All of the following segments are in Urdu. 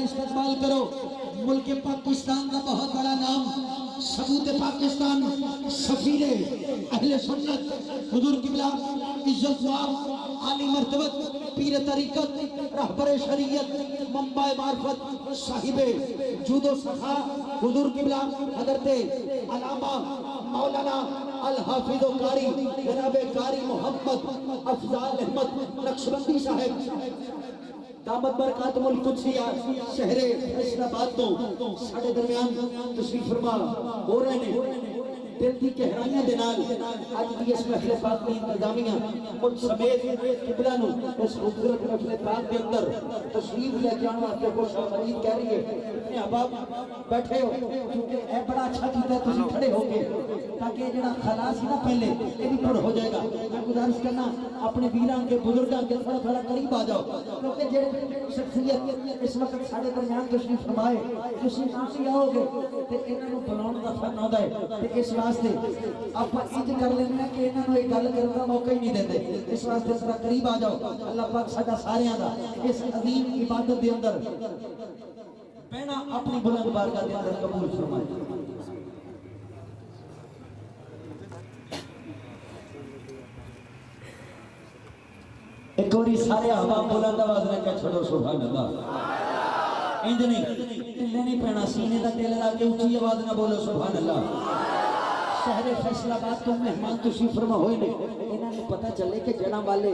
استقبال کرو ملک پاکستان کا بہت بڑا نام ثبوت پاکستان سفیر اہل سنت حضور قبلہ عزت واب عالی مرتبت پیر طریقت رہبر شریعت منبع معرفت صاحب جود و سخا حضور قبلہ حضرت علامہ مولانا الحافظ و قاری جناب قاری محمد افضال احمد نقشبندی صاحب دامت برکاتم القدسیہ شہر فیصل آباد تو ساڑھے درمیان تشریف فرما ہو رہے ہیں دل دی گہرائیاں دے نال اج دی اس محفل پاک دی انتظامیہ مجھ سمیت قبلہ نو اس خوبصورت محفل پاک کے اندر تشریف لے کے آنے واسطے خوش آمدید کہہ رہی ہے اپنے احباب بیٹھے ہو کیونکہ اے بڑا اچھا کیتا ہے تسی کھڑے ہو کے تاکہ یہ جڑا خلاص ہی نہ پہلے یہ بھی پر ہو جائے گا میں گزارش کرنا اپنے ویران کے بزرگاں کے تھوڑا تھوڑا قریب آ جاؤ کیونکہ جڑے شخصیت اس وقت ساڑھے درمیان تشریف فرمائے تشریف فرمائے آؤ گے تے انہاں نو بلاؤن دا فن ہوندا ہے تے اس واسطے آپ انج کر لینا کہ انہاں نو ایک گل کرن دا موقع ہی نہیں دیندے اس واسطے ذرا قریب آ جاؤ اللہ پاک ساڈا ساریاں دا اس عظیم عبادت دے اندر بہنا اپنی بلند بارگاہ دے اندر قبول فرمائے ایک اور سارے احباب بلند آواز میں کہہ چھوڑو سبحان اللہ انج نہیں ٹلے نہیں پہنا سینے دا ٹل لا کے اونچی آواز نہ بولو سبحان اللہ شہر فیصل آباد تو مہمان تشریف فرما ہوئے نے انہاں کو پتہ چلے کہ جڑاں والے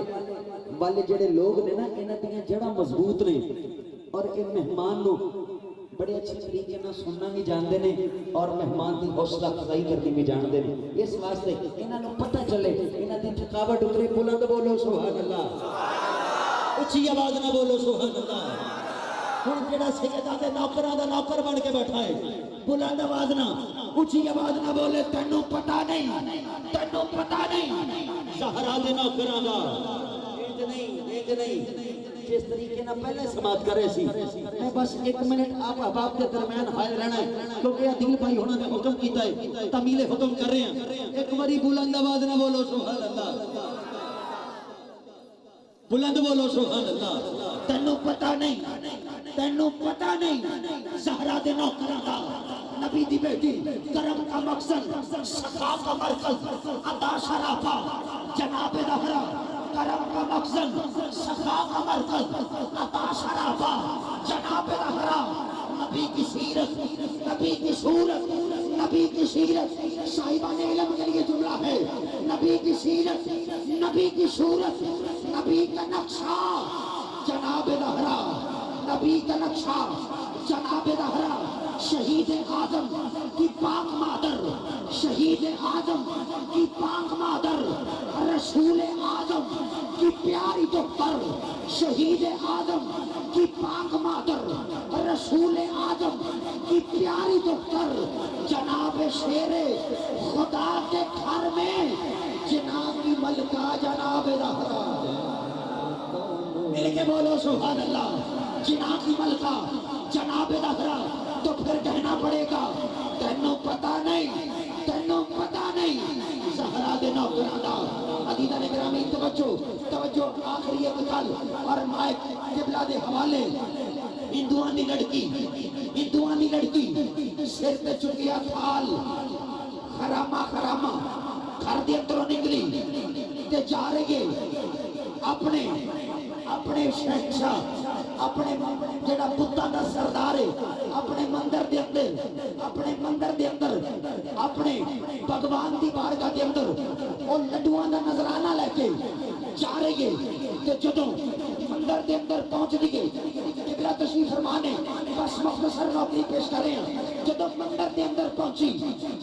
جڑے لوگ نے نا انہاں دیاں جڑاں مضبوط نے اور ان مہمان نو بڑے اچھے طریقے نہ سننا بھی جاندے نے اور مہمان دی حوصلہ افزائی کرنی بھی جاندے نے اس واسطے انہاں نو پتہ چلے انہاں دی تھکاوٹ اترے بلند بولو سبحان اللہ اچھی آواز نہ بولو سبحان اللہ ہن جڑا سیداں دے نوکراں دا نوکر بن کے بیٹھا ہے بلند آواز نہ اچھی آواز نہ بولے تینوں پتہ نہیں زہرا دے نوکراں دا انج نہیں جس طریقے نہ پہلے سماعت کرے سی میں بس ایک منٹ آپ احباب کے درمیان حائل رہنا ہے کیونکہ عدیل بھائی ہونا نے حکم کیتا ہے تمیل حکم کر رہے ہیں ایک بڑی بلند آواز نہ بولو سبحان اللہ بلند بولو سبحان اللہ تینوں پتہ نہیں زہرا دے نوکراں دا نبی دی بیٹی کرم کا مقصد سخا کا مرکز عطا شرافہ جناب دہرا کرم کا مقصد سخا کا مرکز عطا شرافہ جناب دہرا نبی کی سیرت نبی کی صورت نبی کی سیرت صاحبان علم کے لیے جملہ ہے نبی کی سیرت نبی کی صورت نبی کا نقشہ جناب دہرا نبی کا نقشہ جناب دہرا شہید آدم کی پاک مادر شہید آدم کی پاک مادر رسول آدم کی پیاری دختر شہید آدم کی پاک مادر رسول آدم کی پیاری دختر جناب شیر خدا کے گھر میں جناب کی ملکہ جناب زہرا مل کے بولو سبحان اللہ جناب کی ملکہ جناب زہرا تو پھر کہنا پڑے گا تینوں پتہ نہیں زہرا دے نوکراں دا عزیزان گرامی توجہ آخری ایک گل اور مائک قبلہ دے حوالے ہندوان دی لڑکی سر تے چکیا تھال خرامہ گھر دے اندروں نکلی تے جا رہی اپنے شہنشاہ اپنے جڑا بتاں دا سردار ہے اپنے مندر دے اندر اپنے بھگوان دی بارگاہ دے اندر او لڈوان دا نظرانہ لے کے جا رہی ہے کہ جدوں مندر دے اندر پہنچ دیئے قبلہ تشریف فرمانے بس مختصر نوکری پیش کر رہے ہیں جدوں مندر دے اندر پہنچی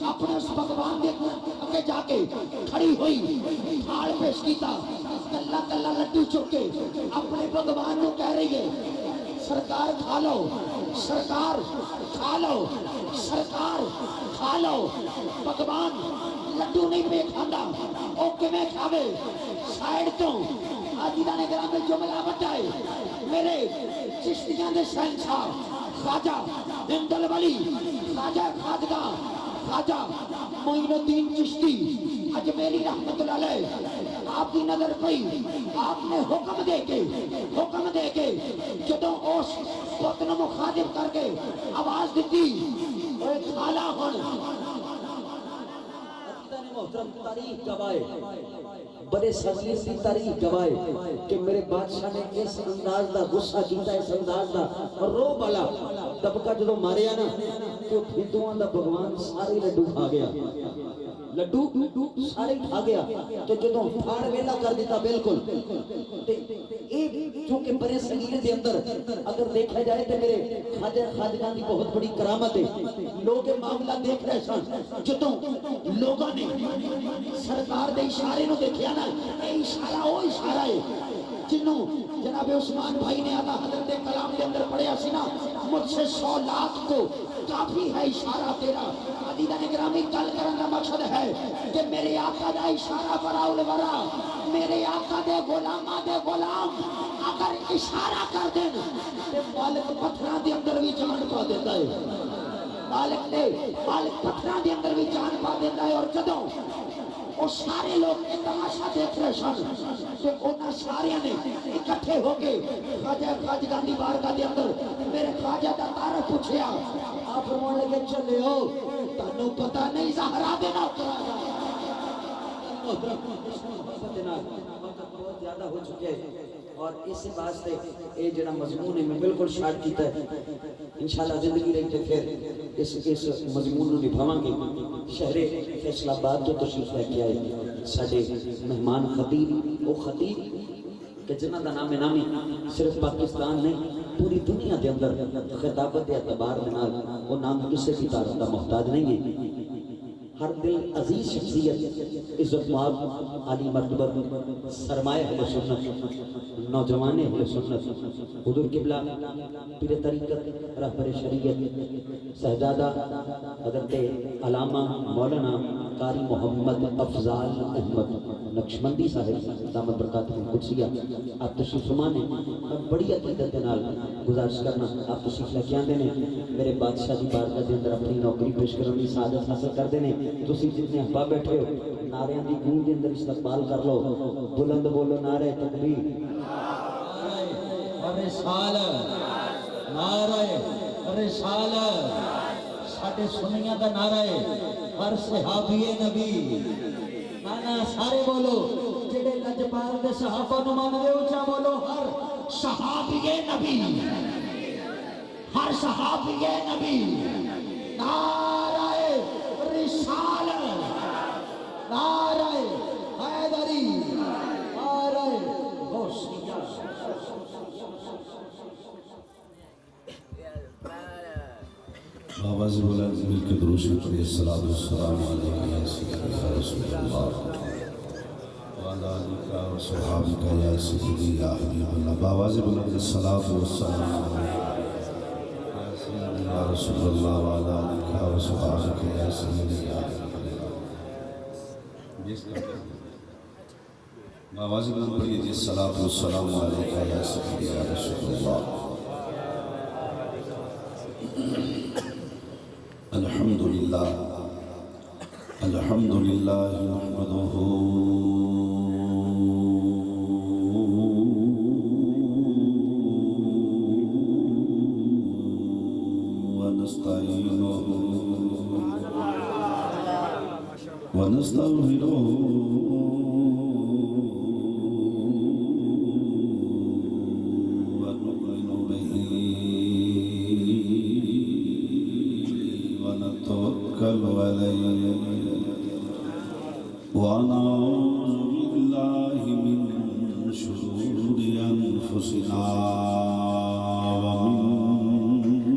اپنے اس بھگوان دے اندر جا کے کھڑی ہوئی تھال پیش کیتا کلہ لڈو چکے اپنے بھگوان نو کہہ رہی ہے سرکار کھا لو بھگوان لڈو نہیں پہ کھاندا او کیویں کھاوے سائیڈ تو عزیزان گرامی جملہ بتائے میرے چشتیاں دے شہنشاہ خواجہ ہند الولی خواجہ معین الدین چشتی اجمیری رحمت اللہ علیہ آپ کی نظر پئی آپ نے حکم دے کے جدوں اس بت نوں مخاطب کر کے آواز دیتی اے کھالا ہن محترم تاریخ گواہ بڑے صغیر کی تاریخ گواہ کہ میرے بادشاہ نے اس انداز دا غصہ کیتا اس انداز دا رو بالا دبکا جدو ماریا نا تو ہندوؤں دا بھگوان سارے لڈو کھا گیا لڈو سارے کھا گیا تو جدو پھاڑ ویلا کر دیتا بالکل چونکہ بڑے صغیر دے اندر اگر دیکھا جائے تو میرے خواجگاں دی بہت بڑی کرامت ہے لوگ معاملہ دیکھ رہے سن جدو لوگوں نے سرکار دے اشارے نو دیکھیا نا اے اشارہ وہ اشارہ ہے جنوں جناب عثمان بھائی نے آقا حضرت کلام کے اندر پڑھیا سی نا مجھ سے 100 لاکھ کو کافی ہے اشارہ تیرا عزیزان گرامی کل کرنا مقصد ہے کہ میرے آقا دا اشارہ براؤل ورا میرے آقا دے غلام اگر اشارہ کر دیں تو مالک پتھران دے اندر بھی جان پا دیتا ہے مالک پتھران دے اندر بھی جان پا دیتا ہے اور جدوں وہ سارے لوگ ایک تماشا دیکھ رہے سن کہ انہاں سارے نے اکٹھے ہو کے خواجہ دی بارگاہ دے اندر میرے خواجہ دا تعارف پوچھیا آپ فرمان لگے چلے ہو تانوں پتہ نہیں زہرا دینا بہت زیادہ ہو چکے اور اس واسطے اے جڑا مضمون ہے میں بالکل شارٹ کیتا ہے انشاءاللہ زندگی رہی تے پھر اس مضمون نو نبھاواں گے شہر فیصل آباد تو تشریف لے کے آئے ساڈے مہمان خطیب وہ خطیب کہ جنہاں دا نام نامی صرف پاکستان نہیں پوری دنیا دے اندر خطابت کے اعتبار دے نال وہ نام کسی بھی تعارف کا محتاج نہیں ہے ہر دل عزیز شخصیت عزت مآب عالی مرتبہ سرمایہ اہل سنت نوجوان اہل سنت حضور قبلہ پیر طریقت رہبر شریعت شہزادہ حضرت علامہ مولانا قاری محمد افضال احمد نقشبندی صاحب دامت برکاتہ قدسیہ آپ تشریف فرما نے بڑی عقیدت کے نال گزارش کرنا آپ تشریف لے کے آندے نے میرے بادشاہ دی بارگاہ دے اندر اپنی نوکری پیش کرنے کی سعادت حاصل کرتے ہیں تسی جتنے احباب بیٹھے ہو نعرے دی گونج دے اندر استقبال کر لو بلند بولو نعرہ تکبیر نعرہ رسالت نعرہ رسالت ساڈے سنیاں دا نعرہ ہے ہر صحابی نبی نانا سارے بولو جڑے لجپال دے صحابہ نو مان دے اونچا بولو ہر صحابی نبی ہر صحابی نبی نعرہ رسالت نعرہ حیدری نعرہ غوثیہ آواز بلند مل کے درود شریف پڑھیے الصلوۃ والسلام علیک یا سیدی یا رسول اللہ وعلی آلک و صحابک یا سیدی یا حبیب اللہ آواز بلند الصلوۃ والسلام علیک یا سیدی یا رسول اللہ وعلی آلک و صحابک یا سیدی یا حبیب اللہ آواز بلند پڑھیے جی الصلوۃ والسلام علیک یا سیدی یا رسول اللہ الحمدللہ نحمدہ ونستعینہ ونستغفرہ ونؤمن بہ ونتوکل علیہ ونعوذ باللہ من شرور انفسنا ومن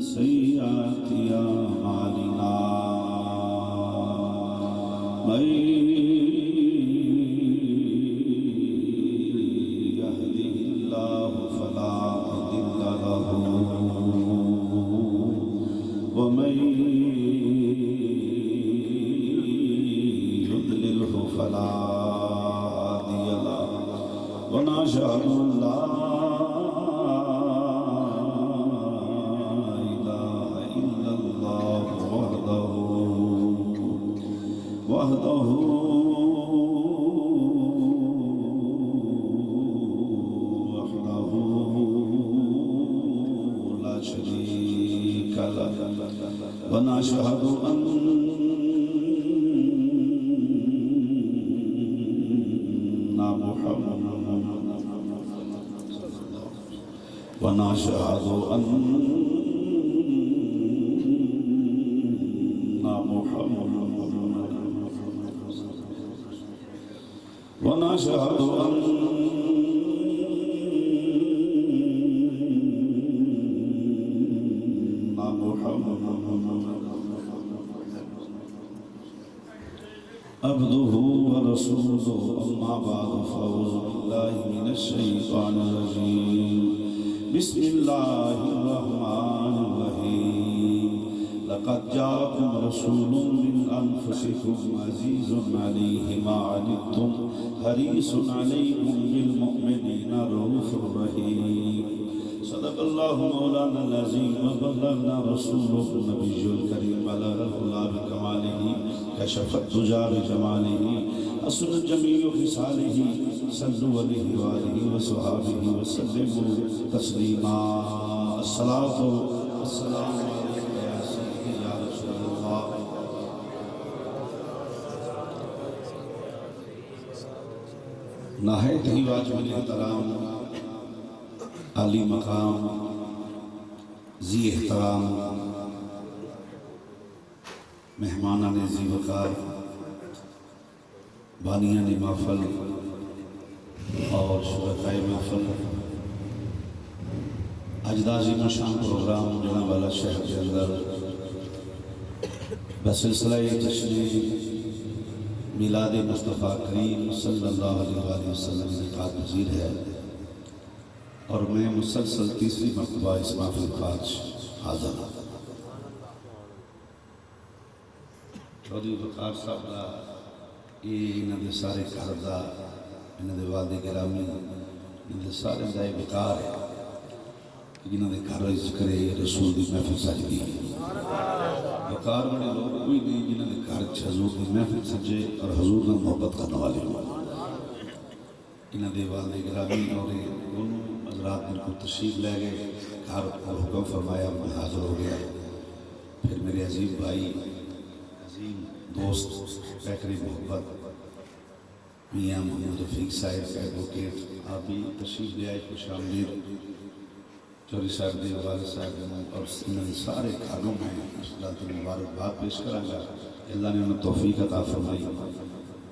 سیئات اعمالنا من يهده الله فلا مضل له ومن يضلله فلا هادي له ونشهد ان لا اله الا الله وحده لا ونشهد أن ونشهد أن محمد ونشهد أن عبده ورسوله أما بعد فأعوذ بالله من الشيطان الرجيم بسم الله الرحمن الرحيم لقد جاءكم رسول من أنفسكم عزيز عليه ما عنتم حريص عليكم بالمؤمنين رؤوف رحيم صدق الله مولانا العظيم وبلغنا رسوله النبي الكريم بلغ العلا بكماله كشف الدجى بجماله أصل جميع خصاله صلوا عليه وآله وصحبه وسلموا تسليما الصلاة والسلام عليك يا سيدي يا رسول الله نہایت ہی واجب الاحترام عالی مقام ذی احترام مہمانان ذی وقار بانیان محفل اور شرکائے محفل اجدازی مشان پروگرام جناب والا شہر کے اندر بسلسلہ جشن میلاد مصطفیٰ کریم صلی اللہ علیہ وآلہ وسلم انعقاد پذیر ہے اور میں مسلسل تیسری مرتبہ اس محفل خاج حاضر ہوں چودھری وقار صاحب کا یہ انہوں نے سارے گھر کا انہوں نے والد گرامی انہوں نے سارے دائے وقار ہے جنہوں نے گھر ذکر رسول دی محفل سجدی وقار بڑے لوگ کوئی نہیں جنہوں نے گھر حضور دی محفل سجے اور حضور نے محبت کرنے والے ہوں انہوں نے والد گرامی اور دونوں حضرات ان کو تشریف لے گئے گھر پر حکم فرمایا میں حاضر ہو گیا پھر میرے عظیم بھائی عظیم دوست پیکری محبت میاں محمد رفیق صاحب ایڈوکیٹ آپ بھی تشریف لے آئے خوش آمدید چوری صاحب دی والد صاحب اور انہوں سارے گھروں میں اللہ کی مبارکباد پیش کروں گا اللہ نے انہیں توفیق عطا فرمائی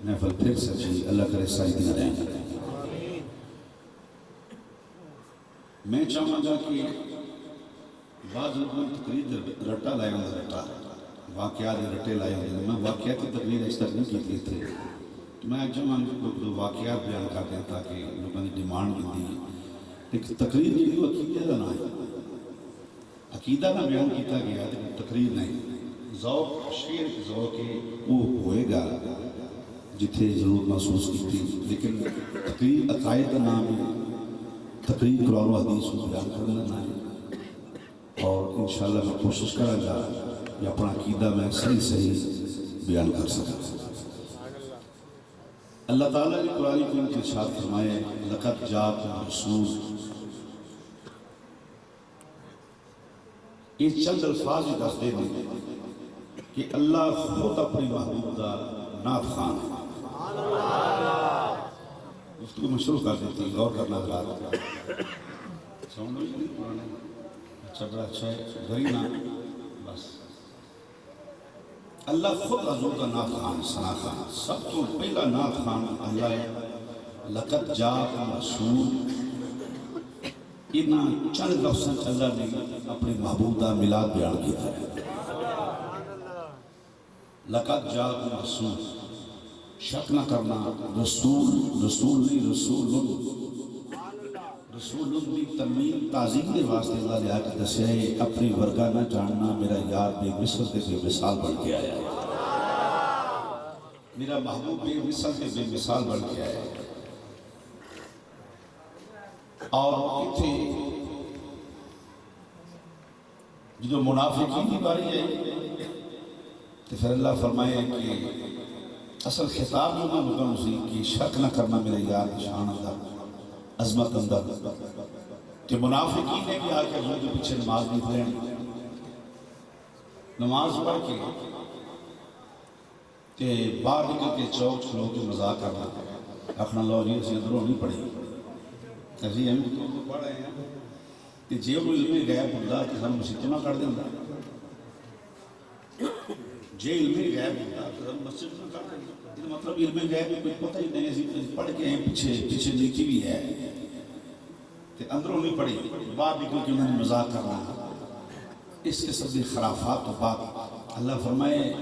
محفل پھر سچی اللہ کرے سائدین رہیں گے میں چاہوں گا کہ بعض لوگوں تقریر رٹا لائے ہوں رٹا واقعات رٹے لائے ہوں میں واقعات کی تقریر اس تک نہیں کی تھی تو میں چاہوں گا کہ واقعات بیان کرتے ہیں تاکہ لوگوں نے ڈیمانڈ بھی دی ایک تقریر جو عقیدہ کا نہ ہے عقیدہ کا بیان کیتا گیا تقریر نہیں ذوق شعر ذوق وہ ہوئے گا جتھے ضرورت محسوس کی تھی لیکن تقریر عقائد کا نام ہے تقریر قرآن و حدیث کو بیان کرنا نہ ہے اور انشاءاللہ میں کوشش کروں گا کہ اپنا عقیدہ میں صحیح بیان کر سکوں اللہ تعالیٰ نے قرآن کریم کے ارشاد فرمائے لقد جاءکم رسول یہ چند الفاظ ہی دس دے دیں کہ اللہ خود اپنی محبوب دا نعت خوان ہے گفتگو میں شروع کر دیتی غور کرنا حضرات ساؤنڈ ہوئی نہیں قرآن اچھا بڑا اچھا ہے غریب نام بس اللہ خود حضور کا نعت خوان ثنا خوان سب تو پہلا نعت خوان اللہ ہے لقد جاءکم رسول انہاں چند لفظاں اللہ نے اپنے محبوب دا میلاد بیان کیا ہے لقد جاءکم رسول شک نہ کرنا رسول نہیں رسول بھی تنوین تعظیم کے واسطے اللہ نے آکے دسیا ہے اپنی ورگا نہ جاننا میرا یار بے مثل کے بے مثال بن کے آیا ہے میرا محبوب بے مثل کے بے مثال بن کے آیا ہے اور اتھے جو منافقین کی باری ہے تو پھر اللہ فرمائے کہ اصل خطاب جو میں مکم اسی کہ شک نہ کرنا میرے یار شان اندر عظمت اندر کہ منافقین نے بھی آکے حضور کے پیچھے نماز نہیں پڑھیں نماز پڑھ کے کہ باہر نکل کے چوک کھلو کے مذاق کرنا آخنا لو جی اسی اندروں نہیں پڑھی اسی ہم پڑھ رہے ہیں کہ جی وہ علم غیب ہوتا کہ سن مسجد نہ کر دینا جی علم غیب ہوتا کہ سن مسجد نہ کر دینا مطلب علم غیب کوئی پتہ ہی نہیں اسی پڑھ کے ہیں پیچھے نیکی بھی ہے کہ اندروں نہیں پڑھی باہر نکل کے انہوں نے مذاق کرنا اس قسم کی خرافات و بات اللہ فرمائے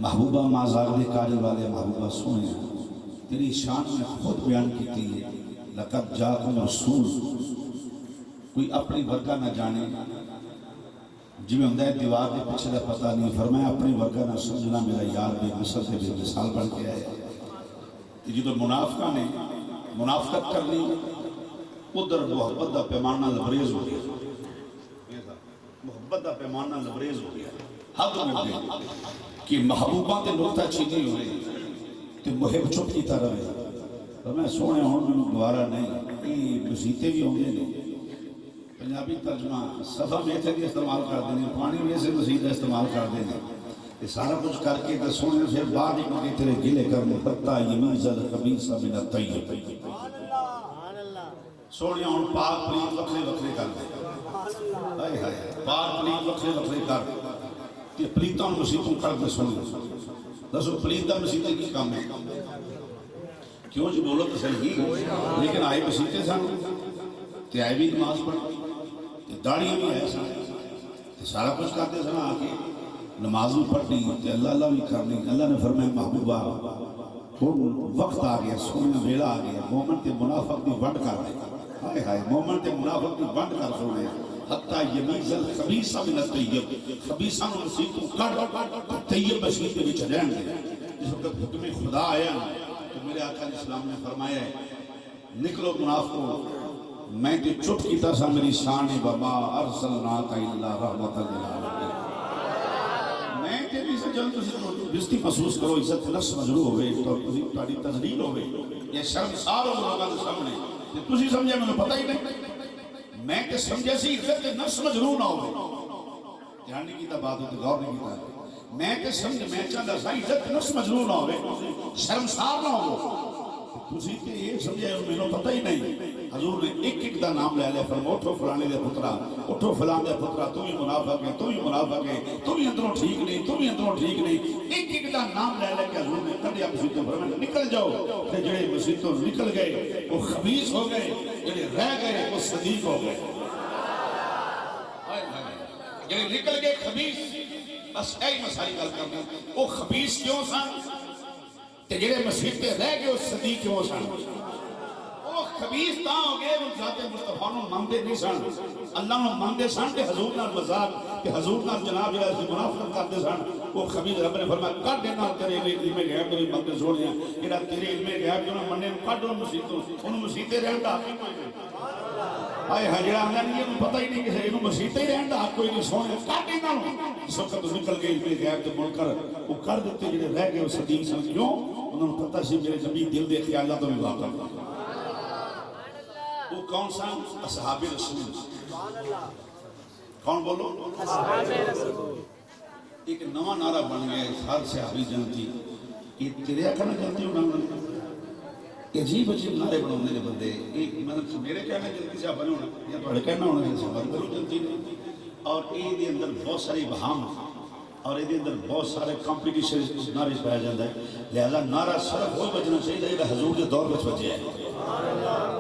محبوبہ مازاغ کاجل والے محبوبہ سنیں تیری شان میں خود بیان کی تھی لقد جاکم رسول کوئی اپنی ورگہ نہ جانے جی میں ہمدہ دیوار دے پیچھے دا پتہ نہیں فرمایا اپنی ورگہ نہ سمجھنا میرا یار بے مثل سے بے مثال بن کے آئے جی تو منافقہ نے منافقت کرنی ادھر محبت دا پیمانہ لبریز ہو گیا محبت دا پیمانہ لبریز ہو گیا حد ہو گیا کہ محبوبہ تے نقطہ چینی ہوئے تے محب چھپ کی طرح ہے تو میں سونے ہوں میں دوارہ نہیں یہ مسیطے بھی ہوں گے نہیں پنجابی ترجمہ صفحہ میں تھے کہ استعمال کر دینے پانی میں سے مسیطہ استعمال کر دینے یہ سارا کچھ کر کے کہ سونے سے بعد ایک مکہ تیرے گلے کرنے پتہ یمیز الخبیث من الطیب سونے ہوں پاک پلیت وکھرے وکھرے کر دے پاک پلیت وکھرے وکھرے کر کہ پلیتوں مسیطوں کر دے سونے دسو پلیتہ مسیطہ کی کام ہے کیوں جی بولو تو صحیح لیکن آئے مسیطے سن تے آئے بھی نماز پڑھ تے داڑیاں بھی آئے سن تے سارا کچھ کرتے سن آکے نماز بھی پڑھنی تے اللہ بھی کرنی اللہ نے فرمایا محبوبہ وقت آ گیا سونے ویلا آ گیا مومن تے منافق بھی ونڈ کر رہے ہائے ہائے مومن تے منافق بھی ونڈ کر سونے حتیٰ یمیز الخبیث من الطیب خبیثہ من مسیطوں کر طیب مسیطے بھی چلیں گے اس وقت حکم خدا آیا تو میرے آقا علیہ السلام نے فرمایا ہے نکلو منافقوں میں تے چپ کی تسا میری شان وما ارسلناک الا رحمت للعالمین میں تے بھی سے جلد سے بستی محسوس کرو عزت نفس مجروح ہوئے تو تاری تذلیل ہوئے یہ شرمسار ہو لوگاں دے سامنے تسی سمجھے میں نے پتہ ہی نہیں میں تے سمجھے سی عزت نفس مجروح نہ ہوئے دھیان نہیں کیتا بات ہوتے غور نہیں کیتا میں تے سمجھے میں چاہتا سا عزت نفس مجروح نہ ہوئے شرمسار نہ ہوئے تسی تے یہ سمجھے میں نے پتہ ہی نہیں حضور نے ایک ایک دا نام لے لے فرمو اٹھو فلانے دے پترہ اٹھو فلان دے پترہ تو ہی منافق ہے تو ہی منافق ہے تو ہی اندروں ٹھیک نہیں تو ہی اندروں ٹھیک نہیں ایک ایک دا نام لے لے کہ حضور نے کڑیا مسیطوں فرمایا نکل جاؤ کہ جڑے مسیطوں نکل گئے وہ خبیث ہو گئے جڑے رہ گئے وہ صدیق ہو گئے جڑے نکل گئے خبیث بس ایک مسائل گل کرنا وہ خبیث کیوں سن کہ جڑے مسیطے رہ گئے وہ صدیق کیوں سن خبیث تاں ہو گئے وہ ذات مصطفیٰ نو مانتے نہیں سن اللہ نو مانتے سن کہ حضور نال مذاق کہ حضور نال جناب جڑا سی منافقت کرتے سن وہ خبیث رب نے فرمایا کر دینا تیرے علم غیب میری بندے سونیا جڑا تیرے علم غیب جو مننے کڈ ان مسیطوں ان مسیطے رہن دا ہائے ہائے جڑا اندر نہیں پتہ ہی نہیں کہ انہوں مسیطے رہن دا کوئی نہیں سونے کر دینا اس وقت نکل گئے علم غیب تے مل کر وہ کر دیتے جڑے رہ گئے وہ صدیق سن کیوں انہوں نے پتہ سی میرے نبی دل دے خیالات تو بھی واقع وہ کون سا اصحاب رسول کون بولو اصحاب رسول ایک نوا نعرہ بن گیا ہر صحابی جنتی یہ تیرے آکھنا جنتی ہوں نام عجیب عجیب نعرے بناؤں نے بندے ایک میرے کہنا جنتی صحابہ نے ہونا یا تو کہنا ہونا ہے صحابہ کرو جنتی نے اور یہ دے اندر بہت ساری بہام اور یہ دے اندر بہت سارے کمپیٹیشن نعرے پایا جاتا ہے لہذا نعرہ صرف ہوئی بجنا چاہیے کہ حضور کے دور میں بچے ہے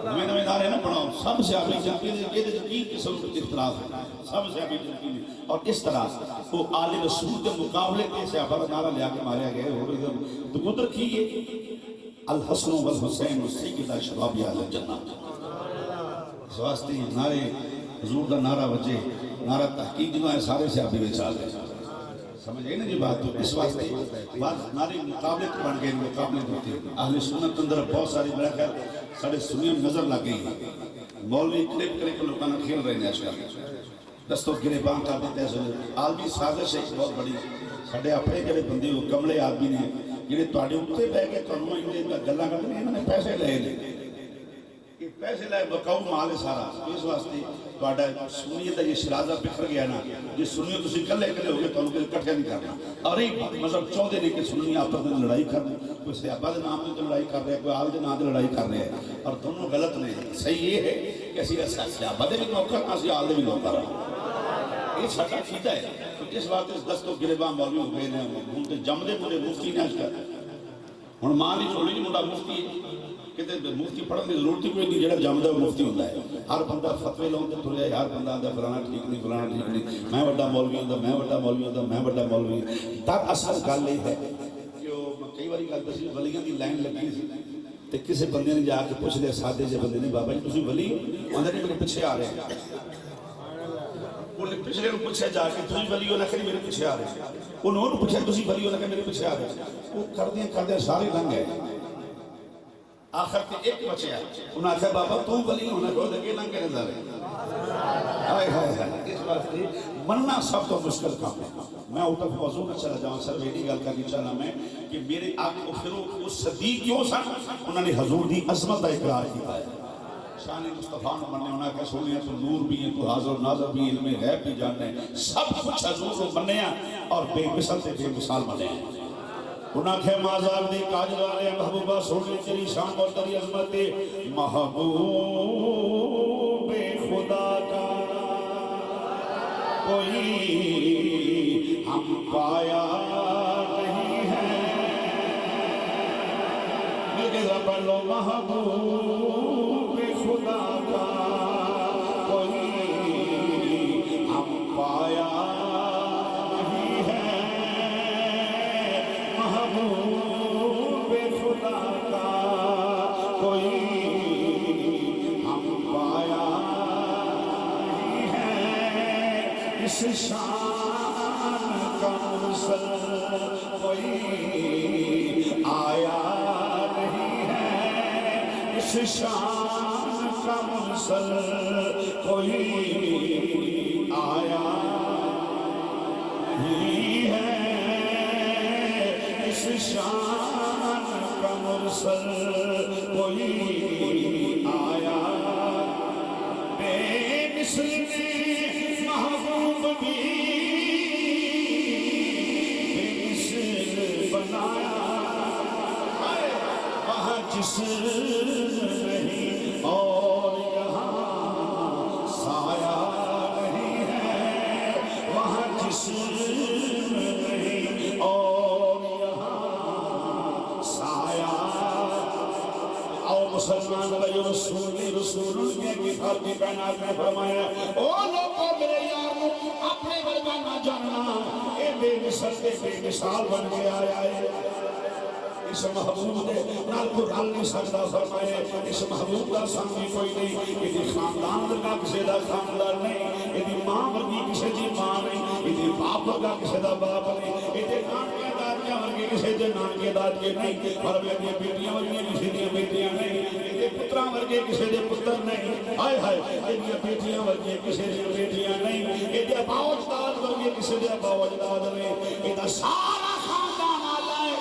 نویں نویں نعرے نہ پڑھاؤ سب سے آبی جنتی نے یہ تین قسم کے اختلاف ہے سب سے آبی جنتی نے اور اس طرح وہ آل رسول کے مقابلے کے صحابہ کا نعرہ لیا کے ماریا گئے ہو رہی تو قدر کی یہ الحسن والحسین سیدہ شباب اہل الجنہ اس واسطے نعرے حضور کا نعرہ وجہ نعرہ تحقیق جو ہے سارے صحابی میں چال ہے سمجھ گئے نا جی بات تو اس واسطے بعض نعرے مقابلے بن گئے مقابلے ہوتے ہیں اہل سنت اندر بہت ساری بڑا خیر ساڑھے سنیم نظر لگ گئی مولوی کلپ کلپ لوگاں نے کھیل رہے ہیں آج کل دستوں گرے بان کر دیتے ہیں عالمی سازش ہے بہت بڑی ساڑھے اپنے جڑے بندے ہو کملے آدمی نے جڑے تواڈے اوتے بہ کے تانوں انہاں دا گلاں کرنے انہاں نے پیسے لے لے یہ پیسے لائے بکاؤ مال ہے سارا اس واسطے تہاڈا سنیت دا یہ شرازہ بکھر گیا نا جی سنیو تسی کلے کلے ہو گئے تو انہوں کٹھے نہیں کرنا اور ایک مطلب چاہتے نہیں کہ سنی آپس میں لڑائی کر رہے ہیں کوئی صحابہ دے نام دے لڑائی کر رہے ہیں کوئی آل دے نام دے لڑائی کر رہے ہیں اور دونوں غلط نہیں صحیح یہ ہے کہ اسی صحابہ دے بھی نوکر اسی آل دے بھی نوکر ہیں یہ ساڈا عقیدہ ہے جس وقت اس دستوں گرباں مولوی ہو گئے ہیں ان کے جمدے پورے مفتی نے اج کر ہن ماں دی چھوڑی نہیں منڈا مفتی ہے کہ مفتی پڑھنے کی ضرورت ہی کوئی نہیں جڑا جمدا وہ مفتی ہوتا ہے ہر بندہ فتوی لاؤں تے تریا ہر بندہ آندا فلانا ٹھیک نہیں فلانا ٹھیک نہیں میں بڑا مولوی ہوں میں بڑا مولوی ہوں میں بڑا مولوی ہوں تب اصل گل یہ ہے کہ وہ کئی باری گل دسی ولیاں دی لائن لگی سی تے کسی بندے نے جا کے پوچھ لیا سادے جے بندے نے بابا جی تسی ولی ہو آندا نہیں میرے پیچھے آ رہے ہیں انہیں پچھلے کو پوچھا جا کے تسی ولی ہو نہ کہ میرے پیچھے آ رہے ہیں انہوں نے پوچھا تسی ولی ہو نہ کہ میرے پیچھے آ رہے ہیں وہ کردے سارے لنگ گئے آخر تے ایک بچے ہیں انہوں نے کہا بابا تو ولی ہونا کو لگے لنگے نظر ہے آئے آئے اس بات کی مننا سب تو مشکل کام ہے میں اوٹا کو وضو نہ چلا جاؤں سر میری گل کرنی چاہنا میں کہ میرے آقا پھرو اس صدیق کیوں سن انہوں نے حضور دی عظمت کا اقرار کیا ہے شان مصطفیٰ نے مننے انہوں نے کہا سنیا تو نور بھی ہے تو حاضر ناظر بھی علم غیب بھی جاننے سب کچھ حضور کو مننے ہیں اور بے مثل تے بے مثال مننے ہیں انہاں کہے مازار دی کاجل والے محبوبہ سوڑی تیری شان اور تیری عظمت محبوب خدا کا کوئی ہم پایا نہیں ہے مل کے ذرا پڑھ لو محبوب خدا کا کوئی ہم پایا نہیں ہے محبوب خدا کا کوئی ہم پایا نہیں ہے اس شان کا مرسل کوئی آیا نہیں ہے اس شان کا مرسل کوئی آیا نہیں ہے اس شان کا مرسل کوئی آیا بے مثل نے محبوب بھی بے مثل بنایا وہاں جسم نہیں اور یہاں سایہ نہیں ہے وہاں جسم نہیں اور یہاں سایہ اور مسلمان بھائی رسول کی خالقی کائنات میں فرمایا او لوگوں میرے یار اپنے ورگا نہ جاننا اے بے مثل تے بے مثال بن کے آیا ہے اس محبوب نے نال کو ڈال نہیں سکتا فرمائے اس محبوب کا سامنے کوئی نہیں یہ خاندان کا کسی دا خاندان نہیں یہ ماں ورگی کسی دی ماں نہیں یہ باپ ورگا کسی دا باپ نہیں یہ نانکے دادیاں ورگی کسی دے نانکے دادیے نہیں اور یہ بیٹیاں ورگی کسی دی بیٹیاں نہیں یہ پتراں ورگے کسی دے پتر نہیں ہائے ہائے یہ بیٹیاں ورگی کسی دی بیٹیاں نہیں یہ باوجداد ورگے کسی دے باوجداد نہیں یہ سارا خاندان آلہ ہے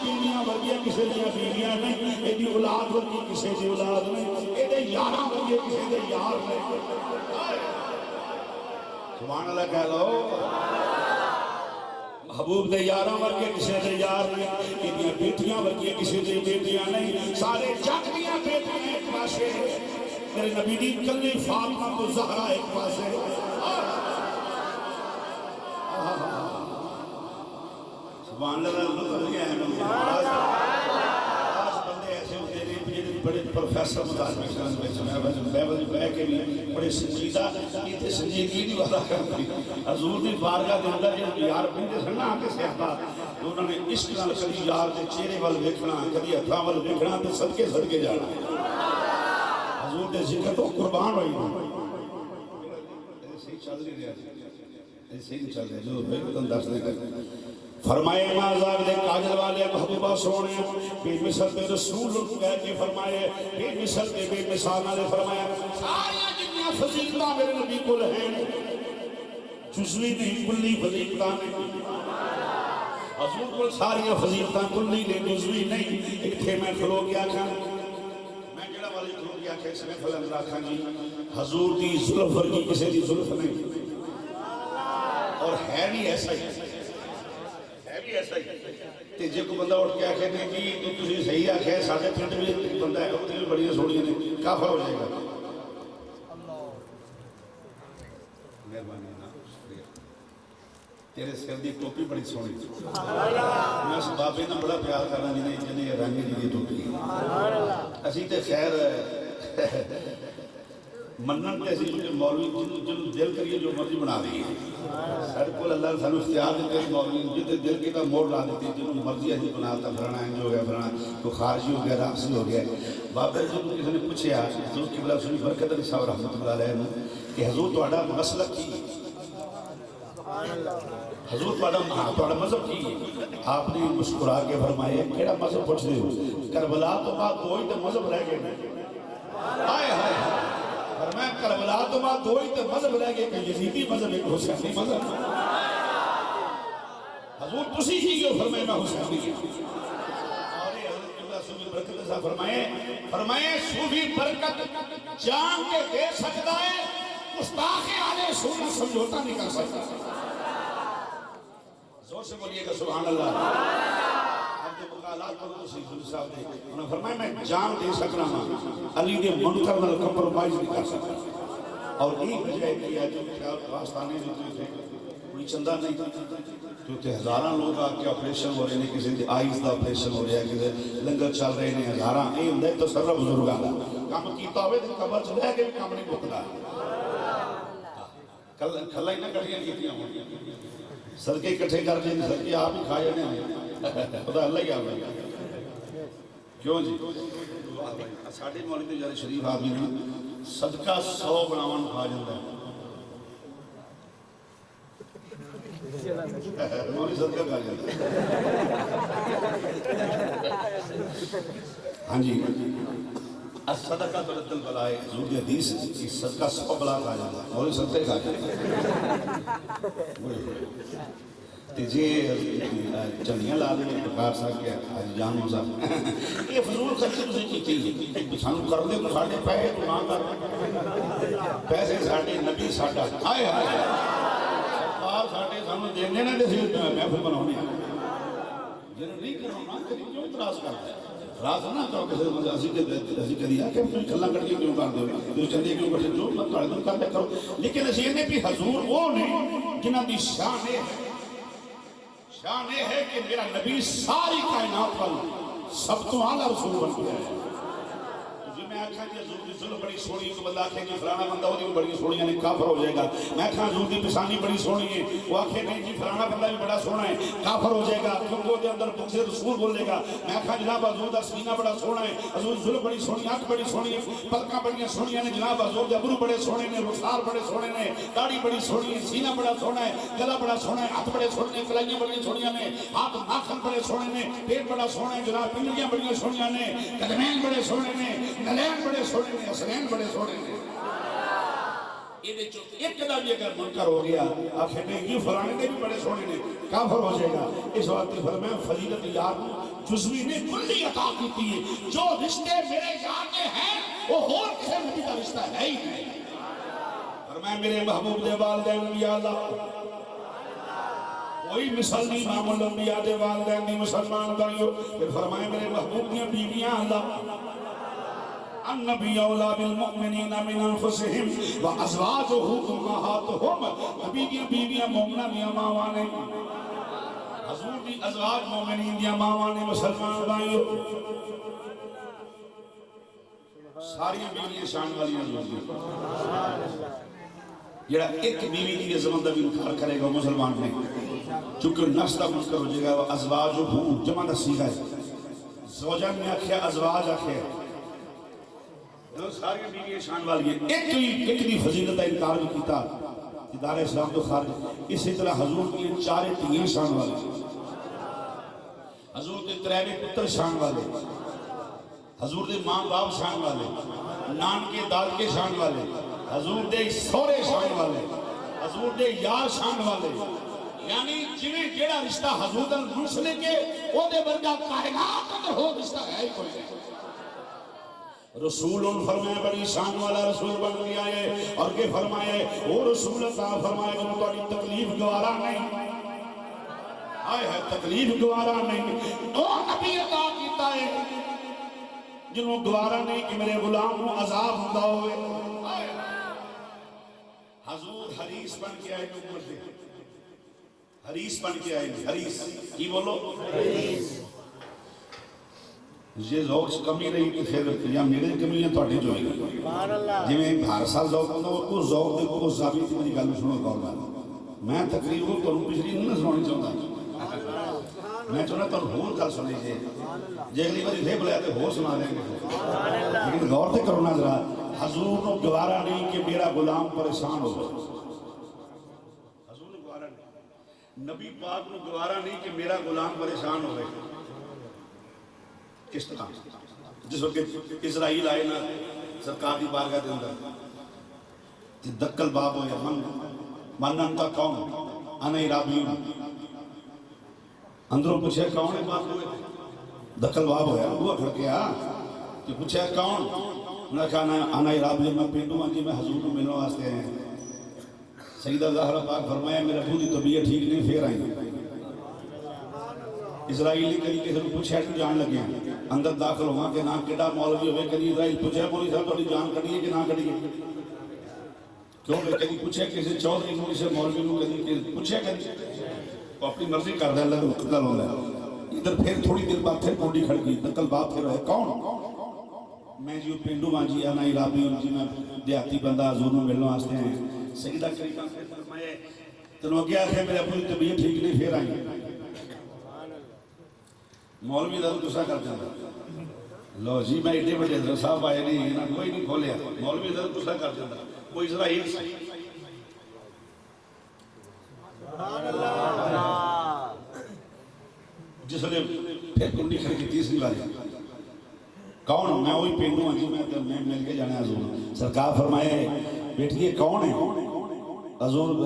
بیویاں ورگیاں کسی دیا بیویاں نہیں ایدی اولاد ورگی کسی دی اولاد نہیں ایدے یاراں ورگی کسی دے یار نہیں سبحان اللہ کہہ لو محبوب دے یاراں ورگی کسی دے یار نہیں ایدیاں بیٹیاں ورگی کسی دے بیٹیاں نہیں سارے جگ دیاں بیٹیاں ایک پاسے میرے نبی دی کلی فاطمہ کو زہرا ایک پاسے سبحان اللہ آج بندے ایسے ہوتے ہیں بڑے پروفیسر مطالعہ میں کے بھی بڑے سنجیدہ یہ سنجیدگی نہیں والا کرتی حضور دی بارگاہ دے اندر جب یار بندے سن نہ کے صحابہ انہوں نے عشق نال کبھی یار دے چہرے وال ویکھنا کبھی ہتھاں وال ویکھنا تے صدقے جانا حضور دے ذکر تو قربان ہوئی صحیح چل نہیں رہا صحیح چل رہا جو ہے تو دس دے فرمائے مازار دے کاجل والے محبوبہ سونے بے مثل دے رسول کہہ کے فرمائے بے مثل دے بے مثال نہ فرمایا ساریا جنیاں فضیلتاں میرے نبی کو ہیں جزوی نہیں کلی فضیلتاں نہیں حضور کو ساریا فضیلتاں کلی نہیں جزوی نہیں ایک تھے میں کھلو گیا کھا میں جڑا والی کھلو گیا آخر صرف اندر آخا جی حضور دی زلف ورگی کسی دی زلف نہیں اور ہے بھی ایسا ہی تے جے کو بندہ اٹھ کے آخر نے جی تو تسی صحیح آخر ساڑھے پھنٹ بھی بندہ ہے اتنی بھی بڑی سوڑیاں نے کافر ہو جائے گا مہربانی نا تیرے سر دی ٹوپی بڑی سونی میں اس بابے نا بڑا پیار کرنا جنہیں رنگ دی ٹوپی اسی تے خیر منن تے اسی جو مولوی جن دل کریے جو مرضی بنا دی سارے کو اللہ نے سانو اختیار دیتے مولوی جتے دل کی تا موڑ لا دیتی جنہوں مرضی ایسی بناتا پھرانا انج ہو گیا پھرانا تو خارجی ہو گیا راقصی ہو گیا بابے جن کسی نے پوچھے حضور قبلہ سنی برکت علی صاحب رحمۃ اللہ علیہ کہ حضور تہاڈا مسلک کی حضور تہاڈا مذہب کی آپ نے مسکرا کے فرمایا کیڑا مذہب پوچھتے ہو کربلا تو بعد کوئی تو مذہب رہ گئے ہائے ہائے فرمایا کربلا تو بعد کوئی تو مذہب رہ گئے کہ یزیدی مذہب ایک حسینی مذہب حضور تسی ہی جو فرمایا میں حسینی اور یہ حضرت قبلہ صوفی برکت صاحب فرمائے صوفی برکت جان کے دے سکتا ہے مستاخ علیہ سنت سمجھوتا نہیں کر سکتا زور سے بولیے گا سبحان اللہ عبد المقالات پر دوسری حضور صاحب نے انہوں نے فرمایا میں جان دے سکنا ہوں علی نے منکر نل کمپرومائز نہیں کر سکتا اور ایک وجہ کیا جو راستانے جو تھے کوئی چندہ نہیں جو تھے ہزاراں لوگ آکے آپریشن ہو رہے ہیں کسی دے آئیز دا آپریشن ہو رہا ہے کسی لنگر چل رہے ہیں ہزاراں اے ہندے تو سر بزرگاں دا کام کیتا ہوئے تو قبر چلے ہے کہ کام نہیں بکتا کھلا ہی نہ کٹھیاں کیتیاں ہوں صدقے کٹھے کر دیں صدقے آپ ہی کھا جانے ہیں خدا اللہ ہی آپ ہے کیوں جی ساڑھے مولوی جاری شریف آدمی نے صدقہ 100 بناوان کھا جاتا ہے مولوی صدقہ کھا جاتا ہے ہاں جی صدقہ تو رد البلائے حضور دی حدیث کی صدقہ 100 بلا کھا جاتا ہے مولوی صدقہ کھا جاتا ہے تیجے چنیاں لالے میں پکار سا کیا حج جان موزا یہ فضول خرچے تُسے کیتی ہے سانو کر دے تو ساڑھے پیسے تو نہ کر پیسے ساڑھے نبی ساڑھا آئے آئے سرکار ساڑھے سانو دینے نہ دیسی محفل بناؤنے جنہوں نہیں کرنا کیوں اتراز کرتا ہے راز نہ کرو کسی مجھے اسی کہہ دیا کہ تم کھلا کٹ کے کیوں کر دو تو چندے کیوں کر جو مت کر دو کر دے کرو لیکن اسی نے بھی حضور وہ نہیں جنہاں دی شان ہے کہ میرا نبی ساری کائنات پر سب تو اعلیٰ رسول بن گیا ہے جو میں آکھا کہ حضور دی ظلم بڑی سونی تو بندہ آکھے کہ فلانا بندہ ہو دی بڑی سونی یعنی کافر ہو جائے گا میں آکھا حضور دی پسانی بڑی سونی ہے وہ آکھے نہیں جی فلانا بندہ بھی بڑا سونا ہے کافر ہو جائے گا کیونکہ وہ دے اندر بغض رسول بولے گا میں آکھا جناب حضور دا سینہ بڑا سونا ہے حضور ظلم بڑی سونی آنکھ بڑی سونی ہے پلکاں بڑی سونی ہیں جناب حضور دے ابرو بڑے سونے نے رخسار بڑے سونے نے داڑھی بڑی سونی ہے سینہ بڑا سونا ہے گلا بڑا سونا ہے ہاتھ بڑے سونے نے کلائیاں بڑی سونیاں نے ہاتھ ناخن بڑے سونے نے پیٹ بڑا سونا ہے جناب پنڈلیاں بڑی سونیاں نے قدمین بڑے سونے نے نلین بڑے سونے نے اسنین بڑے سونے نے ایک قدم بھی اگر منکر ہو گیا آخر میں یہ فلانے نے بھی بڑے سونے نے کافر ہو جائے گا اس وقت فرمائے فضیلت یار جزوی نے کلی عطا کی ہے جو رشتے میرے یار کے ہیں وہ اور کسی نبی کا رشتہ ہے ہی نہیں فرمائے میرے محبوب دے والدین انبیاء اللہ کوئی مثال نہیں امام الانبیاء دے والدین دی مسلمان بھائیو پھر فرمائے میرے محبوب دیاں بیویاں اللہ النبی اولا بالمؤمنین من انفسهم وازواجه امہاتهم نبی دیاں بیویاں مومنہ دیاں ماوانے حضور دی ازواج مومنین دیاں ماوانے مسلمان بھائیو ساری بیویاں شان والی حضور دی جڑا ایک بیوی کی عظمت دا بھی انکار کرے گا مسلمان میں چونکہ نفس دا منکر ہو جائے گا ازواجه جمع دا صیغہ ہے زوجہ میں آکھیا ازواج آکھیا ساری بیوی شان والی ہے ایک دی فضیلت کا انکار بھی کیتا دار اسلام تو خارج اسی طرح حضور کی چارے تیاں شان والے حضور کے تریوے پتر شان والے حضور دے ماں باپ شان والے نان کے داد کے شان والے حضور دے سورے شان والے حضور دے یار شان والے یعنی جنہیں جیڑا رشتہ حضور دے مرسلے کے وہ دے برگا کائنات اندر ہو رشتہ ہے ہی کوئی رسول فرمایا بڑی شان والا رسول بن گیا ہے اور کہ فرمایا وہ رسول عطا فرمایا جو تاری تکلیف گوارا نہیں آئے ہے تکلیف گوارا نہیں او نبی عطا کیتا ہے جنہوں گوارا نہیں کہ میرے غلام کو عذاب ہوتا ہوئے حضور حریص بن کے آئے نبوت دے حریص بن کے آئے حریص کی بولو حریص یہ ذوق کمی رہی کہ پھر یا میرے کمی ہے توڑی جو ہے جی میں ہر سال ذوق ہوتا ہوں اس ذوق دے کو ثابت میری گل سنو گا میں تقریبا تو پچھلی نہیں سنانی چاہتا میں چاہتا تو ہور گل سن لیجیے جی اگلی بار پھر بلایا تو ہور سنا دیں گے لیکن غور سے کرو نا ذرا حضور کو گوارا نہیں کہ میرا غلام پریشان ہو حضور نے گوارا نہیں نبی پاک نے گوارا نہیں کہ میرا غلام پریشان ہو کس طرح جس وقت اسرائیل آئے نا سرکار دی بارگاہ دے اندر دکل باب ہویا من انتا کون انا رابیون اندروں پوچھے کون ہے باب ہوئے دکل باب ہویا وہ کھڑ گیا کہ پوچھے کون انہوں نے کہا انا رابیون میں پینڈوں آنجی میں حضور کو ملنے واسطے ہیں سیدہ زہرہ پاک فرمایا میرے ابو دی طبیعت ٹھیک نہیں پھر آئی اسرائیلی کہیں کہ ہم پوچھے تو جان لگے ہیں اندر داخل ہوا کہ نام کیڑا مولوی ہوئے کہیں اسرائیل پوچھے مولی صاحب توڑی جان کڑیے کہ نہ کڑیے کیوں کہ کہیں پوچھے کسی چودھری مولی سے مولوی کو کہیں پوچھے کہیں وہ اپنی مرضی کر دے اللہ کو قتل ہوتا ہے ادھر پھر تھوڑی دیر بعد پھر پونڈی کھڑ گئی نقل باپ پھر ہے کون میں جی پینڈو مانجی آنا عرابی جی میں دیہاتی بندہ حضور میں ملنے واسطے ہیں سیدہ کریمہ سے فرمائے تنہوں کیا ہے میرے اپنی طبیعت ٹھیک نہیں پھر آئی مولوی دا تو گسا کر جاتا لو جی میں ایڈے بڑے حضرت صاحب آئے نہیں نا کوئی نہیں کھولیا مولوی دا تو گسا کر جاتا کوئی اسرائیل سے جس نے پھر کنڈی کھڑی کی تیسری باری کون میں وہی پینڈوں ہوں جی میں مل کے جانے حضور سرکار فرمائے بیٹی یہ کون ہے حضور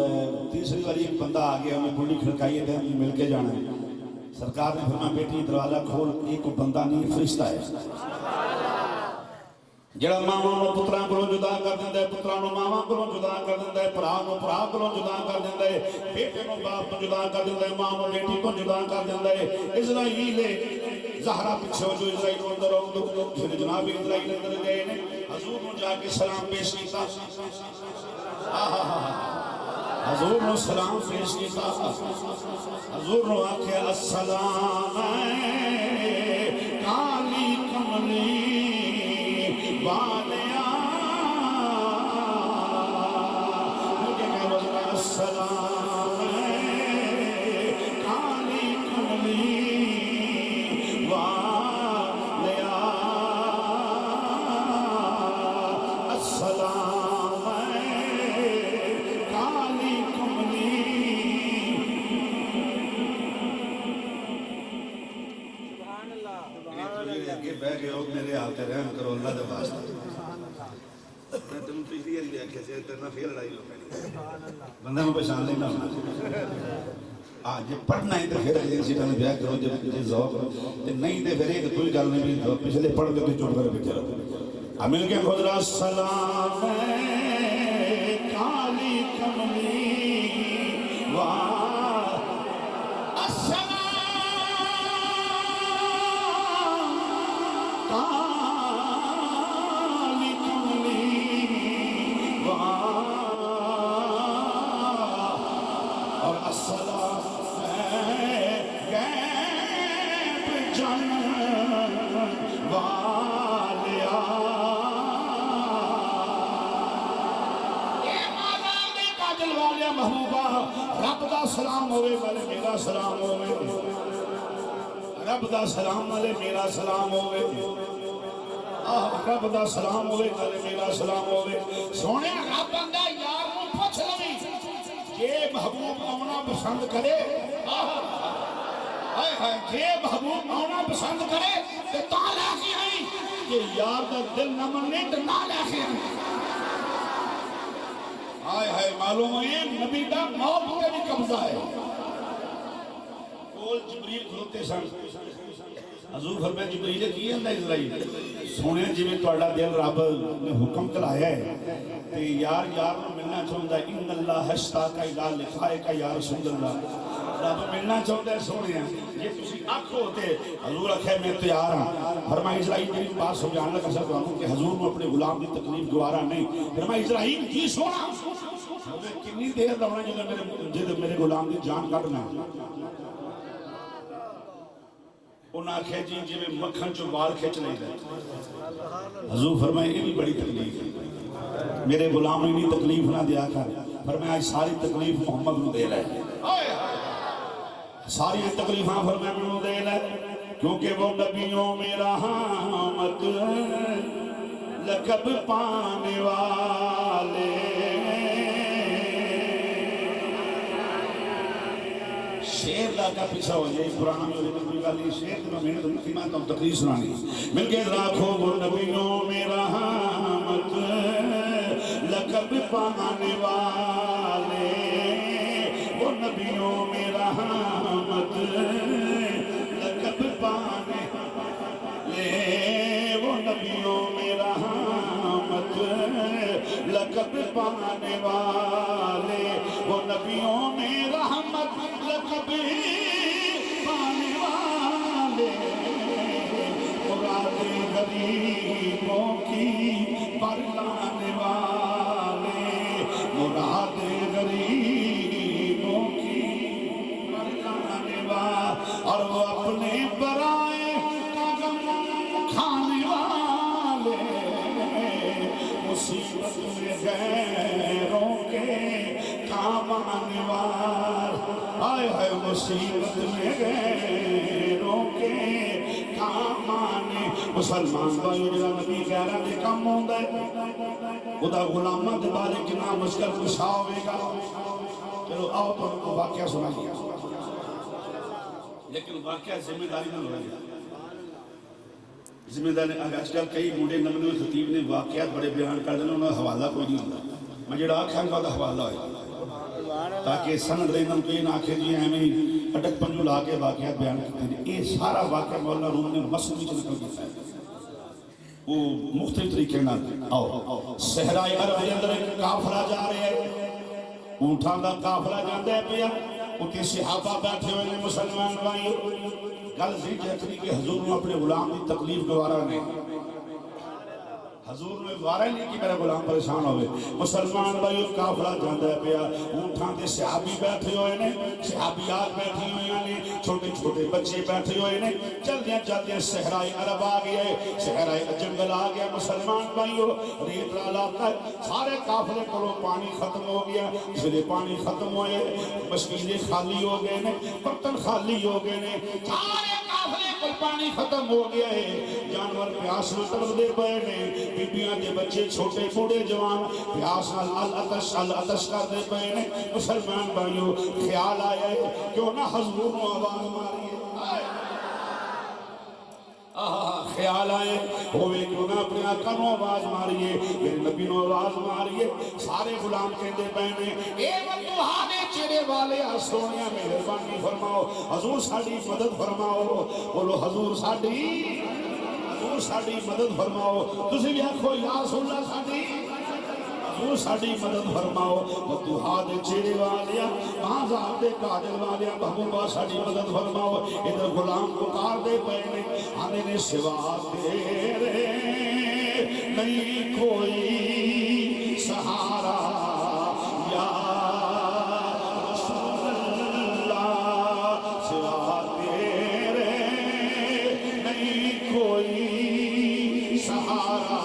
تیسری باری ایک بندہ آگیا ہمیں کنڈی کھڑکائی ہے مل کے جانا ہے سرکار نے فرمایا بیٹی دروازہ کھول ایک بندہ نہیں فرشتہ ہے جڑا ماواں نوں پتراں کولوں جدا کر دیندا ہے پتراں نوں ماواں کولوں جدا کر دیندا ہے بھرا نوں بھرا کولوں جدا کر دیندا ہے بیٹے نوں باپ تو جدا کر دیندا ہے ماں نوں بیٹی تو جدا کر دیندا ہے اسرائیل زہرا پیچھے جو اسرائیل نوں اندر آؤں پھر جناب اسرائیل اندر گئے نے حضور نوں جا کے سلام پیش کیتا حضور نو سلام پیش کیتا حضور نو آکھے السلام کالی کملی والیا مجھے کہہ رہا السلام کالی کملی والیا السلام بہ گئے ہو میرے حالتے رحم کرو اللہ دے واسطے میں تم پچھلی ہری دیکھے سے تیرنا پھر لڑائی ہو پہلی بندہ میں پہچان لینا ہونا جب پڑھنا ہی تو پھر ایجنسی نے بیاہ کرو جب ذوق نہیں تو پھر ایک کوئی گل نہیں بھی پچھلے پڑھ کے تو چپ کر بیٹھے رہو مل کے خود را سلام کالی کملی اور السلام غیب جان والیا اے مولا دے کاجل والیا محبوبہ رب دا سلام ہوئے والے میرا سلام ہوئے رب دا سلام والے میرا سلام ہوئے رب دا سلام ہوئے والے میرا سلام ہوئے سونے رب اندہ یار نو پوچھ لوی یہ محبوب آنا پسند کرے یہ محبوب آنا پسند کرے تو تاں لے کے آئی یہ یار دا دل نہ مننے تو نہ لے کے آئی آئے ہائے معلوم ہے نبی دا موت پہ بھی قبضہ ہے کول جبریل کھلوتے سن حضور فرمائے جبریل کی اندہ اسرائیل سونے جی میں توڑا دل رب نے حکم چلایا ہے کہ یار یار ملنا چاہتا ہے ان اللہ حشتا کا الہ لکھائے کا یا رسول اللہ رب ملنا چاہتا ہے سونے یہ تسی آنکھ ہوتے حضور رکھے میں تیار ہاں فرمائی اسرائیل میری بات سمجھانے لگا سکتا ہوں کہ حضور میں اپنے غلام کی تکلیف گوارا نہیں فرمائی اسرائیل کی سونا ہمیں کنی دیر رہنا جب میرے غلام کی جان کٹنا انہاں آکھے جی جی میں مکھن چو بال کھچ نہیں رہے حضور فرمائے یہ بھی بڑی تکلیف ہے میرے غلام نے تکلیف نہ دیا کر فرمایا ساری تکلیف محمد نو دے لے ساری تکلیفاں فرمایا نو دے لے کیونکہ وہ نبیوں میں رحمت لقب پانے والے شیر دا کا پیچھا ہو جائے قرآن میں کوئی گالی شیر میں محنت نہیں میں تو تقریر سنانی مل کے راکھو وہ نبیوں میں رحمت لقب پانے والے وہ نبیوں میں رحمت لقب پانے والے وہ نبیوں میں رحمت لقب پانے والے وہ نبیوں میں رحمت لقب پانے والے مراد غریبوں کی پرلانے والے مراد غریبوں کی پرلانے والے اور وہ اپنے برائے کا غم کھانے والے مصیبت میں غیروں کے کام آنے والے آئے آئے مصیبت میں غیروں کے کام آنے مسلمان بھائی جگہ نبی کہہ رہا ہے کام ہوندہ ہے خدا غلامہ دے بارے کنا مشکل کشا ہوئے گا چلو آؤ تو ہم کو واقعہ سنائیے لیکن واقعہ ذمہ داری نہ ہوئے ذمہ داری آج کل کئی موڑے نمنے میں خطیب نے واقعات بڑے بیان کر دینا انہوں نے حوالہ کوئی نہیں ہوتا میں جڑا آکھاں گا دا حوالہ ہوئے تاکہ سند رہنم کے ان آنکھیں جی ہمیں اٹک پنجو لا کے واقعات بیان کرتے ہیں یہ سارا واقعہ مولانا روم نے مسئلہ بھی چلکل دیتا ہے وہ مختلف طریقے نہ آؤ صحرائے عرب کے اندر ایک کافرہ جا رہے ہیں اونٹھاں دا کافرہ جاندے پیا اُنکے صحابہ بیٹھے ہوئے نے مسلمان بھائیو گل سی جہتری کہ حضور نے اپنے غلام کی تکلیف گوارا نہیں حضور نے وارہ نہیں کہ میرا غلام پریشان ہوئے مسلمان بھائیو کافرہ جاندہ ہے پیا اونٹھاں دے صحابی بیٹھے ہوئے نے صحابیات بیٹھی ہوئے نے چھوٹے چھوٹے بچے بیٹھے ہوئے نے جلدیاں صحرائے عرب آ گیا ہے صحرائے جنگل آ گیا مسلمان بھائیو ریت علاقہ سارے کافرے کو پانی ختم ہو گیا پھر پانی ختم ہوئے مشکلیں خالی ہو گئے نے برتن خالی ہو گئے نے سارے کافرے کو پانی ختم ہو گیا ہے جانور پیاس میں تڑپ دے پئے نے بیبیاں دے بچے چھوٹے بوڑھے جوان پیاس العطش کر دے پئے نے مسلمان بھائیو خیال آیا ہے کیوں نہ حضور نو آواز ماری ہے خیال آئے ہوئے کیوں نہ اپنے آقا نو آواز ماریے میرے نبی نو آواز ماریے سارے غلام کہتے پہنے اے وطوہانے چرے والے سونیا مہربانی فرماؤ حضور ساڑی مدد فرماؤ بولو حضور ساڑی مدد فرماؤ تسی بھی آکھو یا رسول اللہ حضور ساڑی مدد فرماؤ وطوہانے چرے والیا مہازاب دے قادل والیا محبوبہ ساڑی مدد فرماؤ ادھر غلام پکار دے پہنے آنے نے سوا تیرے نہیں کوئی سہارا یا رسول اللہ سوا تیرے نہیں کوئی سہارا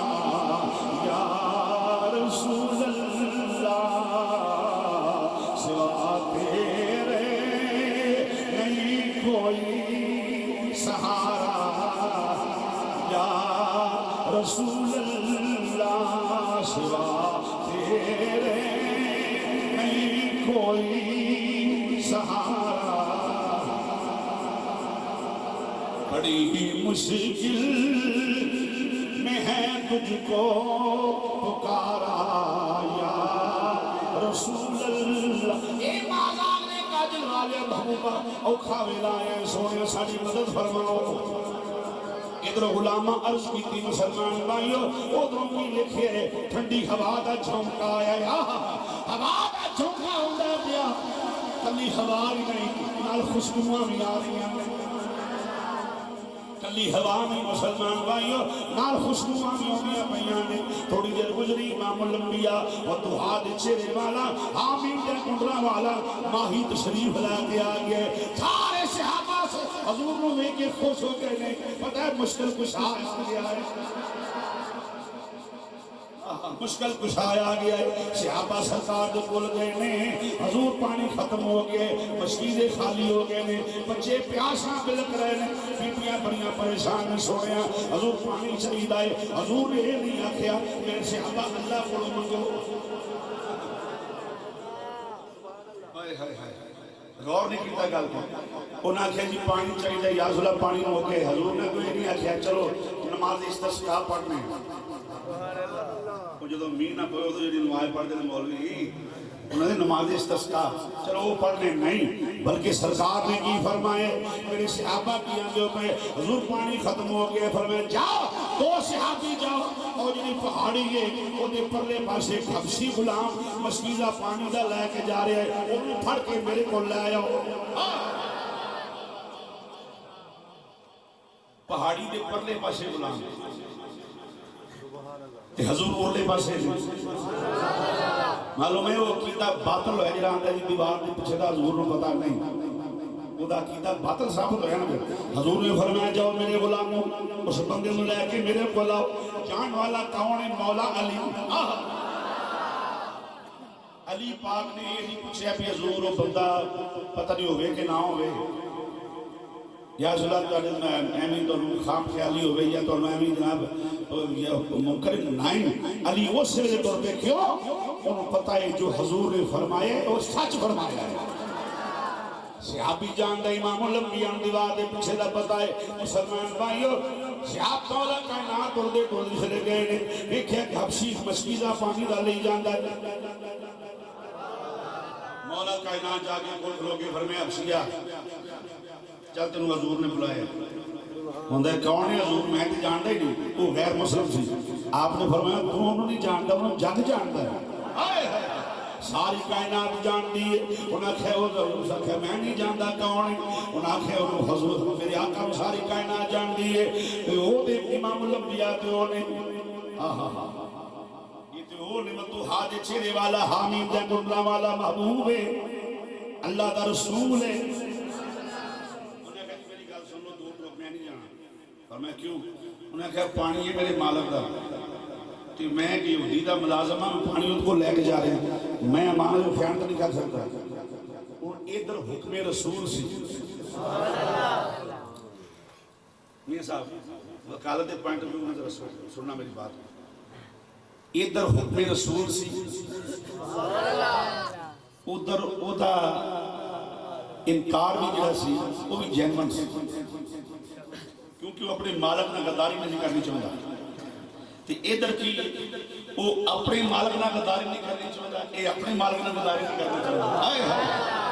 یا رسول اللہ سوا تیرے نہیں کوئی سہارا یا رسول اللہ سوا تیرے نہیں کوئی سہارا بڑی مشکل میں ہے تجھ کو پکارا یا رسول اللہ اے مازام نے کاجل والے محبوبہ اوکھا ویلائے سونے ساڑی مدد فرماؤ ادھر غلامہ عرض کی تھی مسلمان بھائیو ادھر کی لکھے ٹھنڈی ہوا دا جھونکا آیا ہوا دا جھونکا ہوندہ پیا کلی ہوا بھی نہیں نال خوشبوئیں بھی آ رہی ہیں کلی ہوا میں مسلمان بھائیو نال خوشبوئیں بھی ہوندیاں پئیاں نے تھوڑی دیر گزری امام الانبیاء و دعا دے چہرے والا حامد دے کنڈرا والا ماہی تشریف لا کے آ گئے سارے صحابہ سے حضور نو لے کے خوش ہو گئے نہیں پتہ ہے مشکل کشا اس لیے آئے مشکل کشایا آ گیا ہے صحابہ سرکار جو کھل گئے نے حضور پانی ختم ہو گئے مسجدیں خالی ہو گئے نے بچے پیاساں بلک رہے نے بیٹیاں بڑیاں پریشان نہیں سو رہے ہیں حضور پانی چاہیے آئے حضور نے یہ نہیں آکھیا میرے صحابہ اللہ کو منگو غور نہیں کیتا گل کو انہاں آکھیا جی پانی چاہیے یا رسول اللہ پانی ہو گئے حضور نے کوئی نہیں آکھیا چلو نماز استسقاء پڑھنے جدو مین نہ پڑھو تو جی نماز پڑھ دے مولوی انہوں نے نماز استسقاء چلو وہ پڑھنے نہیں بلکہ سرکار نے کی فرمائے میرے صحابہ کی آنگے پہ حضور پانی ختم ہو گئے فرمائے جاؤ دو صحابی جاؤ اور جنہی پہاڑی ہے وہ دے پرلے پاسے ایک حبشی غلام مسکیزہ پانی دا لے کے جا رہے ہیں انہوں پھڑ کے میرے کو لے آیا پہاڑی دے پرلے پاسے غلام حضور اورلے پاسے معلوم ہے وہ عقیدہ باطل ہے جڑا آندا جی دیوار دے پیچھے دا حضور نو پتہ نہیں وہ دا عقیدہ باطل ثابت ہویا نا حضور نے فرمایا جاؤ میرے غلاموں اس بندے نو لے کے میرے کو لاؤ جان والا کون ہے مولا علی علی پاک نے یہ نہیں پوچھا بھی حضور وہ بندہ پتہ نہیں ہوئے کہ نہ ہوئے یا رسول اللہ ایمی تو خام خیالی ہوئے یا تو ایمی جناب منکر نائن علی وہ سرے طور پہ کیوں انہوں پتہ ہے جو حضور نے فرمائے وہ سچ فرمایا ہے صحابی جان دا امام الانبیاء دیوار دے پیچھے دا پتہ ہے مسلمان بھائیو صحاب تولا کائنات اور دے ٹول چلے گئے نے دیکھیں کہ حبشی مسکیزہ پانی دا لے جاندہ مولا کائنات جا کے کھول کھلو کے فرمائے حبشیہ چل تنو حضور نے بلائے ہوندہ کون ہے حضور میں تی جانتا ہی نہیں وہ غیر مسلم سی آپ نے فرمایا تو انہوں نہیں جانتا انہوں جگ جانتا ہے ساری کائنات جان دیئے انہاں کہے میں نہیں جانتا کون ہے انہاں کہے حضور میرے آقا ساری کائنات جان دیئے وہ دے امام الانبیاء تے ہونے یہ تے ہونے مطو حاج چیرے والا حامد دے گنڈرہ والا محبوب ہے اللہ دا رسول ہے میں کیوں انہوں نے کہا پانی ہے میرے مالک دا کہ میں کہ یہودی دا ملازمہ پانی ان کو لے کے جا رہے ہیں میں امانت کو خیانت نہیں کر سکتا اور ادھر حکم رسول سی میاں صاحب وکالت پوائنٹ آف ویو میں ذرا سننا میری بات ادھر حکم رسول سی ادھر اودا انکار بھی جڑا سی وہ بھی جینون سی کیونکہ وہ اپنے مالک نہ غداری نہیں کرنی چاہتا تو ادھر کی وہ اپنے مالک نہ غداری نہیں کرنی چاہتا یہ اپنے مالک نہ غداری نہیں کرنی چاہتا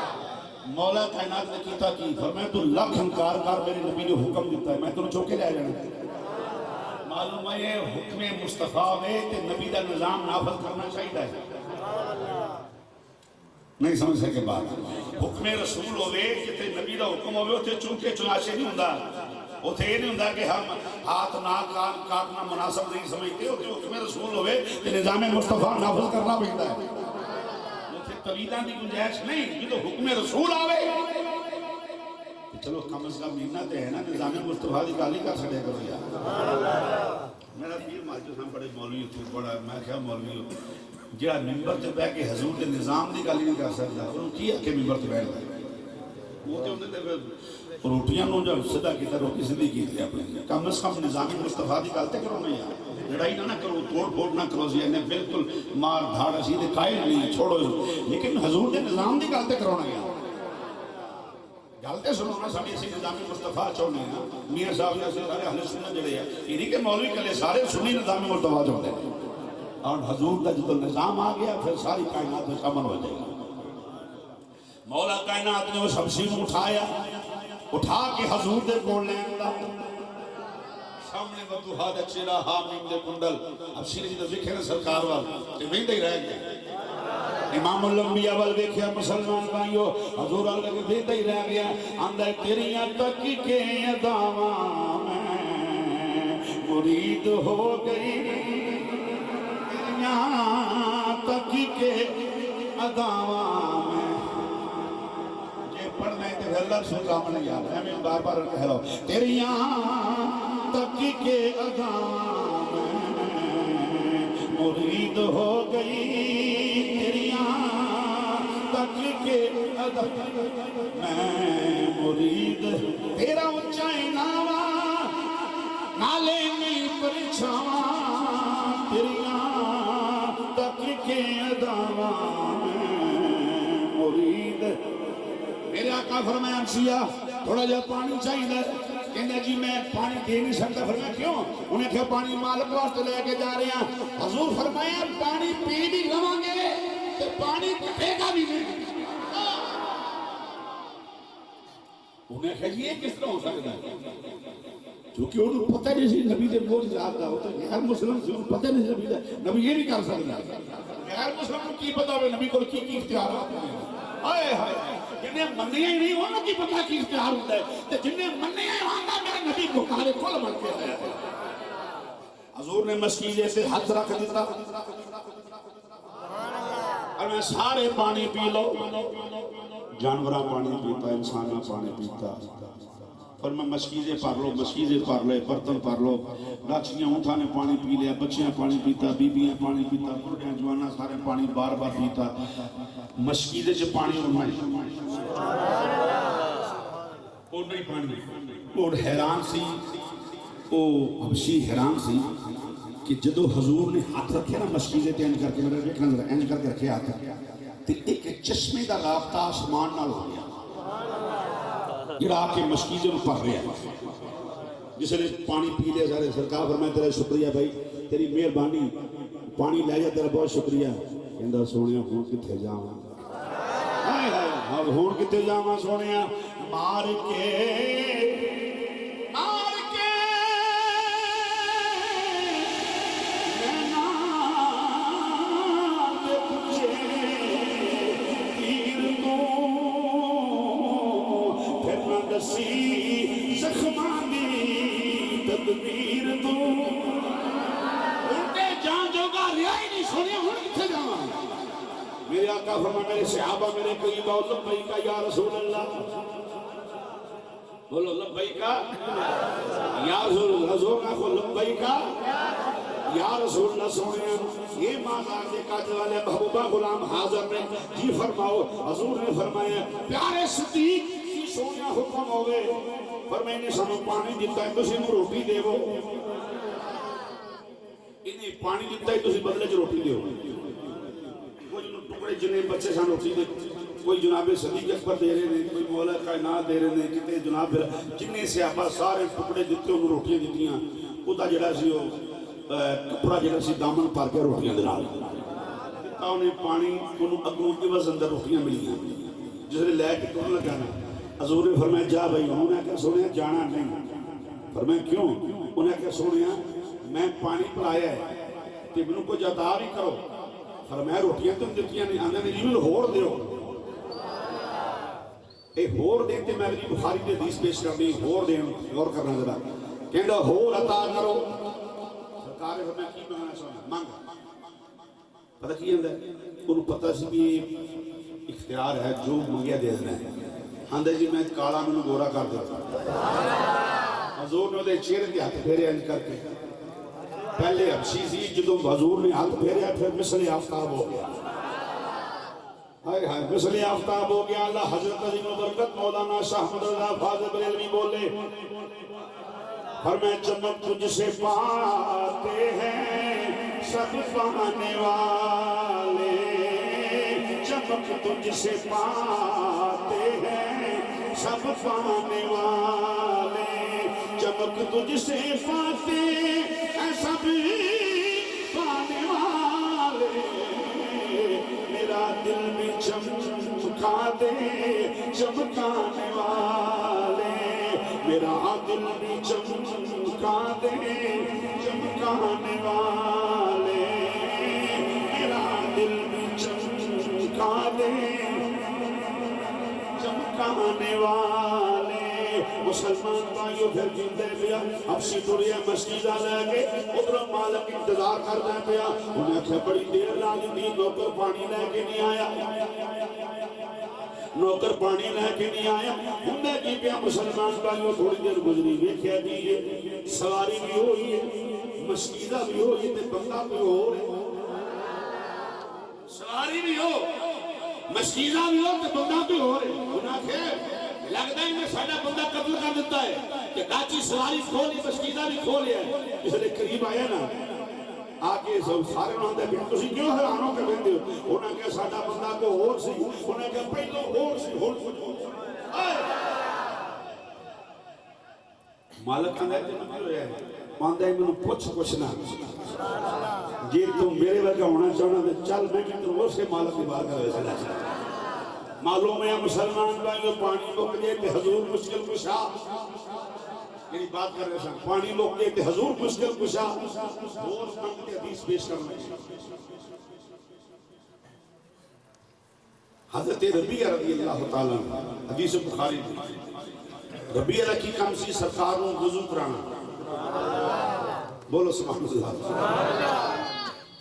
مولا کائنات نے کیتا کی فرمایا تو لکھ انکار کر میرے نبی نے حکم دیتا ہے میں تو چوکے لے جانا معلوم ہے حکم مصطفیٰ ہے کہ نبی دا نظام نافذ کرنا چاہیے نہیں سمجھ سکے بات حکم رسول ہوئے کہ نبی دا حکم ہوئے اتنے چونکے چناشے نہیں ہوندہ اتنے یہ نہیں ہوندہ کہ ہم ہاتھ ناک کاٹنا مناسب نہیں سمجھتے اتنے حکم رسول ہوئے کہ نظام مصطفیٰ نافذ کرنا پڑتا ہے اتنے طویدان کی گنجائش نہیں یہ تو حکم رسول آوے چلو کم از کم مہینہ تے ہے نا نظام مصطفیٰ دی گالی کر سکے کرو یا میرا پیر ماجد ہم بڑے مولوی تو بڑا میں کیا مولوی ہوں جہاں ممبر تے بیٹھ کے حضور دے نظام دی گالی نہیں کر سکتا انہوں کی ہے کہ ممبر تے بیٹھ گئے وہ تے ہوندے تے روٹیاں نو جب صدا کی طرح روٹی صدی کی تھی اپنے کم از کم نظام مصطفیٰ دی گالتے کرو نہیں یار لڑائی نہ کرو توڑ پھوڑ نہ کرو یعنی بالکل مار دھاڑ سیدھے قائل نہیں چھوڑو لیکن حضور دے نظام دی گالتے کرو نہیں یار گالتے سنو نا ساڑی اسی نظام مصطفیٰ چوڑنے ہیں میاں صاحب نے سارے اہل سنت جڑے ہیں یہ نہیں کہ مولوی کلے سارے سنی نظام مصطفیٰ چوڑتے ہیں اور حضور کا جو نظام آ گیا پھر ساری کائنات میں امن ہو جائے گا مولا کائنات نے اس حبشی میں اٹھایا اٹھا کے حضور دے کول لے آندا سامنے وضوحا دا چہرہ حامیم دے کنڈل اب سینے جدہ وکھے نا سرکار وال تے ویندے ہی رہ گئے امام الانبیاء وال ویکھیا مسلمان بھائیو حضور اللہ کے ویندے ہی رہ گیا آندہ تیریاں تک کے اداواں میں مرید ہو گئی تیریاں تک کے اداواں میں پڑھنے کے اللہ سو کام نہیں آ رہا ہے میں بار بار کہہ رہا ہوں تیریاں تک کے اداواں میں مرید ہو گئی تیریاں تک کے اداواں میں مرید تیرا اونچائے ناوا نالے میں پرچھاواں تیریاں تک کے اداواں میں مرید میرے آقا فرمایا امسیہ تھوڑا جا پانی چاہیے کہنے جی میں پانی دے نہیں سکتا فرمایا کیوں انہیں کہا پانی مالک واسطے لے کے جا رہے ہیں حضور فرمایا پانی پی بھی لوان گے تو پانی پے گا بھی نہیں انہیں کہا یہ کس طرح ہو سکتا ہے چونکہ انہوں پتہ نہیں سی نبی دے بول جاتا ہوتا ہے غیر مسلم سے انہوں پتہ نہیں سی نبی یہ نہیں کر سکتا غیر مسلم کو کی پتہ ہوئے نبی کو کی اختیارات ہیں آئے آئے جنہیں منیا ہی نہیں ہونا کی پتہ کی اختیار ہوتا ہے جنہیں منیا ہی ہونا میرے نبی بخارے کل من کے آیا ہے حضور نے مسجد سے ہاتھ رکھ دیتا اور میں سارے پانی پی لو جانورہ پانی پیتا انسانہ پانی پیتا اور میں مسجدیں پار لے برتن پار لو لاچیاں اونٹھا نے پانی پی لیا بچیاں پانی پیتا بیبیاں پانی پیتا بڑھیاں جوانا سارے پانی بار بار پیتا مسجدیں سے پانی رمائی اور نہیں پانی اور حیران سی وہ حبشی حیران سی کہ جدو حضور نے ہاتھ رکھے نا مسجدیں تے انج کر کے میرے دیکھنا ذرا انج کر کے رکھے ہاتھ تے ایک چشمے دا رابطہ آسمان نال ہو گیا جڑا آکے مسجدیں میں پڑھ رہے ہیں جس نے پانی پی لیا سارے سرکار فرمائے تیرا شکریہ بھائی تیری مہربانی پانی لے جا تیرا بہت شکریہ کہندا سونیا ہون کتے جاواں ہائے ہائے اب ہون کتے جاواں سونیا مار کے زخمان دی تدبیر دو انتے جان جو گا ریائی نہیں سنی ہون کتے جاواں میرے آقا فرمائے میرے صحابہ میرے قریب آؤ لبیکا یا رسول اللہ بولو لبیکا یا رسول اللہ حضور کا کو لبیکا یا رسول اللہ سونے یہ مازار دے کاجے والے محبوبہ غلام حاضر نے جی فرماؤ حضور نے فرمایا پیارے صدیق سونا حکم ہوئے فرمائے نے سانو پانی دیتا ہے تسی نو روٹی دے وہ انہیں پانی دیتا ہے تسی بدلے جو روٹی دے ہو کوئی ٹکڑے جنہیں بچے سان روٹی دے کوئی جناب صدیق اکبر دے رہے ہیں کوئی مولا کائنات دے رہے ہیں کتے جناب جنہیں صحابہ سارے ٹکڑے دیتے انہوں روٹیاں دیتی ہیں خدا جڑا سی ہو کپڑا جڑا سی دامن پار کے روٹیاں دلال دیتا انہیں پانی انہوں اگوں کے بس اندر روٹیاں ملی ہیں جس نے لے کے ٹکڑ لگانا حضور نے فرمایا جا بھائی انہوں نے کہا سونے جانا نہیں فرمایا کیوں انہوں نے کہا سونے میں پانی پلایا ہے تے منوں کو جاتا بھی کرو فرمایا روٹیاں تم دیتیاں نہیں آندھا نے جیول ہور دیو اے ہور دیتے میں بھی بخاری دے حدیث پیش کر دی ہور دین غور کرنا ذرا کہندا ہور عطا کرو سرکار نے فرمایا کی مانگنا سونا مانگ پتہ کی ہوندا ہے انہوں پتہ سی بھی اختیار ہے جو منگیا دے دینا ہے آندھے جی میں کالا میں گورا کر دیتا حضور نے دے چہرے کے ہاتھ پھیرے انج کر کے پہلے حبشی سی جدوں حضور نے ہاتھ پھیرے پھر مثل آفتاب ہو گیا ہائے ہائے مثل آفتاب ہو گیا اللہ حضرت عظیم و برکت مولانا شاہ احمد رضا فاضل بریلوی بولے فرمائے چمک تجھ سے پاتے ہیں سب پانے والے چمک تجھ سے پاتے ہیں سب پانے والے چمک تجھ سے پاتے ہیں سب پانے والے میرا دل بھی چمکا دے چمکانے والے میرا دل بھی چمکا دے چمکانے والے، میرا دل بھی چمکا دے چمکانے والے۔ مسلمان بھائیو پھر جیندے پیا حبشی ٹریا مسجدہ لے کے ادھر مالک انتظار کردا پیا، انہیں آخیا بڑی دیر لاگی دی، نوکر پانی لے کے نہیں آیا، نوکر پانی لے کے نہیں آیا۔ انہیں کی پیا مسلمان بھائیو تھوڑی دیر گزری ویکھیا دیئے سواری بھی ہوئی ہے، مسجدہ بھی ہوئی تے بندہ بھی ہو رہے، سواری بھی ہو مسجدہ بھی ہو تے بندہ بھی ہو رہے۔ انہیں کہ لگتا ہے میں ساڑھا بندہ قتل کر دیتا ہے کہ ڈاچی سواری کھولی مسجدہ بھی کھولیا ہے۔ اس لئے قریب آیا نا آگے سارے انہوں نے بھی تسی کیوں حیرانوں کے بندے ہو؟ انہوں نے کہا ساڑھا بندہ کو ہور سی، انہوں نے کہا پہلو ہور سی، ہور کچھ مالک اندھے جو نبی ہویا ہے ماندہ ہے میں پوچھ پوچھنا جی تم میرے وجہ ہونا چاہنا دے چل میں کہ تم وہ سے مالک کی بار کا ویسے لا چاہتا معلوم ہے مسلمان بھائیو پانی لوگ دے تے حضور مشکل کشا، یعنی بات کر رہے ہیں پانی لوگ دے تے حضور مشکل کشا اور منگ کے حدیث پیش کرنے حضرت ربیعہ رضی اللہ تعالیٰ حدیث بخاری ربیعہ کی کم سی سرکاروں وضو کرانا، بولو سبحان اللہ،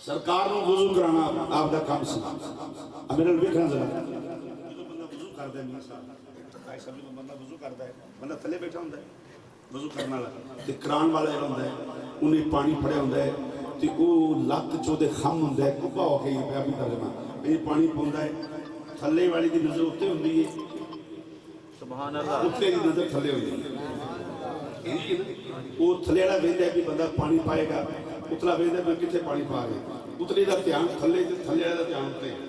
سرکاروں وضو کرانا آپ دا کم سی میرے لئے ذرا کرتا ہے میرے ساتھ آئی سبھی بندہ وضو کرتا ہے، بندہ تھلے بیٹھا ہوتا ہے وضو کرنا لگا تے کران والا جو ہوتا ہے انہیں پانی پڑے ہوتا ہے تے وہ لک جو دے خم ہوتا ہے کبھا ہو کے یہ پہ ابھی ترجمہ یہ پانی پوندا ہے تھلے والی دی نظر ہوتے ہوندی ہے سبحان اللہ اتنے دی نظر تھلے ہوندی ہے وہ تھلے والا ویندا ہے کہ بندہ پانی پائے گا، اتلا ویندا ہے میں کتنے پانی پا گئے، اتنے دا دھیان تھلے والا دا دھیان ہوتے ہیں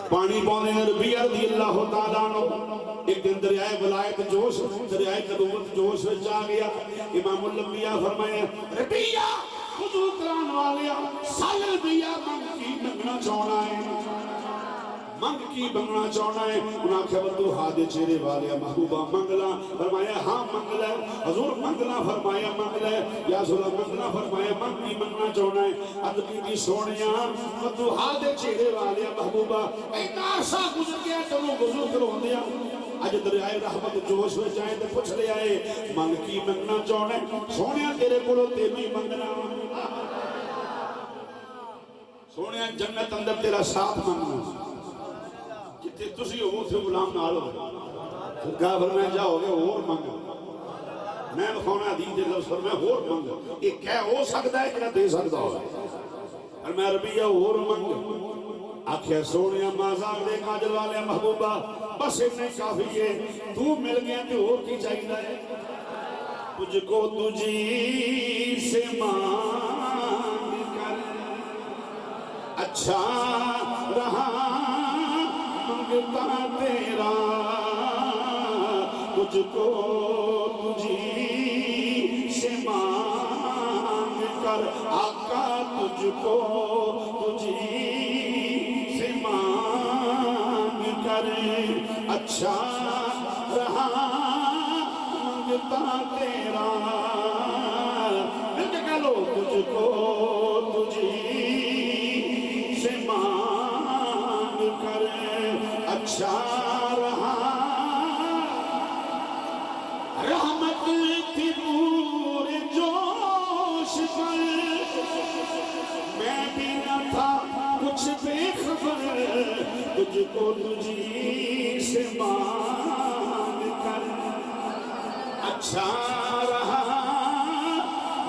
پانی پانے ربیعہ رضی اللہ تعالیٰ عنہ ایک دن دریائے ولایت جوش دریائے قدومت جوش میں جا گیا۔ امام الانبیاء فرمائے ربیعہ وضو کران والیا سال ربیعہ منگ کی منگنا چاہنا ہے، منگ کی منگنا چاہنا ہے۔ انہاں کہ بدو ہادے چہرے والیا محبوبہ منگلا، فرمایا ہاں منگلا حضور منگلا، فرمایا منگلا یا رسول اللہ منگلا، فرمایا منگ کی منگنا چاہنا ہے۔ عدقی کی سونیاں بدو ہادے چہرے والیا محبوبہ اینا عرصہ گزر گیا چلو وضو کرو دیا اج دریائے رحمت جوش میں جائے تے پوچھ لے آئے منگ کی منگنا چاہنا ہے، سونیا تیرے کولو تینوں ہی منگنا، سونیا جنت اندر تیرا ساتھ منگنا جتے تسی ہو تھے غلام نال ہو سرکار فرمایا جاؤ گے اور منگو، میں بخونا حدیث دے لفظ پر میں اور منگو، یہ کہہ ہو سکتا ہے کہ نہ دے سکتا ہو اور میں ربیعہ اور منگو آکھیا سونیا مازاق دے کاجل والے محبوبہ بس اتنے کافی ہے تو مل گیا تو اور کی چاہیے ہے، تجھ کو تجھی سے مانگ کر اچھا رہا منگتا تیرا، تجھ کو تجھی سے مانگ کر آقا، تجھ کو تجھی سے مانگ کر اچھا رہا منگتا تیرا، مل کے کہہ لو تجھ کو تجھی سے مانگ کر اچھا رہا، رحمت تھی پورے جوش پر میں بھی نہ تھا کچھ بے خبر، تجھ کو تجھی سے مانگ کر اچھا رہا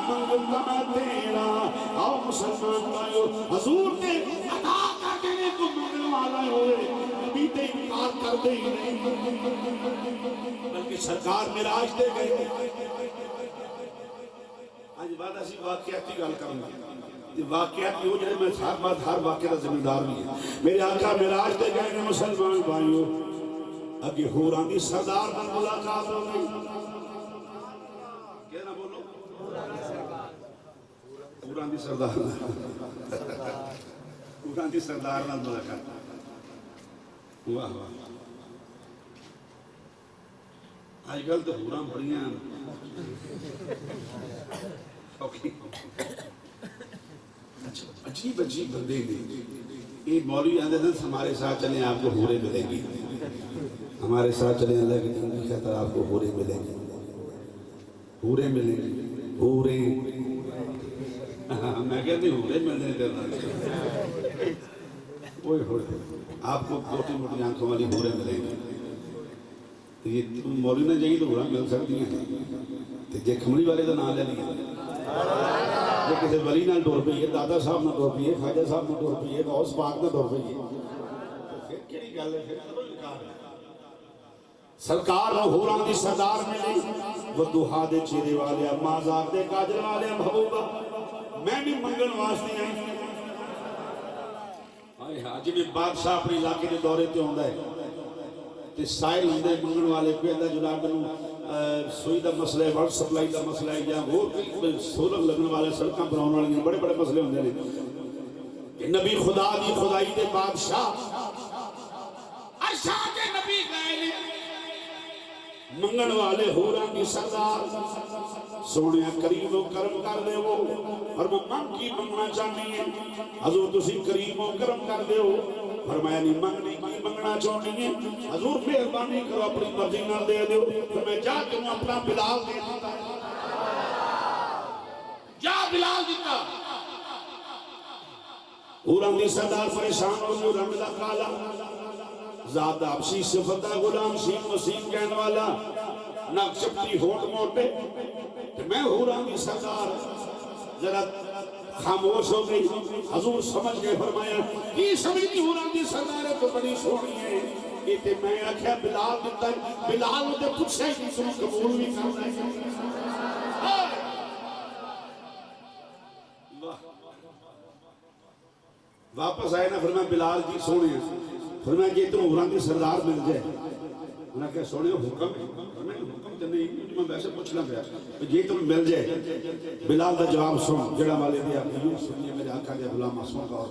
منگتا تیرا۔ آؤ مسلمان بھائیو حضور نے عطا کر دینے کو منگل والا ہوئے نبی تے انکار کر دے ہی نہیں بلکہ سرکار معراج دے گئے۔ آج بعد ایسی واقعاتی گل کروں گا، واقعات ہو جائے میں ہر واقعہ ذمہ دار بھی ہے۔ میرے آقا معراج دے گئے مسلمان بھائیو اگے حوراں دی سردار نال ملاقات ہو گئی، کیا نہ بولو حوراں دی سردار حوراں دی سردار نال ملاقات، واہ واہ آج کل تو ہوراں بڑیاں عجیب عجیب بندے نے. یہ مولوی آتے تھے ہمارے ساتھ چلیں آپ کو ہورے ملیں گی, ہمارے ساتھ چلیں اللہ کی دین کی خاطر آپ کو ہورے ملیں گی, ہورے ملیں گی, ہورے. میں کہتی ہوں ہورے ملنے دینا کوئی ہورے آپ کو موٹی موٹی آنکھوں والی ہورے ملیں گی. یہ مولوی نے جائیے تو ہورا مل سکتی ہیں, جے کھمڑی والے کا نام لے لیا, جے کسی ولی نال ٹر پئی ہے, دادا صاحب نہ ٹر پئی ہے, خواجہ صاحب نہ ٹر پئی ہے, غوث پاک نہ ٹر پئی ہے, پھر کیڑی گل ہے, پھر انکار ہے. سرکار نو ہوراں دی سردار ملی, ودوہا دے چہرے والے, مازاق دے کاجل والے, محبوبہ میں بھی منگن واسطے آئی. جی میں بادشاہ اپنے علاقے کے دورے تے ہوندا ہے تے سائل ہوندے منگن والے کوئی اللہ جناب نو سوئی دا مسئلہ ہے, واٹر سپلائی دا مسئلہ ہے, یا اور سولر لگن والے, سڑکاں بناون والے بڑے بڑے مسئلے ہوندے نے. نبی خدا دی خدائی دے بادشاہ عرشاں دے نبی گئے نے, منگن والے ہوراں دی سردار سونے کریم و کرم کر دے وہ, اور میں منگ کی منگنا چاہنی ہے, حضور تسی کریم و کرم کر دے ہو. فرمایا نہیں منگنی کی منگنا چاہنی ہے, حضور مہربانی کرو اپنی مرضی نہ دے دے. تو میں جا کے اپنا بلال دے دیتا, جا بلال دیتا. ہوراں دی سردار پریشان ہو جو رنگ دا کالا, ذات آپسی صفتہ غلام سین وسیم کہنے والا, نقشبتی ہوٹ موٹے. میں ہوراں دی سردار ذرا خاموش ہو گئی. حضور سمجھ گئے, فرمایا کی سمجھتی ہوراں دی سردار ہے تو بڑی سونی ہے. یہ تے میں آکھیا بلال دیتا ہے, بلال ہوتے پوچھا ہی نہیں سنو قبول بھی کرنا ہے. واپس آئے نا, فرمایا بلال جی سونے ہیں, فرمایا کہ تم ہوراں دی سردار مل جائے. انہوں نے کہا سونے حکم ہے, حکم تو نہیں, میں ویسے پوچھنا پیا یہ تم مل جائے. بلال دا جواب سن, جڑا والے دیا یوں سنیے میرے آقا دے غلامہ سن کا اور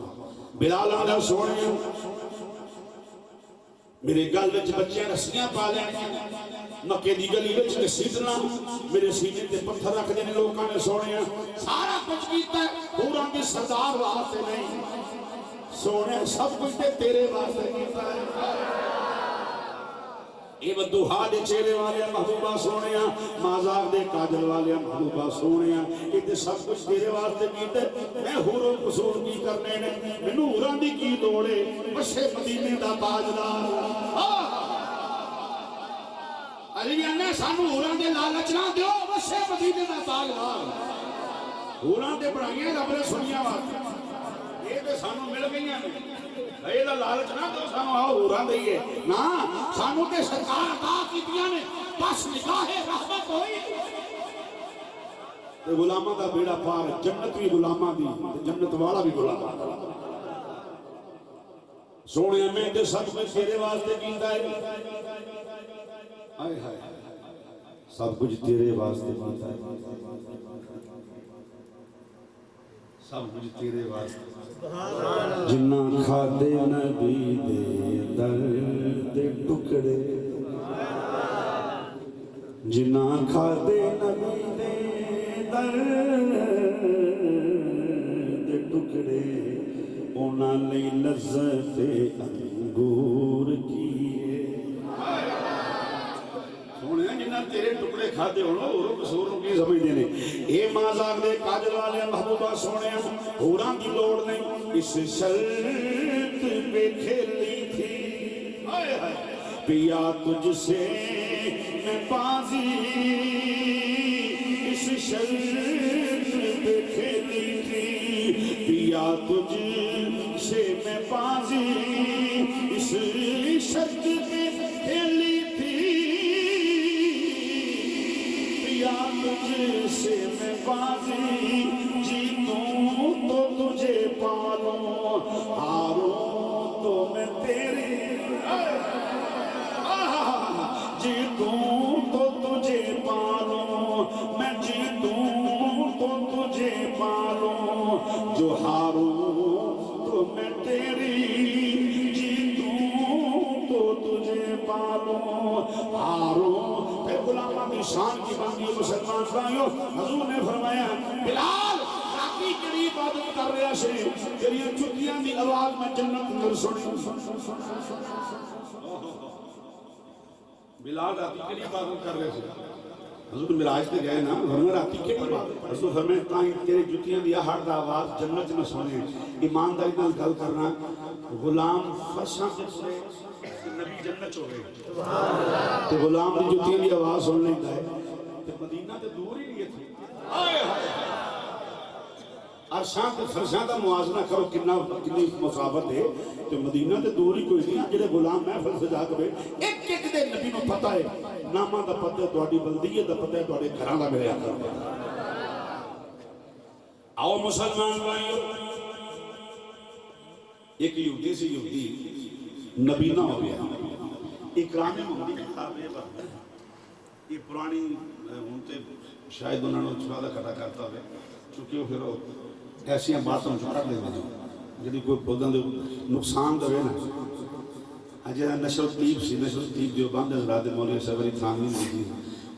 بلال آدھا سونے میرے گل وچ بچے رسیاں پا لیں, مکے دی گلی وچ گھسیٹنا, میرے سینے تے پتھر رکھ دینے لوکاں نے. سونے سارا کچھ کیتا ہے, ہوراں دی سردار واسطے نہیں, سونے سب کچھ تے تیرے واسطے کیتا ہے. اے ودوہا دے چہرے والے محبوبہ سونیا, مازاق دے کاجل والے محبوبہ سونیا, اے تے سب کچھ تیرے واسطے کیتے. میں ہوروں قصور کی کرنے نے, مینوں ہوراں دی کی دوڑے, وشے مدینے دا تاجدار. علی نے سانو ہوراں دے لالچ نہ دیو, وشے مدینے دا تاجدار. ہوراں دے بڑھائیاں رب نے سنیاں واسطے, یہ تے سانو مل گئیاں نے. اے دا لالچ نہ دو سانو آؤ ہوراں دئیے نا, سانو تے سرکار عطا کیتیاں نے, بس نگاہ رحمت ہوئی. تے غلاماں دا بیڑا پار, جنت بھی غلاماں دی, جنت والا بھی غلاماں دا. سونے میں تے سب کچھ تیرے واسطے کیتا ہے, ہائے ہائے سب کچھ تیرے واسطے کیتا ہے, سب کچھ تیرے واسطے. جنہ کھادے نبی دے درد ٹکڑے, جنہ کھادے نبی دے درد ٹکڑے, اونا لئی لذت انگور کیے. سونے جنہ تیرے ٹکڑے کھاتے ہونا, اور قصوروں کی سمجھ دینے. اے مازاق دے کاجل والے محبوبہ سونے, ہوراں کی لوڑ نہیں, اس شرط پہ کھیلی تھی. پیا تجھ سے میں بازی, اس شرط پہ کھیلی تھی. پیا تجھ سے میں بازی, اس شرط پہ کھیلی تھی. تجھ سے میں بازی جیتوں تو تجھے پالوں, ہاروں تو میں تیرے, جیتوں تو تجھے پالوں, میں جیتوں تو تجھے پالوں, جو ہاروں تو میں تیری, جیتوں تو تجھے پالوں, ہاروں. بڑی شان کی بات یہ مسلمان بھائیو حضور نے فرمایا بلال راتی کیڑی عبادت کر رہا سے تیری جتیاں دی آواز میں جنت اندر سنی بلال راتی کیڑی عبادت کر رہا سے حضور معراج تے گئے نا فرمایا راتی کیڑی عبادت حضور فرمایا تائیں تیری جتیاں دی آہٹ دا آواز جنت میں سنے ایمانداری نال گل کرنا غلام فرشاں تے سنے نبی جنت ہو گئے تے غلام دی جتیاں دی آواز سن لیتا ہے تے مدینہ تے دور ہی نہیں تھی آئے ہائے عرشاں تے فرشاں دا موازنہ کرو کنی مسافت ہے تے مدینہ تے دور ہی کوئی نہیں جڑے غلام محفل سے جا کے ایک ایک دے نبی نو پتہ ہے نامہ دا پتہ ہے تہاڈی بلدیت دا پتہ ہے تہاڈے گھراں دا میرے آقا آؤ مسلمان بھائیو ایک یہودی سے یہودی نبینہ ہو گیا اکرام محمدی کتاب یہ پرانی ہونتے شاید انہوں نے چھوڑا کٹا کرتا ہوئے چونکہ وہ پھر ایسی باتوں چھوڑا لے دیں جدی کوئی بودن دے نقصان دوے نا اجیدہ نشر الطیب سی نشر الطیب دیو باندھ حضرات مولی صبری خانوی دی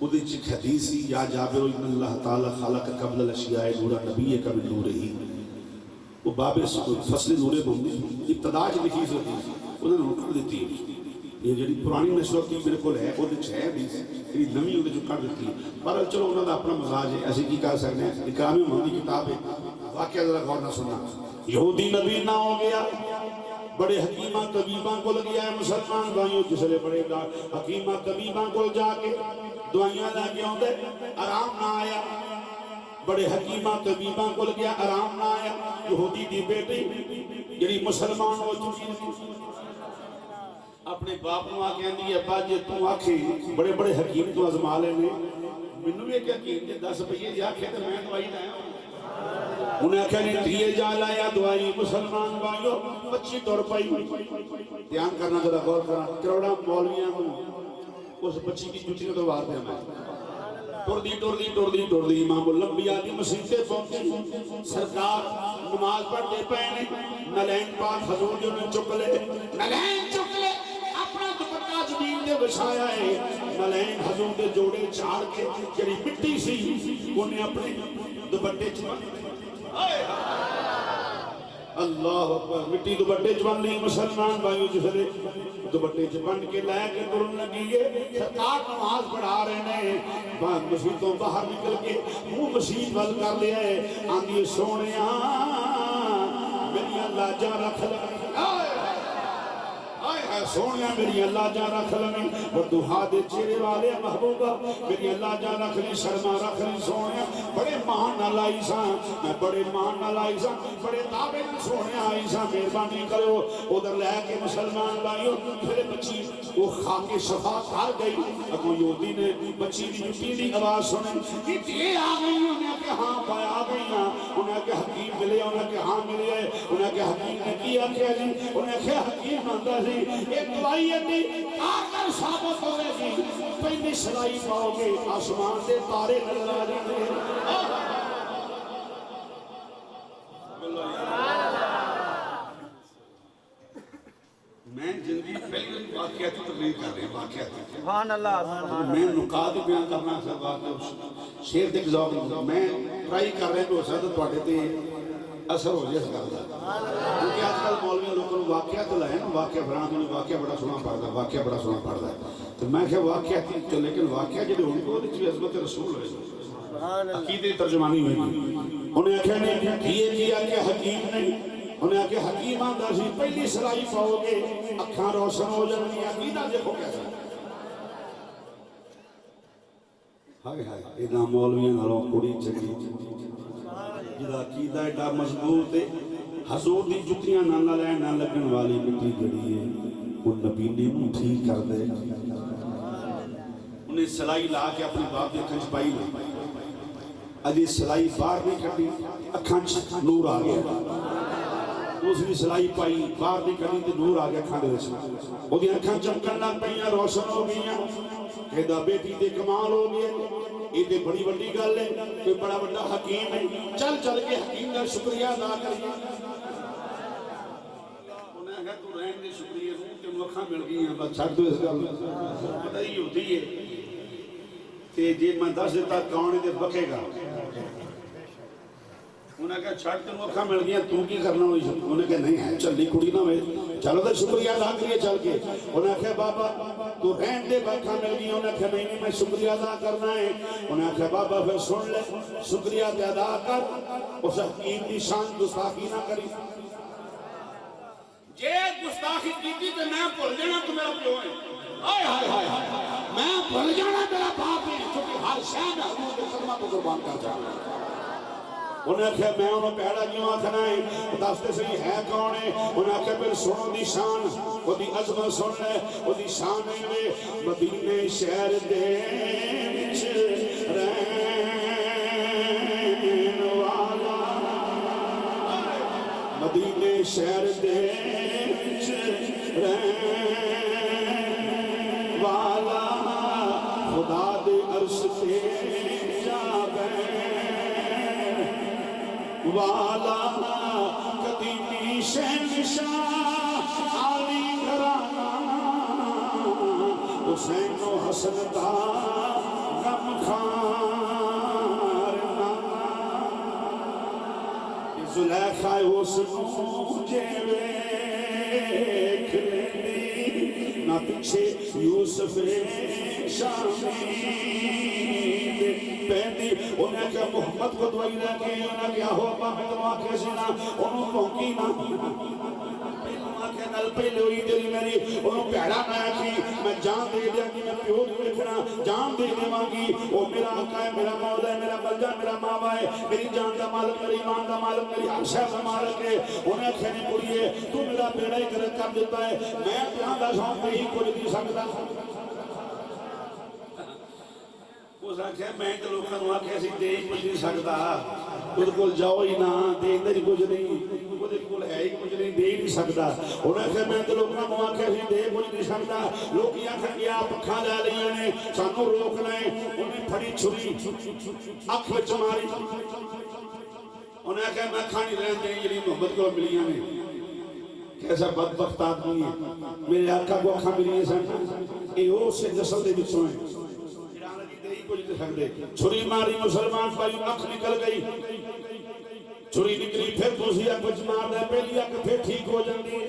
وہ دی چک حدیثی یا جابر ابن اللہ تعالی خالق قبل الاشیاء نورا نبی کا من نور ہی وہ باب فصل نور محمد ابتداج لکھی ہوتی انہوں نے رکھ دیتی یہ جڑی پرانی نشر میرے کو ہے وہ ہے بھی یہ نمی انہیں جو کر دیتی پر چلو انہوں نے اپنا مزاج ہے ایسے کی کہہ سکتے ہیں اکرام محمدی کتاب ہے واقعہ ذرا غور نہ سننا یہودی نبی نہ ہو گیا بڑے حکیمہ طبیباں کو لگیا ہے مسلمان بھائیوں جس لئے بڑے حکیمہ طبیباں کو جا کے دعائیاں لگے ہوں دے آرام نہ آیا بڑے حکیمہ طبیباں کو لگیا آرام نہ آیا یہودی دی بیٹی یعنی مسلمان ہو چکی اپنے باپ نو آکے اندی ابا جے تو آکھے بڑے بڑے حکیم تو ازما لے نے منو بھی ایک حکیم جے 10 روپے جا کے تے میں دوائی لایا انہیں آکھے نہیں دیے جا لایا دوائی مسلمان بھائیو 25 روپے دھیان کرنا ذرا غور کرنا کروڑا مولویاں کو اس بچی کی جوتی تو وار دے میں ٹور دی امام الانبیاء دی مسجد تے پہنچی سرکار نماز پڑھتے پہنے نلین پاک حضور جو نے چک لے نلین چک لے اپنا دوپٹہ زمین دے بچھایا ہے نلین حضور دے جوڑے چاڑ کے جڑی مٹی سی انہیں اپنے دوپٹے اللہ اکبر مٹی دوپٹے چبن لی مسلمان بھائیو جس نے دوپٹے چبن کے لے کے ترن لگی ہے سرکار نماز پڑھا رہے ہیں مسجدوں باہر نکل کے وہ مسجد وال کر لیا ہے آندھی سونیاں میری اللہ جا رکھ لگی سونیاں میری اللہ جا رکھ لگی اور دہا دے چیرے والے محبوبہ میری اللہ جا رکھ لی شرما رکھ لی سونیاں بڑے مان نہ لائی ساں میں بڑے مان نہ لائی ساں بڑے تابے نہ سونیاں آئی ساں مہربانی کرو ادھر لے کے مسلمان بھائیو پھر بچی وہ خاک شفا کھا گئی اگو یہودی نے بچی دی جوتی دی آواز سنیں یہ آ گئی انہیں کہ ہاں پایا آ گئی ہیں انہیں کہ حکیم ملے انہیں کہ ہاں ملے انہیں کہ حکیم نے کیا کیا جی انہیں کہ حکیم مانتا جی ایک دوائی ہے آکر ثابت ہوئے گی پہلی سلائی پاؤ گے آسمان سے تارے نظر آ جائیں گے میں زندگی پہلی واقعات تقریر کر رہے ہیں واقعات سبحان اللہ میں نکات بیان کرنا سب واقعات شیر دیکھ ذوق میں ٹرائی کر رہے ہیں تو ساتھ تواڈے تے اثر ہو جائے اس گل دا کیونکہ آج کل مولوی لوگوں نے واقعات لائے نا واقعہ فران نے واقعہ بڑا سونا پڑھدا واقعہ بڑا سونا پڑھدا ہے تو میں کہ واقعات تو لیکن واقعہ جڑے ہن کو وچ عظمت رسول ہوئے سبحان اللہ عقیدے ترجمانی ہوئی انہیں آکھیا نہیں یہ کیا کہ حکیم نہیں انہیں آکھیا حکیم آندا سی پہلی سلائی پاؤ گے اکھاں روشن ہو جائیں گی عقیدہ دیکھو کیسا ہائے ہائے اینا مولویاں نالوں کڑی چنگی جدا عقیدہ ایڈا مضبوط ہے حضور دی جتیاں نہ لے نہ لگن والی مٹی جڑی ہے وہ نبی نے منہ ٹھیک کر دے انہیں سلائی لا کے اپنی باپ دے کھنچ پائی لے اجی سلائی باہر نہیں کٹی اکھنچ نور آ گیا دوسری سلائی پائی باہر نہیں کٹی تو نور آ گیا کھانے رسول وہ دی اکھنچ چمکن لگ پئیاں روشن ہو گئیاں کہدا بیٹی دے کمال ہو گئے یہ تے بڑی بڑی گل ہے کوئی بڑا بڑا حکیم ہے چل چل کے حکیم کا شکریہ ادا کریے انہیں کہا تو رہن دے شکریہ ہوں کہ مکھاں مل گئی ہیں بس چھڑ دو اس گل پتہ ہی ہوتی ہے تے جے میں دس دیتا کون دے بکے گا انہیں کہا چھٹ تنوں اکھا مل گیا تو کی کرنا ہوئی انہیں کہا نہیں ہے چلی کڑی نہ ہوئے چلو تو شکریہ ادا کریے چل کے انہیں کہا بابا تو رہن دے بکھا مل گیا انہیں کہا نہیں میں شکریہ ادا کرنا ہے انہیں کہا بابا پھر سن لے شکریہ ادا کر اس حکیم کی شان گستاخی نہ کری جے گستاخی کی تو میں بھول جانا تو میرا پیو ہے آئے ہائے ہائے ہائے میں بھول جانا میرا باپ ہے کیونکہ ہر شہر میں حضور کے قدمہ کو قربان کر جانا انہیں کہا میں انہوں پہلا کیوں آکھنا ہے دستے سے ہے کون ہے انہیں کہا پھر سنو دی شان وہ دی عظمت سن لے وہ دی شان ہے مدینے شہر دے وچ رہن والا مدینے شہر دے وچ رہن والا خدا دے عرش تے جاوے والا قدیمی شہنشاہ عالی گھرانہ حسین و حسن دا غم خار زلیخا اس نو جے ویکھ لیندی نہ پیچھے یوسف شامی پہنی انہیں کہا محمد کو دوائی رہ کے انہیں کہا ہو اپا میں دعا کیسے نہ انہوں پہنکی نہ پہلوہ کے نل پہلے ہوئی دلی میری انہوں پیڑا نہ کی میں جان دے دیا کہ میں پیو دے لکھنا جان دے دے مانگی وہ میرا آقا ہے میرا مولا ہے میرا بلجا میرا ماما ہے میری جان دا مالک میری ایمان دا مالک میری عرشہ دا مالک ہے انہیں کہنے پڑی ہے تو میرا بیڑا ہی کر دیتا ہے میں پیان دا شاہم پہ ہی کچھ نہیں سکتا اس آنکھیں میں تو لوگوں نے آنکھیں ایسی دے ہی کچھ نہیں سکتا اس کو جاؤ ہی نہ دے اندر ہی کچھ نہیں وہ کو ہے ہی کچھ نہیں دے ہی نہیں سکتا انہیں کہ میں تو لوگوں نے آنکھیں ایسی دے کچھ نہیں سکتا لوگ یہ آنکھیں کہ آپ کھا لے لیا نے سانوں روکنا ہے انہیں پھڑی چھری اکھ وچ ماری انہیں کہ میں کھانی رہن دیں یہ محمد کو ملیاں نے کیسا بدبخت آدمی ہے میرے آقا کو اکھا ملیاں سن اے او سے نسل دے بچوں ہیں چھری ماری مسلمان پائی اکھ نکل گئی چھری نکلی پھر دوسری اکھ بچ مار دے پہلی اکھ پھر ٹھیک ہو جاندی ہے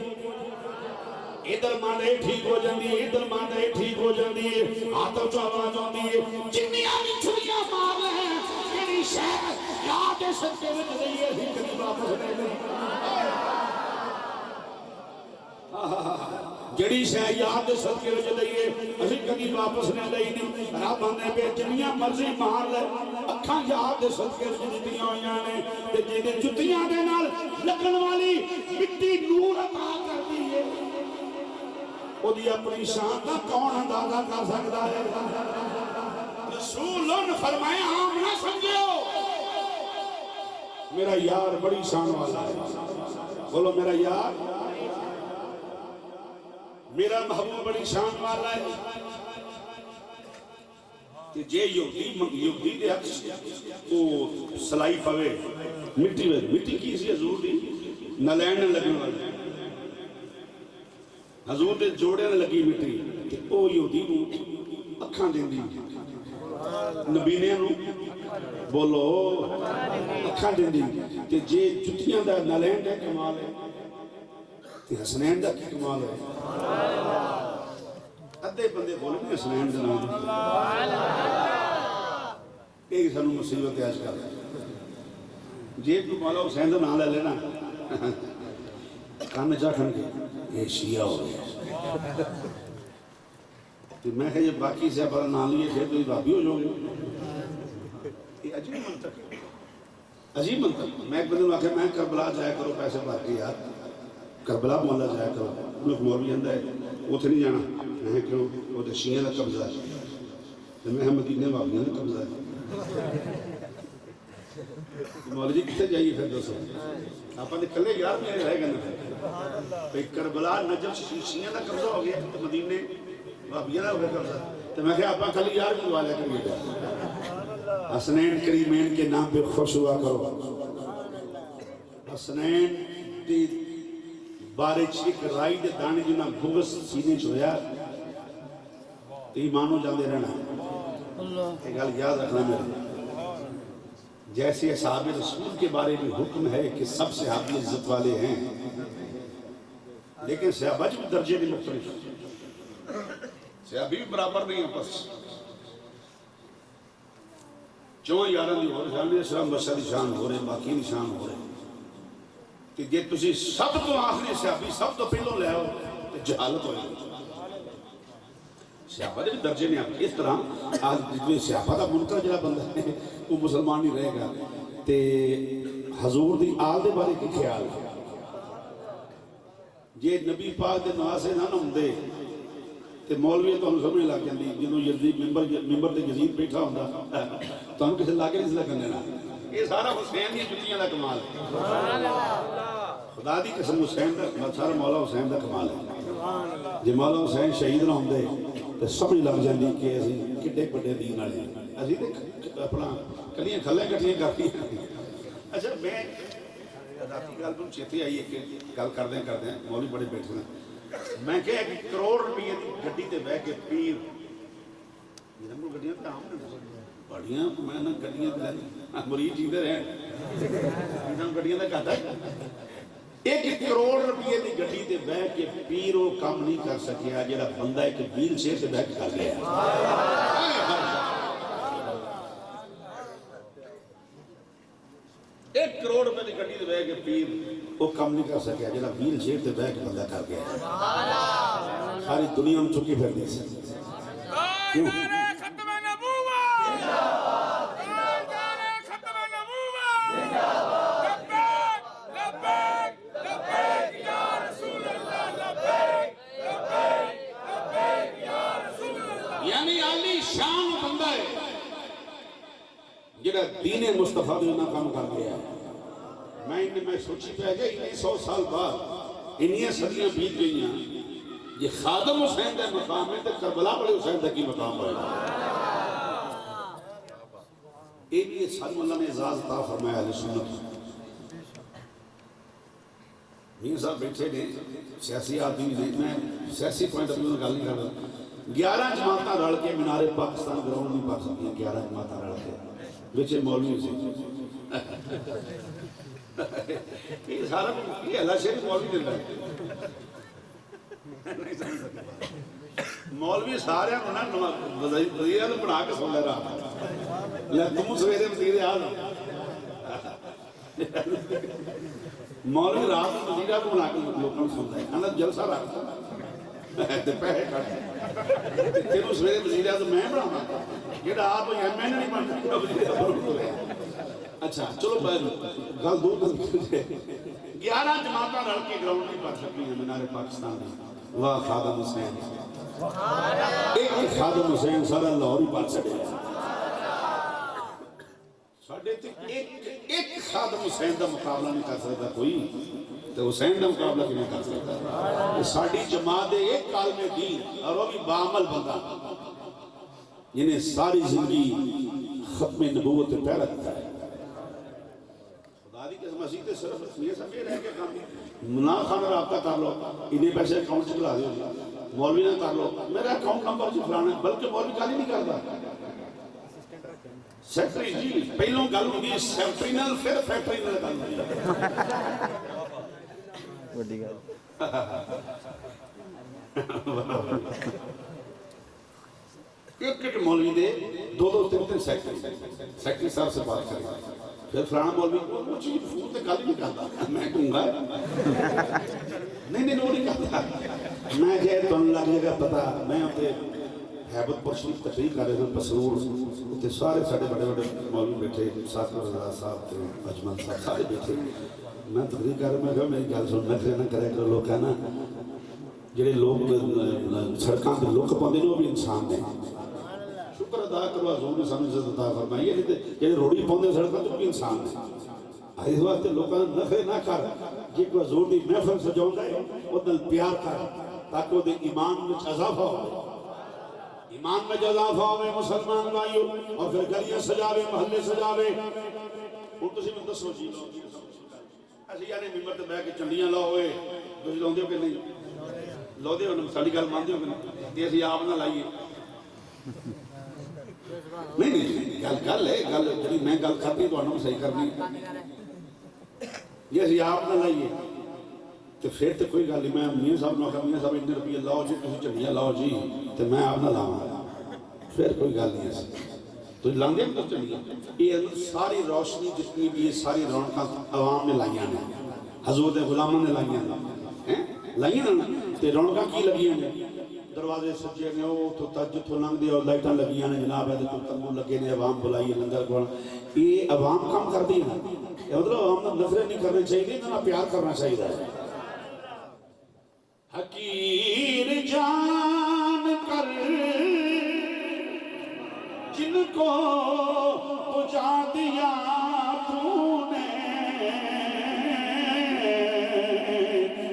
ادھر ماندے ٹھیک ہو جاندی ہے ادھر ماندے ٹھیک ہو جاندی ہے آتو چاہوا جاندی ہے جنی آنی چھریاں مار رہے ہیں یعنی شہر یاد سکتے میں نہیں ہے ہی واپس لے لیں جڑی شے یاد صدقے وچ لئیے اسی کبھی واپس نہ لئی نہیں رب نے پہ جنیاں مرضی مار لے اکھاں یاد صدقے وچ دتیاں ہویاں نے تے جے جُتیاں دے نال لگن والی مٹی نور عطا کردی ہے او دی اپنی شان دا کون اندازہ کر سکدا ہے رسول نے فرمایا عام نہ سمجھو میرا یار بڑی شان والا ہے بولو میرا یار میرا محبوب بڑی شان والا ہے کہ جے یہودی دے عکس کو سلائی پوے مٹی کی سی حضور دی نہ لین لگن والی حضور دے جوڑے نہ لگی مٹی او یہودی نو اکھاں دیندی نبینے نو بولو اکھاں دیندی کہ جے جتیاں دا نہ لین دا کمال ہے حسنین دا کمال ہے ادھے بندے بولے نہیں حسنین دا نام ایک سنو مصیبت ہے آج کل جیب کو مولا حسین دا نام لے لینا کان جا کھن کے یہ شیعہ ہو گیا تو میں کہ یہ باقی سے اپنا نام لیے تھے تو یہ بابی ہو جاؤ گے یہ عجیب منطق ہے عجیب منطق میں ایک بندے نے آکھا میں کربلا جایا کرو پیسے بات کی یار کربلا مولا جایا کرو انہوں کو مولوی اندہ ہے وہ تھے نہیں جانا میں کیوں وہ تو شیعہ کا قبضہ ہے میں مدینے والیاں کا قبضہ ہے مولوی جی کتے جائیے پھر دوستوں آپ نے کلے یار میں رہے گا نا کربلا نجف شیعہ کا قبضہ ہو گیا تو مدینے والیاں کا قبضہ تو میں کہا آپ کلی یار بھی والے کریے گا حسنین کریمین کے نام پہ خوش ہوا کرو حسنین دی بارے ایک رائی دے دانے جنہاں بغض سینے چھویا تو ایمانو جاندے رہنا یہ گل یاد رکھنا میرے، جیسے اصحاب رسول کے بارے میں حکم ہے کہ سب صحابی عزت والے ہیں، لیکن صحابہ بھی درجے بھی مختلف، صحابی بھی برابر نہیں ہیں، بس چون یارہ دی ہو رہے شان اسلام بسا دی شان ہو رہے باقی دی شان ہو رہے کہ جے تسی سب تو آخری صحابی سب تو پہلوں لے آؤ تو جہالت ہو جائے۔ صحابہ دے بھی درجے نے آپ اس طرح آج جتنے صحابہ دا منکر جڑا بندہ ہے وہ مسلمان نہیں رہے گا۔ تے حضور دی آل دے بارے کی خیال ہے، جے نبی پاک دے نواسے نہ ہوندے تے مولوی تو سمجھ لگ جاندی جنوں یزید ممبر تے یزید بیٹھا ہوندا تو کسے لاگے نہیں لگن دینا۔ یہ سارا حسین دی جتیاں دا کمال ہے، خدا دی قسم حسین دا سارا مولا حسین دا کمال ہے۔ جے مولا حسین شہید نہ ہوندے تے سمجھ لگ جاندی کہ اسی کڈے بڑے دین والے ہیں، اسی تے اپنا کلیاں کھلے کٹھیاں کرتی ہیں۔ اچھا میں راتی گل تو چیتے آئی ہے کہ گل کردیں مولوی بڑے بیٹھے ہیں، میں کہ 1 کروڑ روپیے دی گڈی تے بہ کے پیر میرے کو گڈیاں تے عام نے بڑیاں میں نہ گڈیاں تے مرید جیندے رہے انہاں گڈیاں دا گھاٹا ہے۔ 1 کروڑ روپیے دی گڈی تے بہ کے پیر وہ کام نہیں کر سکیا جڑا بندہ ایک ویل چیئر تے بہ کے کر گیا۔ 1 کروڑ روپے دی گڈی تے بہ کے پیر وہ کام نہیں کر سکیا جڑا ویل چیئر تے بہ کے بندہ کر گیا۔ ساری دنیا میں چکی پھر دی سی کیوں؟ یعنی عالی شان بندہ ہے جڑا دین مصطفیٰ دے نہ کام کر گیا ہے۔ میں سوچی پہ گیا 100 سال بعد انہی صدیاں بیت گئی ہیں، یہ خادم حسین کا مقام ہے تو کربلا بڑے حسین کا کی مقام ہے۔ یہ بھی سالم اللہ نے اعزاز عطا فرمایا اہل سنت۔ میر صاحب بیٹھے نے سیاسی آدمی نے، میں سیاسی پوائنٹ آف ویو گل نہیں کر رہا، 11 جماعتاں رل کے مینار پاکستان گراؤنڈ نہیں پا سکتی، 11 جماعتاں رل کے بچے مولوی سے یہ سارا یہ اللہ شریف مولوی دیتا ہے مولوی سارے وزیر اعظم بنا کے سن لے رہا لے تم سویرے وزیر اعظم مولوی رات میں وزیر اعظم بنا کے لوگوں کو سنتا ہے کہنا جلسہ رکھتا تے پیسے کٹ تینوں سویرے وزیر اعظم میں بنانا جہاں آپ ایم این نہیں بنتا وزیر اعظم۔ اچھا چلو گل دور گل 11 جماعتاں رل کے گراؤنڈ نہیں پا سکتی ہیں مینار پاکستان میں۔ واہ خادم حسین، ایک خادم حسین سارا لاہور ہی پا سکے ساڈے تے ایک خادم حسین دا مقابلہ نہیں کر سکتا کوئی، تو حسین دا مقابلہ کیوں نہیں کر سکتا؟ ساڈی جماعت ایک عالم دین اور وہ بھی باعمل بندہ جنہیں ساری زندگی ختم نبوت پہ رکھتا ہے۔ مسیح تے صرف یہ سمجھے رہے کہ کام نا خانہ رابطہ کر لو، انہیں پیسے اکاؤنٹ سے کلا دے مولوی نہ کر لو میرا اکاؤنٹ نمبر سے فلانا ہے، بلکہ مولوی کالی نہیں کرتا سیکٹری جی پہلوں گل ہوگی سیکٹری نال پھر فیکٹری نال گل ہوگی۔ ایک مولوی دے 2-3 سیکٹری صاحب سے بات کریں پھر فلانا مولوی وہ چیز فون تے گل نہیں کرتا، میں کہوں گا نہیں وہ نہیں کرتا، میں کہ تمہیں لگ جائے گا پتا میں اتنے حیبت پر شریف تقریر کر رہے ہیں پسرور اتنے سارے سارے بڑے بڑے مولوی بیٹھے ساتھ رضا صاحب اجمل صاحب سارے بیٹھے میں تقریر کر رہا میں کہا میری گل سن نخرے نہ کرے کرو لوگ کہنا جڑے لوگ سڑکاں تے لک پاندے نے وہ بھی انسان نے، شکر ادا کرو حضور نے سانوں عزت عطا فرمائی ہے تے جڑے روڑی پاندے سڑکاں تے وہ بھی انسان نے۔ اس واسطے لوکاں نخرے نہ کر، جے کوئی حضور دی محفل سجاوندا ہے او نال پیار کر تاکہ وہ ایمان وچ اضافہ ہو، ایمان میں اضافہ ہوئے مسلمان بھائیو، اور پھر گلیاں سجاوے محلے سجاوے۔ ہن تسی مینوں دسو جی اسی یار ممبر تے بیٹھ کے چنڈیاں لاؤ تسی لاؤندے ہو کہ نہیں لاؤندے ہو؟ ساڈی گل مانتے ہو کہ نہیں؟ تے اسی آپ نہ لائیے نہیں نہیں گل ہے گل جی میں گل کرنی تو صحیح کرنی یہ اسی آپ نہ لائیے تو پھر تو کوئی گل نہیں میں میاں صاحب نے آخر میاں صاحب اتنے روپیے لاؤ جی تھی چڑیاں لاؤ جی تو میں آپ نہ لاؤں پھر کوئی گل نہیں ہے تو لاندے ہم تو چڑیاں یہ ساری روشنی جتنی بھی یہ ساری رونقاں عوام نے لائیاں نے حضور دے غلاموں نے لائیاں نے لائیاں نا تے رونقاں کی لگیاں نے دروازے سجے نے وہ تو تہجد تو لنگ دی اور لائٹاں لگیاں نے جناب ہے تو تمبو لگے نے عوام بلائیے لنگر کو یہ عوام کام کر دی نا یہ مطلب عوام نے نفرت نہیں کرنی چاہیے نہ پیار کرنا چاہیے حقیر جان کر جن کو پہنچا دیا تو نے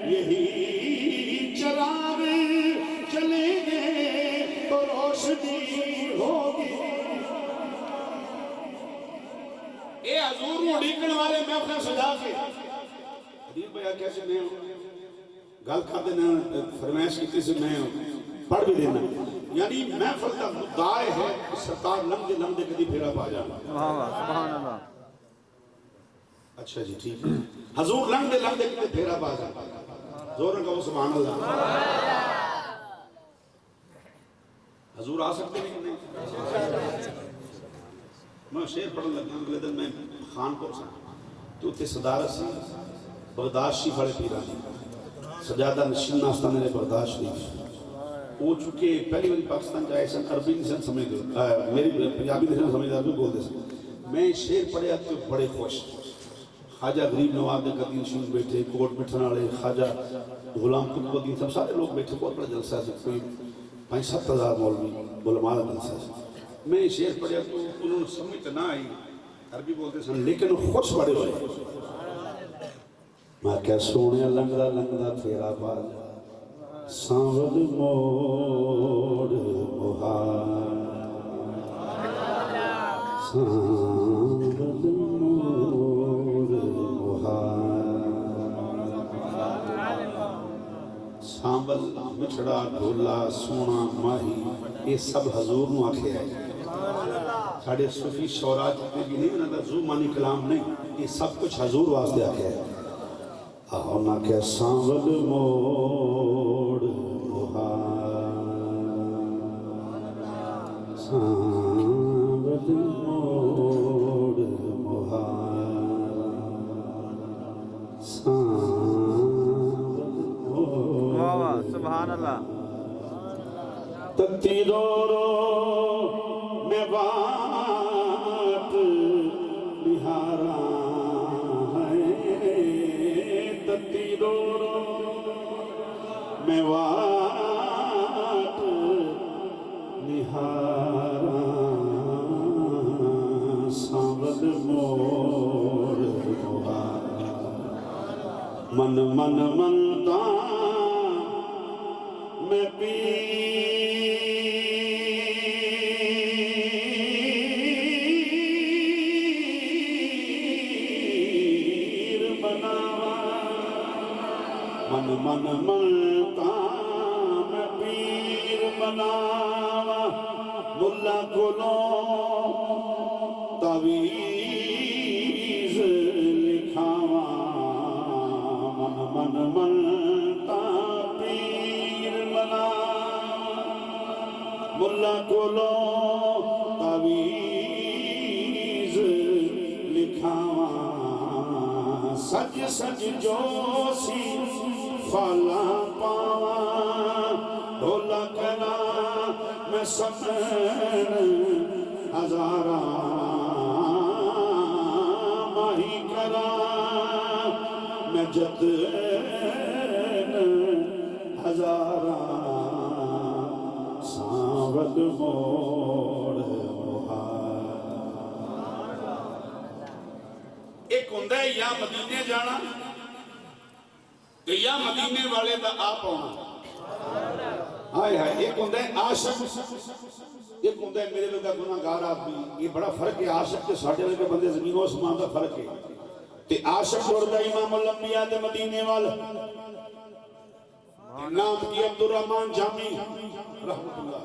یہی چراغ چلیں گے تو روشنی ہوگی اے حضور کو اڑیکن والے میں اپنے سجا کے حدیث بھیا کیسے میں گل کر دینا فرمائش کی سے میں پڑھ بھی دینا یعنی محفل کا مدعا ہے کہ سرکار لمدے لمدے کدی پھیرا پا جانا سبحان اللہ اچھا جی ٹھیک ہے حضور لمدے لمدے کدی پھیرا پا جانا زور کہو سبحان اللہ حضور آ سکتے نہیں میں شعر پڑھنے لگا اگلے دن میں خان پور سے تو تے صدارت سی بغداد شریف والے پیرانی سجادہ نشین آستانے نے بغداد شریف وہ چونکہ پہلی باری پاکستان جائے سن عربی نہیں سن سمجھ دو میری پنجابی نہیں سن سمجھ دو بول دے سن میں شعر پڑھے تو بڑے خوش خواجہ غریب نواز نے قدیم شیخ بیٹھے کوٹ بٹھن والے خواجہ غلام قطب الدین سب سارے لوگ بیٹھے بہت بڑا جلسہ سے کوئی 5-7 ہزار مولوی علماء کا جلسہ سے میں شعر پڑھے تو انہوں نے سمجھ تو نہ آئی عربی بولتے سن لیکن خوش بڑے ہوئے میں کیا سونے لنگدا لنگدا تیرا باز سانود موڑ مہار سانود موڑ مہار سانبل مچھڑا ڈھولا سونا ماہی یہ سب حضور نو آکھے ہے ساڑھے صوفی شعراء جتنے بھی نہیں انہوں نے زو مانی کلام نہیں یہ سب کچھ حضور واسطے آکھے ہے آنا کہ سانود موڑ مہار سانود موڑ مہار سانود موڑ سبحان اللہ تتی رو رو میں بات نہارا تتی رو رو میں وات نہارا سانود موڑ مہار من من منتا میں پیر بناوا من من منتا میں پیر بناوا ملا کولوں تعویذ لکھاوا من من منتا پیر بناوا ملا کولوں تعویذ لکھاوا سج سج جو سی فالا پاوا ڈھولا کرا میں سمن ہزارا ماہی کرا میں جتن ہزارا سانود موڑ مہار ایک ہوں یا مدینے جانا یا مدینے والے دا آپ ہونا آئے ہائے ایک ہوں عاشق ایک ہوں میرے لوگا گناہگار آدمی یہ بڑا فرق ہے عاشق کے ساڑھے لگے بندے زمین و اسمان دا فرق ہے تے عاشق جوڑتا امام الانبیاء دے مدینے والا نام کی عبدالرحمن جامی رحمت اللہ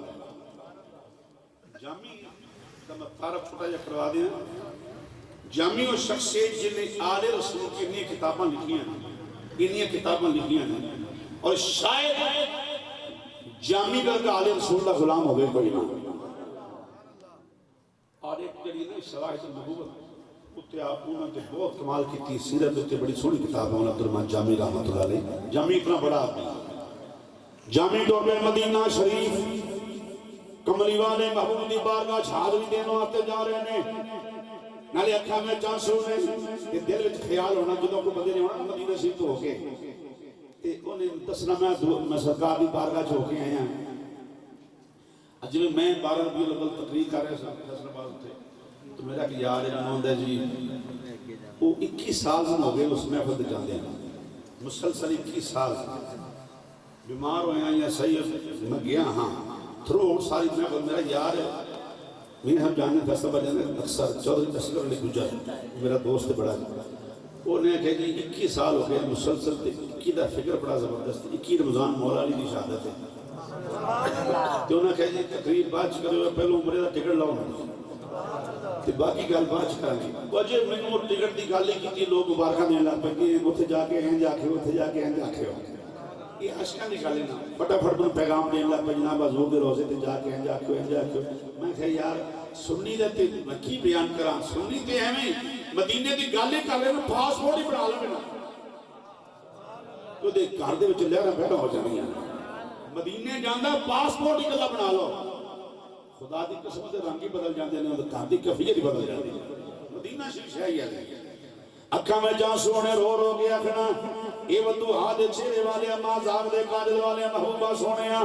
جامی میں تعارف چھوٹا جا کروا دیا جامع و شخصیت جنہیں آل رسول کی انہیں کتاباں لکھیاں ہیں اور شاید جامع کر کا آل رسول کا غلام ہو گئے کوئی نہ اور ایک جڑی نہیں شواہد النبوت اتنے آپ نے بہت کمال کی تھی سیرت اتنے بڑی سونی کتاب ہے عبدالرحمن جامی رحمۃ اللہ علیہ جامی اتنا بڑا آدمی جامی دور میں مدینہ شریف کملی والے محبوب دی بارگاہ حاضری دینوں آتے جا رہے ہیں نالے اکھا میں چانسو نے کہ دل وچ خیال ہونا جدوں کو بندے نے ہونا مدینہ شریف تو ہو کے تے انہیں دسنا میں سرکار دی بارگاہ ہو کے آیا اج میں 12 ربیع الاول تقریر کر رہا تھا حسن آباد تھے تو میرا کہ یار انہوں نے جی وہ 21 سال ہو گئے اس محفل تے جاندے ہیں مسلسل 21 سال بیمار ہوئے ہیں یا صحیح میں گیا ہاں تھرو ساری محفل میرا یار میں ہم جاننے فیصلہ بجانے اکثر چودھری اصغر علی گجر میرا دوست بڑا انہوں نے کہا جی 21 سال ہو گئے مسلسل تے 21 دا فکر بڑا زبردست 21 رمضان مولا علی دی شہادت ہے تو انہوں نے کہا جی تقریب بات کرو پہلو عمرے دا ٹکٹ لاؤ تے باقی گل بات کریں وجہ میں نے ٹکٹ دی گل کی تھی لوگ مبارکہ دینے لگ پے کہ اوتھے جا کے ہیں جا کے اوتھے جا کے ہیں جا کے یہ عشقاں نکالے نا فٹافٹ میں پیغام دینے لگ پے جناب حضور دے روزے تے جا کے ہیں جا کے ہیں جا کے میں کہا یار سنی دے تے میں کی بیان کراں سنی تے ایویں مدینے دی گل کر رہے نا پاسپورٹ ہی بنا لے نا تو دے گھر دے وچ لہراں پیدا ہو جانیاں مدینے جاندا پاسپورٹ ہی کلا بنا لو خدا دی قسم تے رنگ ہی بدل جاندے نے تے گھر دی کیفیت ہی بدل جاندی مدینہ شریف ہے ہی ہے اکھاں میں جانسو نے رو رو کے آکھنا اے ودو ہا دے چہرے والے ماں زاب دے قادل والے محبوبہ سونیا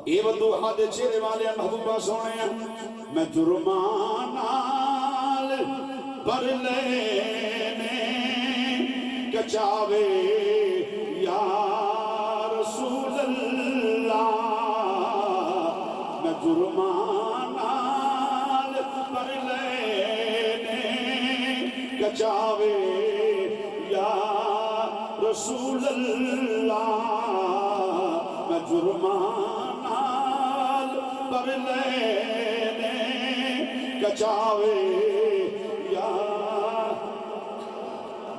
اے ودو ہا دے چہرے والے محبوبہ سونیا میں جرمان نال بھر لینے کچاوے یا رسول اللہ میں جرمان نال بھر لینے کچاوے یا رسول اللہ میں جرمان نال بھر لینے کچاوے یا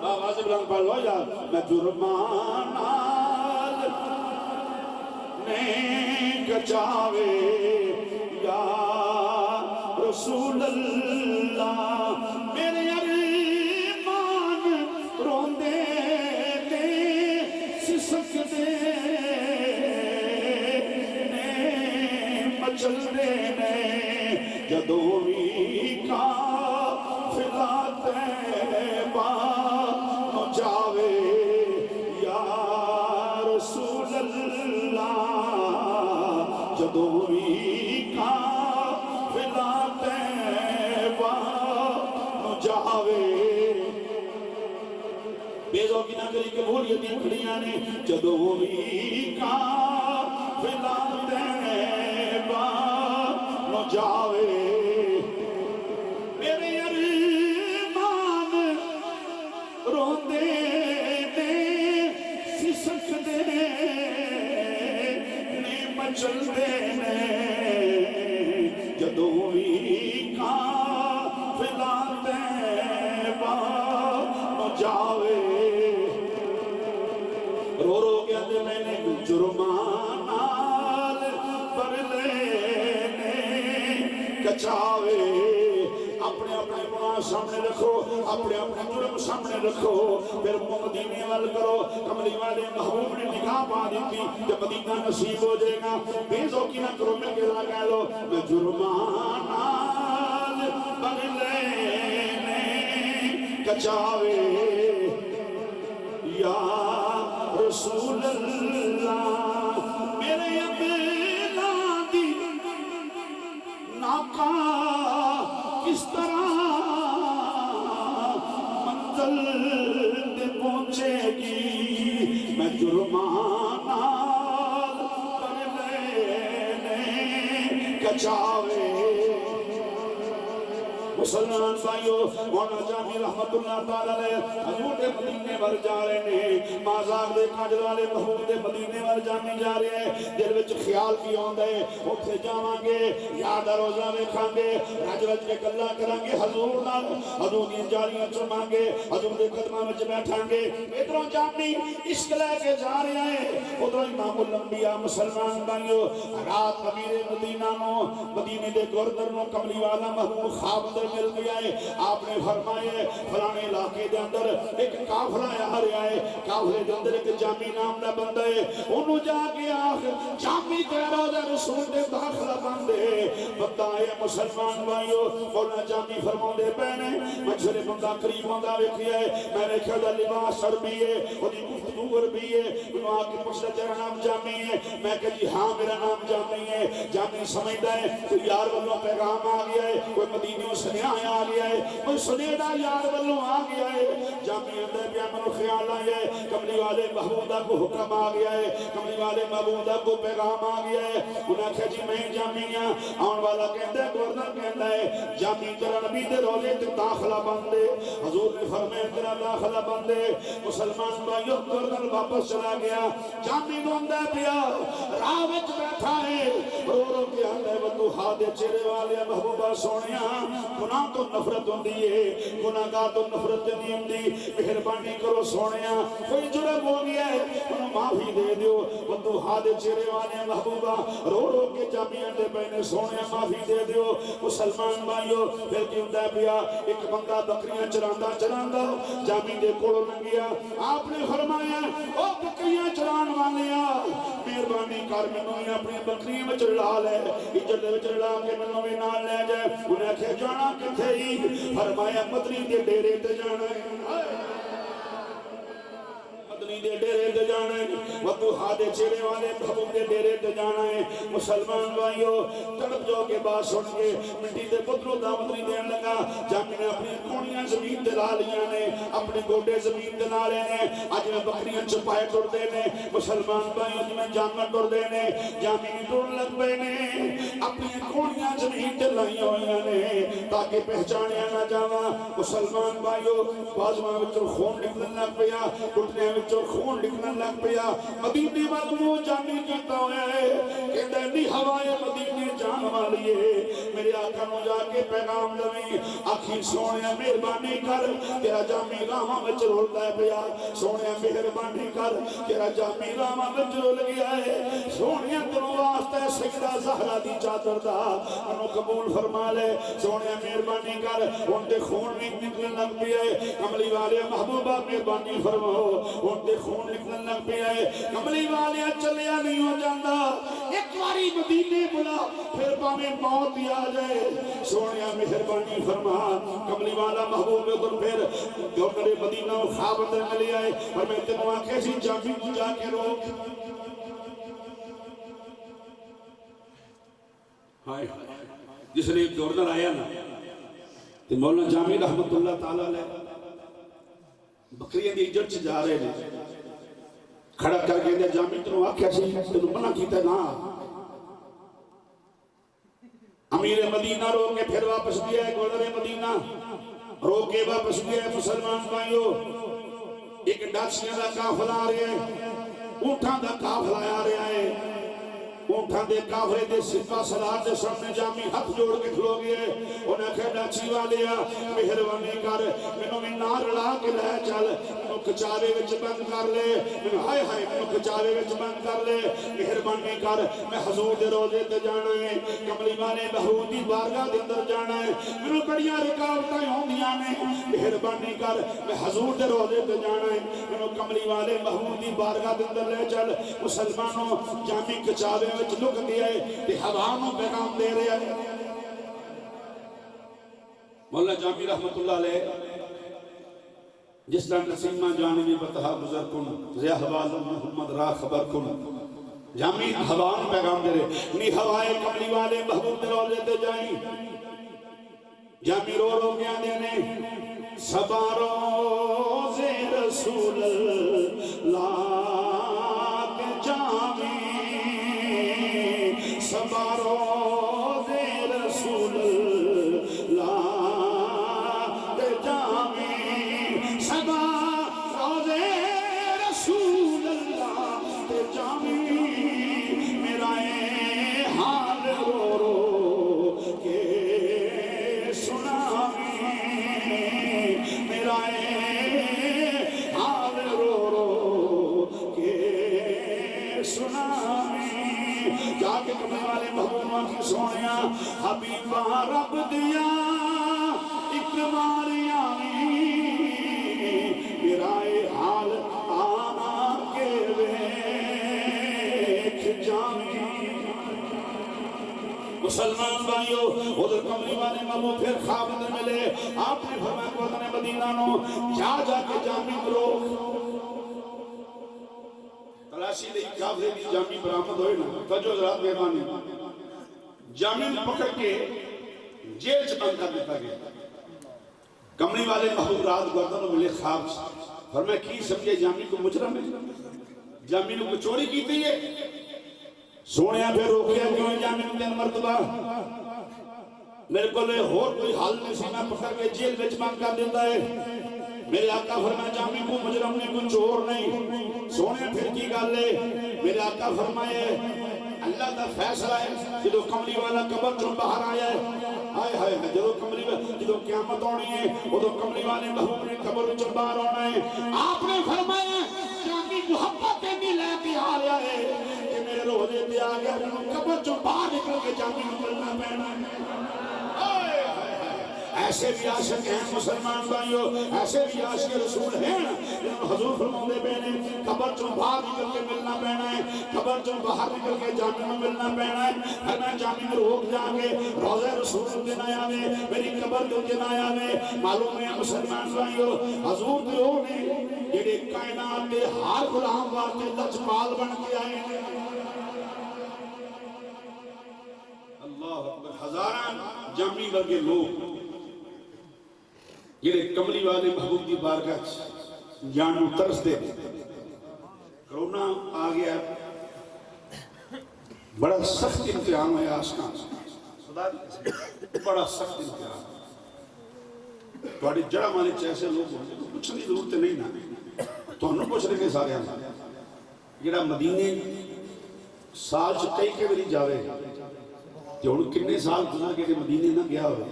آواز بلند پڑھ لو یا میں جرمان نال نے کچاوے یا رسول اللہ میرے ارمان روندے تے سسک دے نے مچل دے نے جدوں وی قافلہ طیبہ نو جاوے یا رسول اللہ جدوں وی قافلہ طیبہ نو جاوے بے ذوقی نہ کری کہ بھولیے دی کھڑیاں نے جدوں وی قافلہ طیبہ نو جاوے میرے ارمان روندے نے سسک دے نے مچل دے نے جدوں وی قافلہ طیبہ نو جاوے رو رو گیا تے میں نے جرمان نال بھر لینے کچاوے اپنے اپنے گناہ سامنے رکھو اپنے اپنے جرم سامنے رکھو پھر مدینے وال کرو کملی والے محبوب نے نگاہ پا دیتی جب مدینہ نصیب ہو جائے گا بے ذوقی نہ کرو مل کے کہہ لو میں جرمان نال بھر لینے کچاوے یا رسول اللہ میرے اپنا دی ناکا کس طرح منزل تے پہنچے گی میں جرمان نال بھر لینے کچاوے مسلمان بھائیو مولانا جامی رحمت اللہ تعالی علیہ حضور دے مدینے ور جا رہے ہیں مازاق دے کاجل والے محبوب دے مدینے ور جامی جا رہے ہیں دل وچ خیال کی آندا ہے اوتھے جاواں گے یاد روزہ ویکھاں گے رج رج کے گلاں کراں گے حضور نال حضور دی جالیاں چوماں گے حضور دے قدماں وچ بیٹھاں گے ادھروں جامی عشق لے کے جا رہے ہیں ادھروں امام الانبیاء مسلمان بھائیو رات امیر مدینہ نو مدینے دے گورنر نو کملی والا محبوب خواب اندر مل گیا ہے آپ نے فرمائے فلانے علاقے دے اندر ایک قافلہ آ رہا ہے قافلے دے اندر ایک جامی نام دا بندہ ہے انہوں جا کے آخر جامی تے روضہ رسول دے داخلہ بندے بندہ ہے مسلمان بھائیو مولانا جامی فرماندے پہنے مجھے بندہ قریب بندہ ویکھیا ہے میں نے کہا لباس عربی ہے اودی گفتگو عربی ہے انہوں آ کے پوچھتا تیرا نام جامی ہے میں کہا جی ہاں میرا نام جامی ہے جامی سمجھتا ہے کوئی یار والوں پیغام آ گیا ہے کوئی مدینیوں سنیا آ گیا ہے کوئی سنیدہ یار والوں آ گیا ہے جامی اندر پیا منو خیال آیا ہے کملی والے محبوبہ کو حکم آ گیا ہے کملی والے محبوبہ کو پیغام آ گیا ہے انہاں کہا جی میں جامی ہاں آن والا کہتا ہے گورنر کہتا ہے جامی تیرا نبی دے روزے تے داخلہ بندے حضور نے فرمایا تیرا داخلہ بندے مسلمان بھائیو گورنر واپس چلا گیا جامی نو اندر پیا راہ وچ بیٹھا ہے رو رو کے آندا ہے وضحا دے چہرے والے محبوبہ سونیا گناہ تو نفرت ہوندی ہے گناہگار تو نفرت نہیں ہوندی مہربانی کرو سونیا کوئی جرم ہو گیا ہے انہوں معافی دے دیو وضحا دے چہرے والے محبوبہ رو رو کے جامی اندے پہنے سونیا معافی دے دیو مسلمان بھائیو پھر کی ہوندا ہے پیا ایک بندہ بکریاں چراندا چراندا جامی دے کولوں لنگیا آپ نے فرمایا او بکریاں چران والیا مہربانی کر مینوں اپنی بکری وچ رلا لے اجڑ دے وچ رلا کے مینوں وی نال لے جائے انہاں کہ جانا کتے ہی فرمایا مدنی دے ڈیرے تے جانا ہے مدنی دے ڈیرے تے جانا ہے وضحا دے چہرے والے محبوب دے ڈیرے تے جانا ہے مسلمان بھائیو تڑپ جو کے بعد سن کے مٹی دے پتروں دعوت نہیں دین لگا جامی نے اپنی کونیاں زمین تے لا لیاں نے اپنے گوڈے زمین تے لا لے نے اج میں بکریاں چپائے ٹر دے نے مسلمان بھائیو جی میں جانور ٹر دے نے جامی بھی ٹر لگ پے نے اپنی کونیاں زمین تے لائیں ہوئیاں نے تاکہ پہچانیا نہ جاواں مسلمان بھائیو بازواں وچوں خون نکلن لگ پیا گھٹنے وچوں خون نکلن لگ پیا مدینے والوں جامی کیتا ہویا ہے کہندا ہے نہیں ہوائے مدینے جان والی ہے میرے آقا نو جا کے پیغام دویں آکھی سونیا مہربانی کر تیرا جامی راہاں وچ رولدا ہے پیا سونیا مہربانی کر تیرا جامی راہاں وچ رول گیا ہے سونیا تینوں واسطے سیدہ زہرا دی چادر دا انہوں قبول فرما لے سونیا مہربانی کر ان تے خون نکلن لگ پیا ہے کملی والے محبوبہ مہربانی فرماؤ ان تے خون نکلن لگ پیا ہے کملی والے چلیا نہیں ہو جاندا ایک واری مدینے بلا پھر پاویں موت ہی آ جائے سونیا مہربانی فرما کملی والا محبوب ادھر پھر گورنر مدینہ خواب اندر ملے آئے اور میں تینوں آنکھیں سی جامی جا کے روک ہائے جس نے ایک گورنر آیا نا تو مولانا جامی رحمت اللہ تعالیٰ علیہ بکریاں دی اجڑ چ جا رہے ہیں کھڑا کر کے دے جامی تنوں آکھیا سی تنوں منع کیتا نا امیر مدینہ رو کے پھر واپس گیا ہے گورنر مدینہ رو کے واپس گیا ہے مسلمان بھائیو ایک ڈاکسیاں دا قافلہ آ رہا ہے اونٹاں دا قافلہ آ رہا ہے اونٹاں دے کافرے دے سپاہ سالار دے سامنے جامی ہاتھ جوڑ کے کھلو گئے انہیں کہا ڈاچی والیا مہربانی کر مینوں میں نہ رلا کے لے چل مینوں کچارے وچ بند کر لے مینوں ہائے ہائے مینوں کچارے وچ بند کر لے مہربانی کر میں حضور دے روزے تے جانا ہے کملی والے محبوب دی بارگاہ دے اندر جانا ہے مینوں بڑیاں رکاوٹاں ہوندیاں نے مہربانی کر میں حضور دے روزے تے جانا ہے مینوں کملی والے محبوب دی بارگاہ دے اندر لے چل مسلمانوں جامی کچارے وچ لک دیا ہے تے ہوا نو پیغام دے رہا ہے مولا جامی رحمت اللہ علیہ جس طرح نسیمہ جانبی بتہا گزر کن زیا حوال محمد را خبر کن جامی ہوا نو پیغام دے رہے نی ہوائے کملی والے محبوب دے روزے تے جائیں جامی رو رو گیا دینے سبا روز رسول اللہ کے جامی سبا روز رسول اللہ جا کے کملی والے محبوبہ کی سونیا حبیبہ رب دیا ایک باری آئی میرا حال آنا کے ویکھ جاویں مسلمان بھائیو ادھر کملی والے محبوب پھر خواب اندر ملے آپ نے فرمایا کہ وطن مدینہ نو جا کے جامی کرو تلاشی لئی کافرے کی جامی برآمد ہوئے نا توجہ حضرات مہربانی جامی پکڑ کے جیل سے بند کر دیتا گیا کملی والے محبوب رات گردن ملے خواب فرمایا کی سمجھے جامی کو مجرم ہے جامی نے کو چوری کی تھی ہے سونیا پھر روکیا کیوں جامی نے تین مرتبہ میرے کو لے اور کوئی حال میں سینہ پکڑ کے جیل میں بند کر دیتا ہے میرے آقا فرمایا جامی کو مجرم نے کو چور نہیں سونے پھر کی گال لے میرے آقا فرمائے اللہ دا فیصلہ ہے جدو کملی والا قبر چون باہر آیا ہے آئے ہائے جدو کملی والا جدو قیامت ہونی ہے جدو کملی والے محبوب نے قبر چون باہر ہونا ہے آپ نے فرمایا جامی محبت بھی لے کے آ رہا ہے کہ میرے روزے پہ آ گیا قبر چون باہر نکل کے جامی نکلنا پہنا ہے ایسے بھی عاشق ہیں مسلمان بھائیو ایسے بھی عاشق رسول ہیں حضور فرماتے پہنے قبر چوں باہر نکل کے ملنا پہنا ہے قبر چوں باہر نکل کے جامع میں ملنا پہنا ہے پھر میں جامع میں روک جا کے روضہ رسول دن آیا میں میری قبر دن آیا میں معلوم ہے مسلمان بھائیو حضور دیو نے یہ کائنات کے ہر غلام واسطے لجپال بن کے آئے ہیں اللہ اکبر ہزاران جامع ورگے لوگ یہ کملی والے محبوب کی بارگاہ جانو ترس دے کرونا آ گیا بڑا سخت امتحان ہے آسکان بڑا سخت امتحان توڑی جڑا مانے چیسے لوگ کچھ نہیں ضرورت نہیں نا تو انہوں پوچھ رہے ہیں سارے ہم جڑا مدینے سال چکئی کے بری جاوے کہ انہوں کتنے سال گزار کے مدینے نہ گیا ہوئے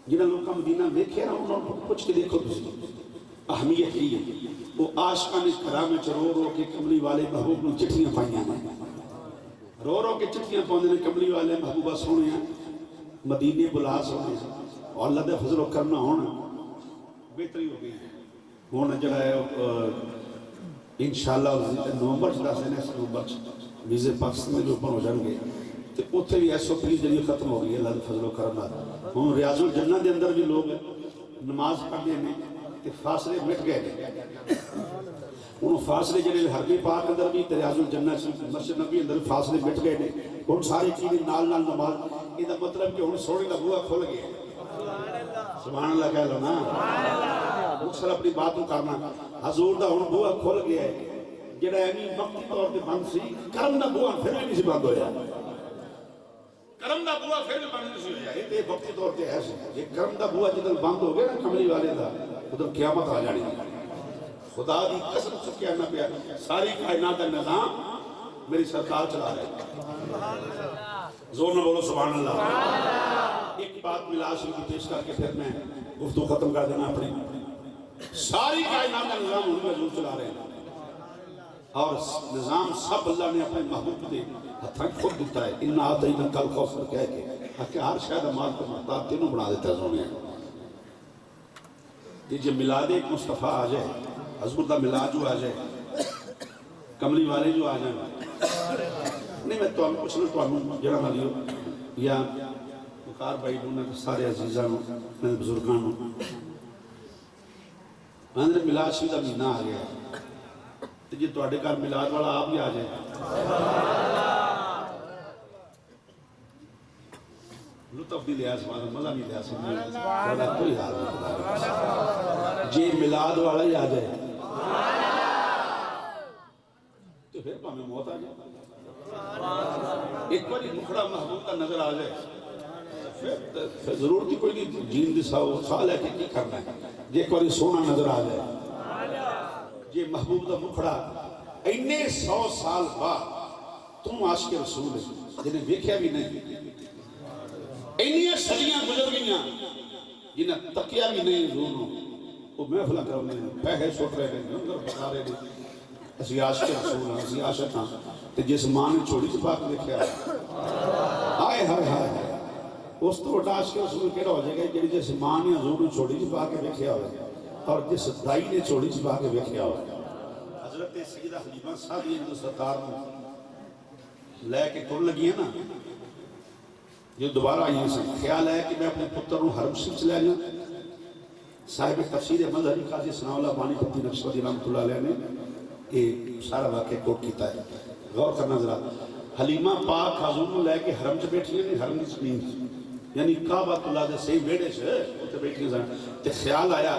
جنہاں لوگ کا مدینہ دیکھے نا انہوں نے پوچھ کے دیکھو تسی اہمیت ہی ہے وہ عاشقان کرام رو رو کے کملی والے محبوب نے چٹھیاں پائیاں ہیں رو رو کے چٹھیاں پاؤندے نے کملی والے محبوبہ سونے ہیں مدینے بلا سونے ہیں اور اللہ دے فضل و کرنا ہونا بہتری ہو گئی ہونا جڑا ہے انشاءاللہ نومبر چلا سے نیس نومبر ویزے پاکستان میں جو اوپن ہو جائیں گے تو اتھے بھی ایسو پلیز جنہی ختم ہو گئی اللہ دے فضل و کرنا ہم ریاض الجنہ دے اندر بھی لوگ نماز پڑھنے میں فاصلے مٹ گئے انہوں فاصلے جنہی حرمی پاک اندر بھی ریاض الجنہ مسجد نبی اندر فاصلے مٹ گئے ان ساری چیزیں نال نال نماز یہ مطلب کہ انہوں سوڑے کا بوہ کھول گئے سبحان اللہ کہہ لو نا مکسر اپنی باتوں کرنا حضور دا انہوں بوہ کھول گیا ہے جنہا ایمی وقتی طور پہ بند سی کرم دا بوہ پھر بھی نہیں سی بند ہویا کرم دا بوہ پھر بھی بند نہیں ہویا یہ وقتی طور پہ ایسے یہ کرم دا بوہ جدل بند ہو گیا نا کملی والے دا ادھر قیامت آ جانی خدا دی قسم سے کہنا پیا ساری کائنات نظام میری سرکار چلا رہے زور نہ بولو سبحان اللہ ایک بات ملاش کی پیش کر کے پھر میں گفتگو ختم کر دینا اپنی ساری کائنات نظام ان میں حضور چلا رہے ہیں اور نظام سب اللہ نے اپنے محبوب دے ہتھاں خود دیتا ہے انہا آتینا کل خوفر کہہ کے کہ ہر شاید مال کو محتاب تینوں بنا دیتا ہے زونے یہ جو ملاد ایک مصطفیٰ آ جائے حضور دا ملاد جو آ جائے کملی والے جو آ جائیں نہیں میں تو ہم کچھ نہ تو ہم جڑا ملیو یا مکار بھائی نے سارے عزیزان میں بزرگان میں نے ملاد شیدہ مہینہ آ گیا تو یہ تو اڈے کار ملاد والا آپ بھی آ جائے لطف بھی لیا سمانا مزہ بھی لیا سمانا کوئی حال نہیں جی ملاد والا ہی آ جائے تو پھر پاہمیں موت آ جائے ایک بار مکھڑا محبوب کا نظر آ جائے پھر ضرورت ہی کوئی نہیں جین دی سال ہے کہ کی کرنا ہے جی ایک بار سونا نظر آ جائے یہ محبوب دا مکھڑا اینے 100 سال بعد تم عاشق رسول ہے جنہیں دیکھیا بھی نہیں اینیاں صدیاں گزر گئیاں جنہیں تکیا بھی نہیں حضور وہ محفلہ کرنے پہے چھوٹ رہے ہیں لنگر پکا رہے ہیں اسی عاشق رسول ہاں، اسی عاشق ہاں تے جس ماں نے چھوڑی چ پا کے ویکھیا ہائے ہائے ہائے اس تو وڈا عاشق رسول کیڑا ہو جائے گا جڑی جس ماں نے حضور نوں چھوڑی چ پا کے ویکھیا ہوئے اور جس دائی نے چھوڑی چ پا کے ویکھیا ہوئے۔ حضرت سیدہ حلیمہ سعدیہ جو سرکار نوں لے کے تر لگی ہے نا، جو دوبارہ آئی سے خیال ہے کہ میں اپنے پتر نوں حرم شریف چلے جاؤں۔ صاحب تفسیر مظہری قاضی ثناء اللہ بانی پتی نقشبندی رحمۃ اللہ علیہ نے یہ سارا واقعہ کوٹ کیتا ہے، غور کرنا ذرا۔ حلیمہ پاک حضور نوں لے کے حرم چ بیٹھی ہیں، حرم کی زمین یعنی کعبۃ اللہ دے صحیح ویڑے چ اوتے بیٹھی ہیں تے خیال آیا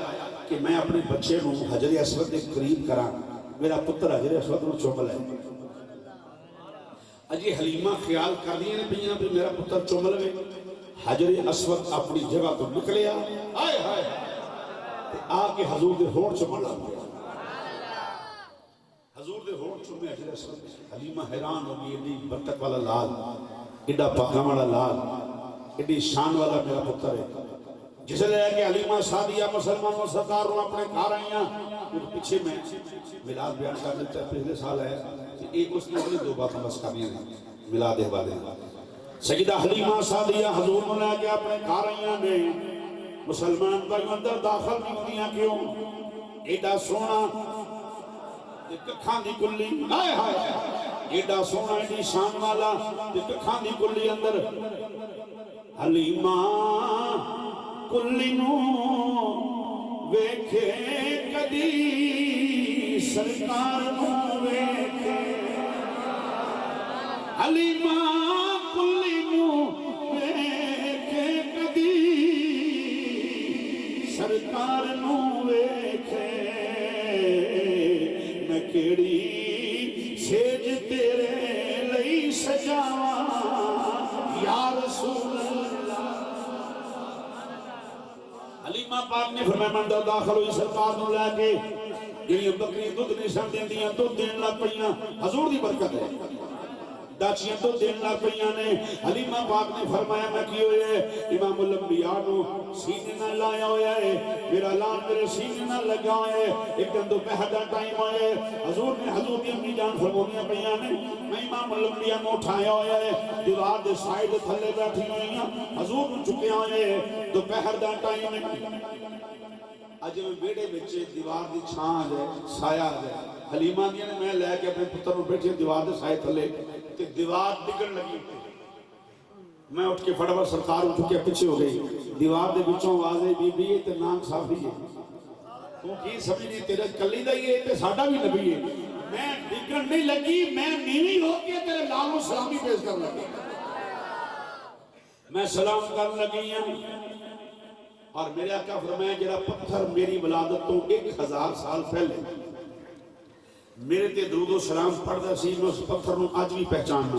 کہ میں اپنے بچے نوں حجر اسود دے قریب کراں، میرا پتر حجر اسود نوں چوم لے۔ اجی حلیمہ خیال کر دیا نے پہیاں بھی میرا پتر چوم لے، حجر اسود اپنی جگہ تو نکلیا، آئے ہائے آ کے حضور دے ہون چومن لگ گیا، حضور دے ہون چومے حجر اسود۔ حلیمہ حیران ہو گئی، ایڈی برکت والا لال، ایڈا پاکاں والا لال، ایڈی شان والا میرا پتر ہے۔ جس لے کہ حلیمہ سعدیہ مسلمان و سرکار رو اپنے گھر آئیاں، پیچھے میں میلاد بیان کر دیتا ہے، پچھلے سال ہے ایک اس کی اگلی دو باتیں بس کرنی ہیں میلاد حوالے۔ سیدہ حلیمہ سعدیہ حضور نے لے کے اپنے گھر آئیاں نے، مسلمان بھائی اندر داخل نہیں ہوندیاں کیوں؟ ایڈا سونا ککھاں دی کلی، ہائے ہائے ایڈا سونا ایڈی شان والا ککھاں دی کلی اندر حلیمہ کلی نوں ویکھے کدی سرکار نوں ویکھے، حلیمہ کلی نوں ویکھے کدی سرکار نوں ویکھے، میں کیڑی سیج تیرے لئی سجاواں یا رسول اللہ۔ حلیمہ پاک نے فرمایا من داخل ہوئی سرکار نوں لے کے، جڑیاں بکری دودھ نہیں سن دیندیاں دودھ دین لگ پئیاں، حضور دی برکت ہے، داچیاں دودھ دین لگ پئیاں نے۔ حلیمہ پاک نے فرمایا میں کی ہوئے امام الانبیاء نوں سینے نہ لایا ہویا ہے، میرا لال میرے سینے نہ لگا ہوئے، ایک دن دوپہر دا ٹائم ہوئے، حضور نے حضور کی امی جان فرمونیاں پئیاں نے، میں امام الانبیاء نوں اٹھایا ہویا ہے، دیوار دے سائے دے تھلے بیٹھی ہوئیاں، حضور نوں چکے ہوئے، دوپہر دا ٹائم ہے۔ اج میں بیڑے بچے دیوار دی چھان ہے سایہ ہے، حلیمہ دیا نے میں لے کے اپنے پتر نوں بیٹھے دیوار دے سائے تھلے تے دیوار ڈگن لگی، میں اٹھ کے فٹافٹ سرکار اٹھ کے پیچھے ہو گئی، دیوار دے بچوں آوازیں بی بی تے نام صافی ہے، تو کی سمجھ نہیں تیرا کلی دا ہی ہے تے ساڈا بھی نبی ہے، میں ڈگن نہیں لگی، میں نیوی ہو کے تیرے لال نوں سلامی پیش کر لگی، میں سلام کر لگی ہوں۔ اور میرے آقا فرمایا جڑا پتھر میری ولادت تو 1000 سال پہلے میرے تے درود و سلام پڑھدا سی، میں اس پتھر نوں اج بھی پہچاننا۔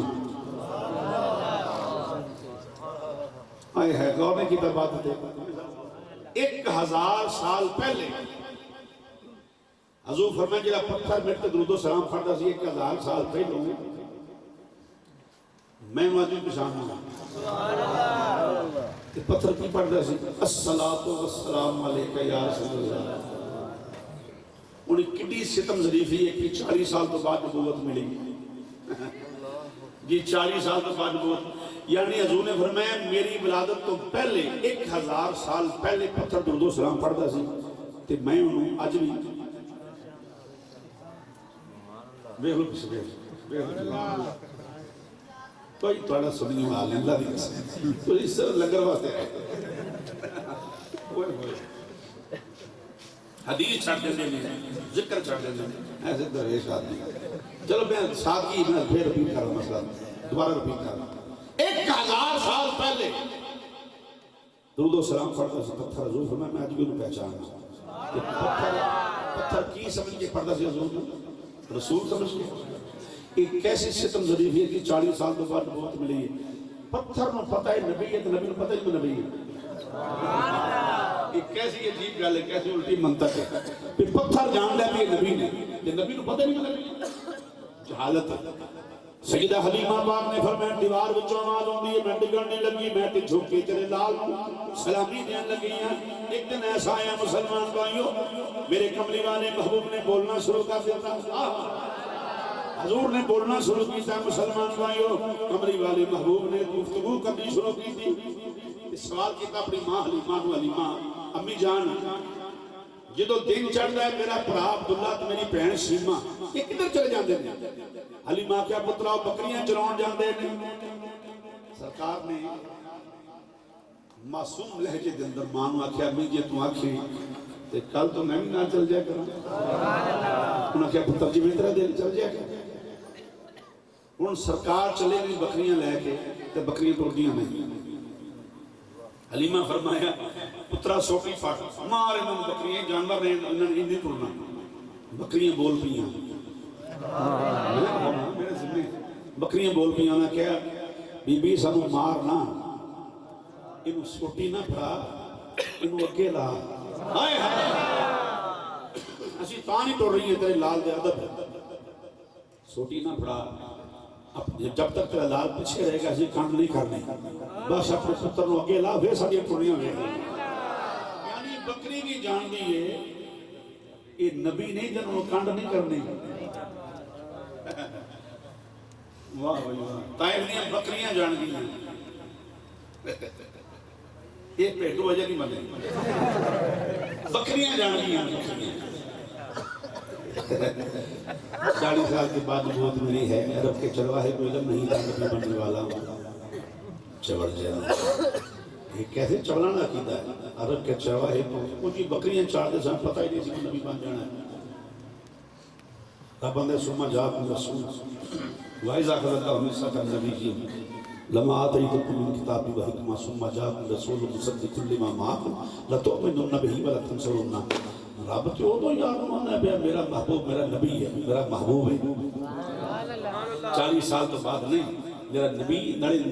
آئے ہے غور نے کیتا بات تے 1000 سال پہلے حضور فرمایا جڑا پتھر میرے تے درود و سلام پڑھدا سی 1000 سال پہلے میں اج بھی پہچاننا۔ پتھر کی پڑھدا سی الصلاۃ والسلام علیکہ یا رسول اللہ، انہیں کڈی ستم ظریفی ہے کہ 40 سال تو بعد نبوت ملی جی، 40 سال تو بعد نبوت، یعنی حضور نے فرمایا میری ولادت تو پہلے 1000 سال پہلے پتھر درود و سلام پڑھدا سی تے میں انہوں اج بھی ویکھ لو پیچھے کوئی توڑا سنی ہوا اللہ دی قسم تو اس طرح لنگر واسطے حدیث چھڑ دے دیں ذکر چھڑ دے دیں ایسے درویش آدمی۔ چلو میں سادگی میں پھر رپیٹ کر رہا ہوں مسئلہ، دوبارہ رپیٹ کر رہا ہوں۔ 1000 سال پہلے درود و سلام پڑھتا سی پتھر، حضور فرمایا میں آج بھی انہوں پہچانا پتھر کی سمجھ کے پڑھتا سی حضور رسول سمجھ کے۔ ایک کیسی ستم ظریفی ہے کہ 40 سال تو بعد نبوت ملی ہے، پتھر نو پتہ ہے نبی ہے تو نبی نو پتہ ہی نبی ہے، ایک کیسی عجیب گل ہے، کیسی الٹی منطق ہے، پھر پتھر جان لے بھی نبی نے تے نبی نو پتہ نہیں نبی ہے، جہالت ہے۔ سیدہ حلیمہ پاک نے فرمایا دیوار وچوں آواز ہوندی ہے، میں ڈگن نہیں لگی، میں تے جھک کے تیرے لال سلامی دین لگی ہیں۔ ایک دن ایسا آیا مسلمان بھائیو، میرے کملی والے محبوب نے بولنا شروع کر دیتا، حضور نے بولنا شروع کیتا ہے مسلمان بھائیو، کملی والے محبوب نے گفتگو کرنی شروع کی تھی۔ سوال کیتا اپنی ماں حلیمہ نو، حلیمہ امی جان جدو دن چڑھتا ہے میرا بھرا عبداللہ تو میری بہن شیمہ یہ کدھر چلے جاندے ہیں؟ حلیمہ کیا پترا بکریاں چلاؤن جاندے ہیں؟ سرکار نے معصوم لہجے دے اندر ماں نو آکھیا امی جی تو آکھی تے کل تو میں بھی نہ چل جائے کروں، انہوں نے کہا پتر جی میں تیرا دل چل جائے کروں۔ ان سرکار چلے گئی بکریاں لے کے تے بکریاں ٹردیاں نہیں۔ حلیمہ فرمایا پترا سوٹی پاٹ مارے نم بکریاں جانور نے انہوں نے ٹرنا، بکریاں بول پیاں بکریاں بول پیاں نے کہا بی بی سانو مار نہ، انہوں سوٹی نہ پھڑا، انہوں اگے لا، ہائے ہائے اسی تانی ٹر رہی ہیں تیرے لال دے عدب، سوٹی نہ پھڑا، جب تک تیرا لال پیچھے رہے گا اسی کانڈ نہیں کرنے، بس اپنے پتر نو اگے لا پھر ساڈیاں ٹرنیاں ہوئے ہیں۔ یعنی بکری کی جان دی ہے یہ نبی نہیں جنہوں کانڈ نہیں کرنے۔ واہ بھائی واہ، طائف دیاں بکریاں جان دی ہیں، یہ پیٹو وجہ نہیں بنے، بکریاں جان دی ہیں۔ 40 سال کے بعد موت ملی ہے، عرب کے چرواہے کو علم نہیں تھا نبی بننے والا ہوں چوڑ جانا، یہ کیسے چوڑانا عقیدہ ہے؟ عرب کے چرواہے کو مجھے بکریاں چاہتے سن پتہ ہی نہیں سی کہ نبی بن جانا ہے۔ رب اندر سمہ جاکم رسول وَإِذَا أَخَذَ اللَّهُ مِيثَاقَ النَّبِيِّينَ لَمَا آتَيْتُكُم مِّنْ كِتَابٍ وَحِكْمَةٍ ثُمَّ جَاءَكُمْ رَسُولٌ مُصَدِّقٌ لِّمَا مَعَكُمْ لَتُؤْمِنُنَّ بِهِ وَلَتَنصُرُنَّهُ۔ رب تو یار مانا ہے میرا محبوب میرا نبی ہے، میرا محبوب ہے۔ 40 سال تو بعد نہیں، میرا نبی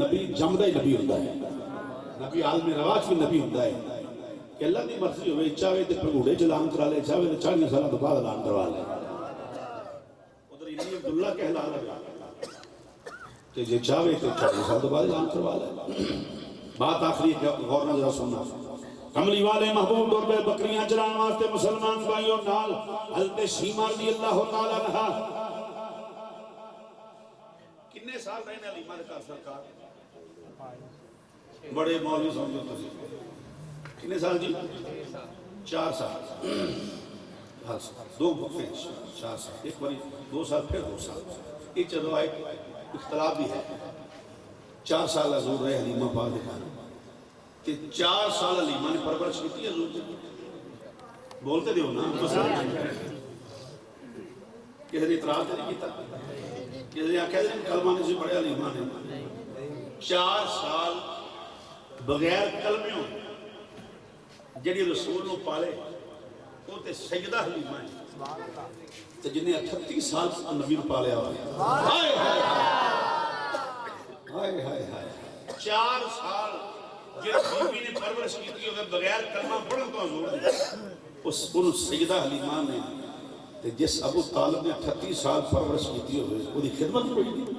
نبی جمدہ ہی نبی ہوتا ہے، نبی عالم رواج بھی نبی ہوتا ہے کہ اللہ کی مرضی ہوئے چاہے تو پگوڑے چلان کرا لے، چاہے تو 40 سال تو بعد اعلان کروا لے۔ ادھر ابن عبداللہ کہلا لگا کہ یہ چاہے تو 40 سال تو بعد اعلان کروا لے۔ بات آخری غور نظر سننا، کملی والے محبوب دور بے بکریاں چلان واسطے مسلمان بھائیوں نال حضرت شیمہ رضی اللہ تعالیٰ عنہ کتنے سال رہنے علی مالکہ سرکار بڑے مولوی سمجھتے تھے کتنے سال جی 4 سال 2 وقفے 4 سال ایک باری 2 سال پھر 2 سال ایک چلو آئے اختلاف بھی ہے 4 سال حضور رہے حلیمہ پاک دکھانا 4 سال حلیمہ نے پرورش کی تھی حضور کی بولتے دیو نا کسی نے اعتراض نہیں کیتا کسی نے آکھا دیں کلمہ نے سے پڑھے حلیمہ نے 4 سال بغیر کلمیوں جنہی رسول نو پالے وہ تے سیدہ حلیمہ ہے تو جنہیں 38 سال نبی نو پالے آئے ہائے ہائے ہائے ہائے ہائے 4 سال جس بیوی نے پرورش کی تھی بغیر کلمہ پڑھن تو حضور نے اس ان سیدہ حلیمہ نے جس ابو طالب نے 38 سال پرورش کی تھی وہ دی خدمت کوئی نہیں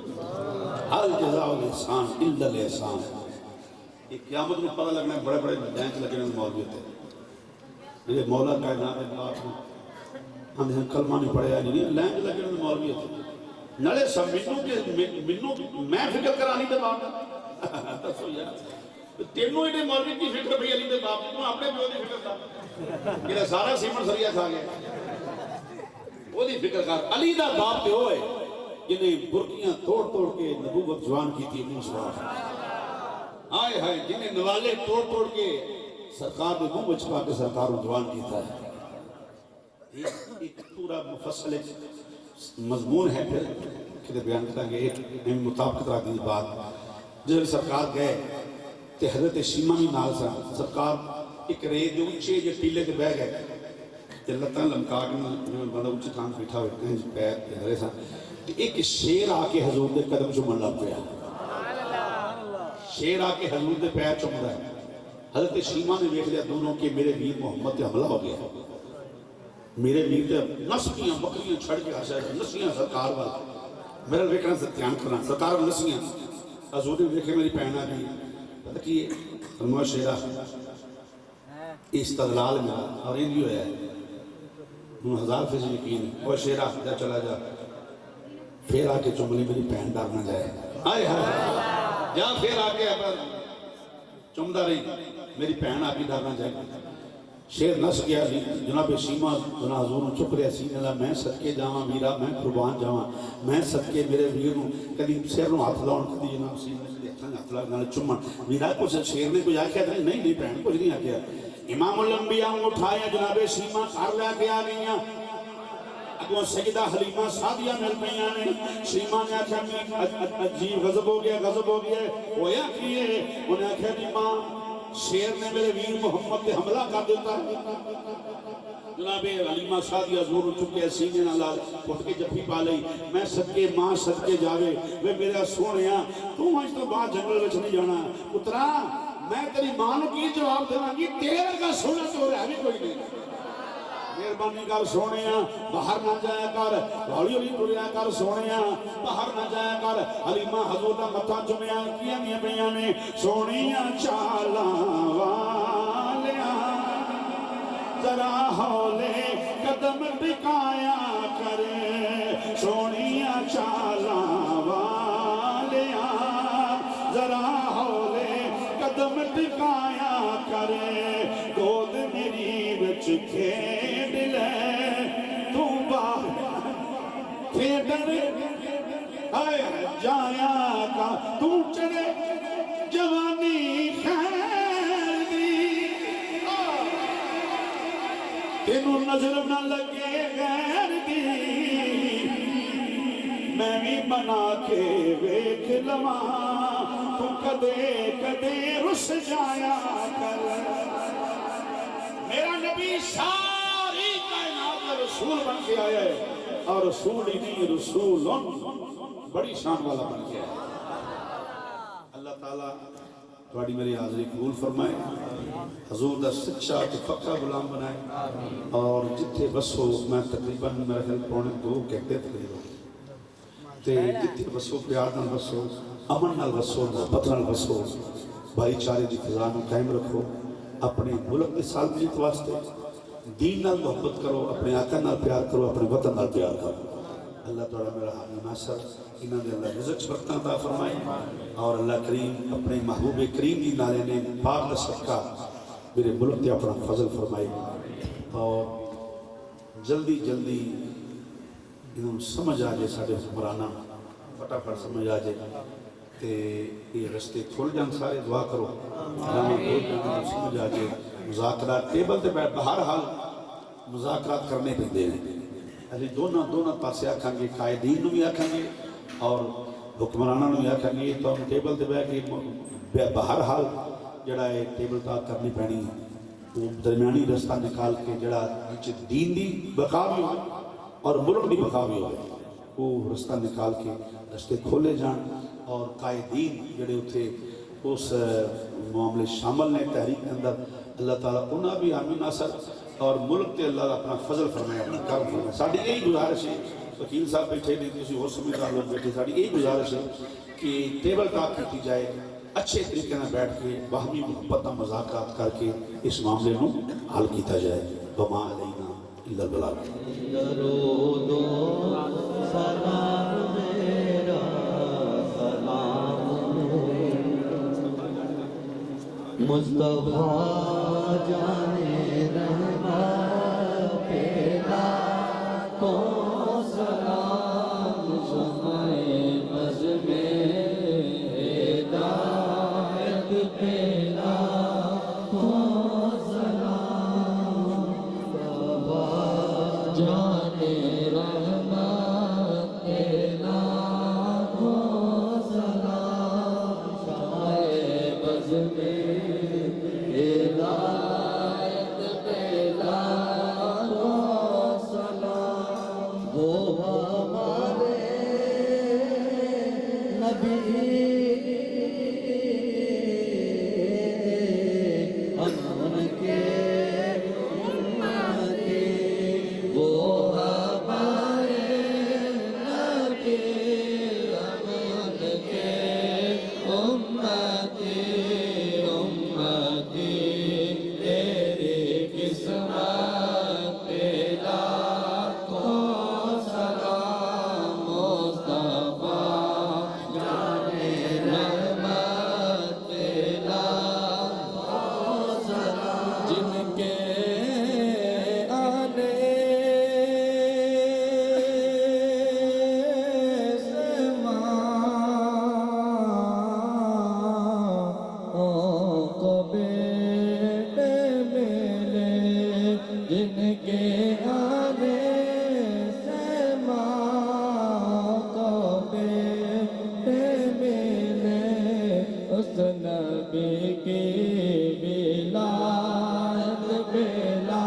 حال جزاء الاحسان الا الاحسان یہ قیامت میں پتہ لگنا ہے بڑے بڑے لینچ لگنے مولوی ہوتے میرے مولا کائنات باپ نے ہم کلمہ نہیں پڑھیا نہیں لینچ لگنے مولوی ہوتے نالے سب منو میں فکر کرانی دے باپ دسو یار تینوں ایڈے مولوی کی فکر بھئی علی دے باپ نے اپنے پیو دی فکر تھا میرا سارا سیمن سریا کھا گیا وہ دی فکر کر علی دا باپ تے ہوئے جنہیں برکیاں توڑ توڑ کے نبوت جوان کی تھی منہ سوار آئے ہائے جنہیں نوالے توڑ توڑ کے سرکار نے منہ بچپا کے سرکار جوان کیتا ہے ایک پورا مفصل مضمون ہے پھر کہتے بیان کرتا کہ ایک مطابقت رکھنے کی بات جب سرکار گئے تے حضرت شیمہ بھی نال سا سرکار ایک ریت جو اچھے جو ٹیلے کے بہ گئے تے لتاں لمکا کے بندہ اچھی تھان بیٹھا ہوئے کہیں پیر دھرے سا ایک شیر آ کے حضور دے قدم چومن لگ پیا شیر آ کے حضور دے پیر چوم رہا ہے حضرت شیمہ نے دیکھ لیا دونوں کہ میرے ویر محمد تے حملہ ہو گیا میرے ویر تے نسکیاں بکریاں چھڑ کے حسین نسیاں سرکار والا میرا ویکھنا دھیان کرنا سرکار نسیاں حضور نے دیکھے میری بہن آ گئی پتہ کی فرمایا شیرا استدلال میرا اور ان جو ہے 1000% یقین ہے وہ شیرا جا چلا جا پھر آ کے چملی میری بہن ڈر نہ جائے آئے ہائے جا پھر آ کے چمدہ رہی میری بہن آ کے ڈر نہ جائے شیر نس گیا سی جناب سیما جناب حضور نے چک رہا سینے لا میں صدقے جاواں ویرا میں قربان جاواں میں صدقے میرے ویر نو کدی سر نو ہاتھ لاؤن کدی جناب سینے دے ہتھاں ہاتھ لا نال چومن ویرا کچھ شیر نے کوئی آکھیا نہیں نہیں بہن کچھ نہیں آکھیا امام الانبیاء اٹھایا جناب سیما گھر لے کے آ گئیاں اگوں سیدہ حلیمہ سعدیہ مل پیاں نے سیما نے آکھیا عجیب غضب ہو گیا ہویا کیے انہیں آکھیا جی ماں شیر نے میرے ویر محمد پہ حملہ کر دیتا ہے جناب حلیمہ سعدیہ حضور چکے سینے نہ لال اٹھ کے جفی پا لئی میں صدقے ماں صدقے جاوے وہ میرا سونیا تو آج تو بعد جنگل وچ نہیں جانا پترا میں تیری ماں نو کی جواب دیواں گی تیرے کا سونا تو رہ بھی کوئی نہیں مہربانی کر سونیا باہر نہ جایا کر ہولی ہولی ٹریا کر سونیا باہر نہ جایا کر حلیمہ حضور دا متھا چومیا کیاں میاں پیاں نے سونیا چالاں والیاں ذرا ہولے قدم ٹکایا کرے سونیا چالاں والیاں ذرا ہولے قدم ٹکایا کرے گود میری وچ کھیڈ لے تو باہر کھیڈر آئے جایا کا تو چڑے جوانی خیر دی تینوں نظر نہ لگے غیر دی میں بھی بنا کے ویکھ لواں تو کدے کدے رس جایا کر میرا نبی ساری کائنات میں رسول بن کے آیا ہے اور رسول ہی نہیں رسولن بڑی شان والا بن کے آیا اللہ تعالیٰ تھوڑی میری حاضری قبول فرمائے حضور دا سچا تو پکا غلام بنائے اور جتھے بسو میں تقریباً میرے خیال پونے 2 گھنٹے تے جتھے بسو پیار نال بسو امن نال بسو محبت نال بسو بھائی چارے دی فضا نو قائم رکھو اپنے ملک کے سالمیت واسطے دین نال محبت کرو اپنے آقا نال پیار کرو اپنے وطن نال پیار کرو اللہ تعالیٰ میرا حامی ناصر انہوں نے اللہ رزق برکتاں عطا فرمائے اور اللہ کریم اپنے محبوب کریم دی نالے نے پاک صدقہ میرے ملک تے اپنا فضل فرمائے اور جلدی جلدی انہوں سمجھ آ جائے سارے حکمرانہ فٹافٹ سمجھ آ جائے تے یہ رستے کھل جان سارے دعا کرو سمجھ آ جائے مذاکرات ٹیبل تے بیٹھ بہرحال مذاکرات کرنے پہ دے رہے علی دونوں پاسے آکھاں گے قائدین نو بھی آکھاں گے اور حکمرانہ نو بھی آکھاں گے تو ہم ٹیبل تے بیٹھ کے بہرحال جڑا ہے ٹیبل تا کرنی پینی وہ درمیانی رستہ نکال کے جڑا دین دی بقا بھی ہو اور ملک دی بقا بھی ہو وہ رستہ نکال کے رستے کھولے جان اور قائدین جڑے اتھے اس معاملے شامل نے تحریک کے اندر اللہ تعالیٰ انہاں بھی حامی ناصر اور ملک تے اللہ اپنا فضل فرمائے اپنا کرم فرمائے ساڑھی یہی گزارش ہے وکیل صاحب بیٹھے نہیں تھی اور سمیدار لوگ بیٹھے ساڑھی یہی گزارش ہے کہ ٹیبل ٹاک کی جائے اچھے طریقے میں بیٹھ کے باہمی محبت مذاکرات کر کے اس معاملے نو حل کیتا جائے وما علینا الا البلاغ درود و سلام میرا سلام مصطفیٰ جانے رحمہ پیدا کو سلام شمائے بز میں ہدایت پیدا کو سلام مصطفیٰ جانے رحمہ پیدا کو سلام شمائے بز میں ہدایت پیدا کو سلام وہ ہمارے نبی ہم ان کے امتی وہ ہمارے نبی امتی تیری قسمت پہ لاکھوں سلام مصطفیٰ جانے رحمت پہ لاکھوں سلام جن کے آنے کو بیٹے ملے جن کے آنے سے ماں کو بیٹے ملے اس نبی کی ولایت بلا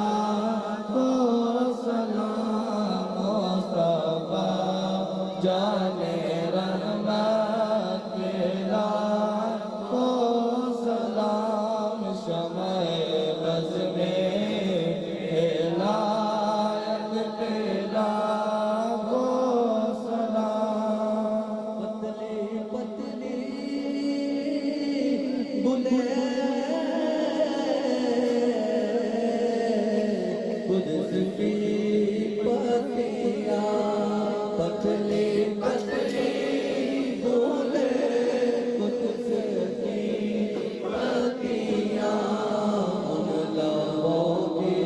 کو سلام مصطفیٰ جانے رحمت بلا کو سلام شمع بز میں ہدایت بلا کو سلام پتلی پتلی قدس کی پتیاں پتلی پتلی بولے قدس کی پتیاں ان لبوں کی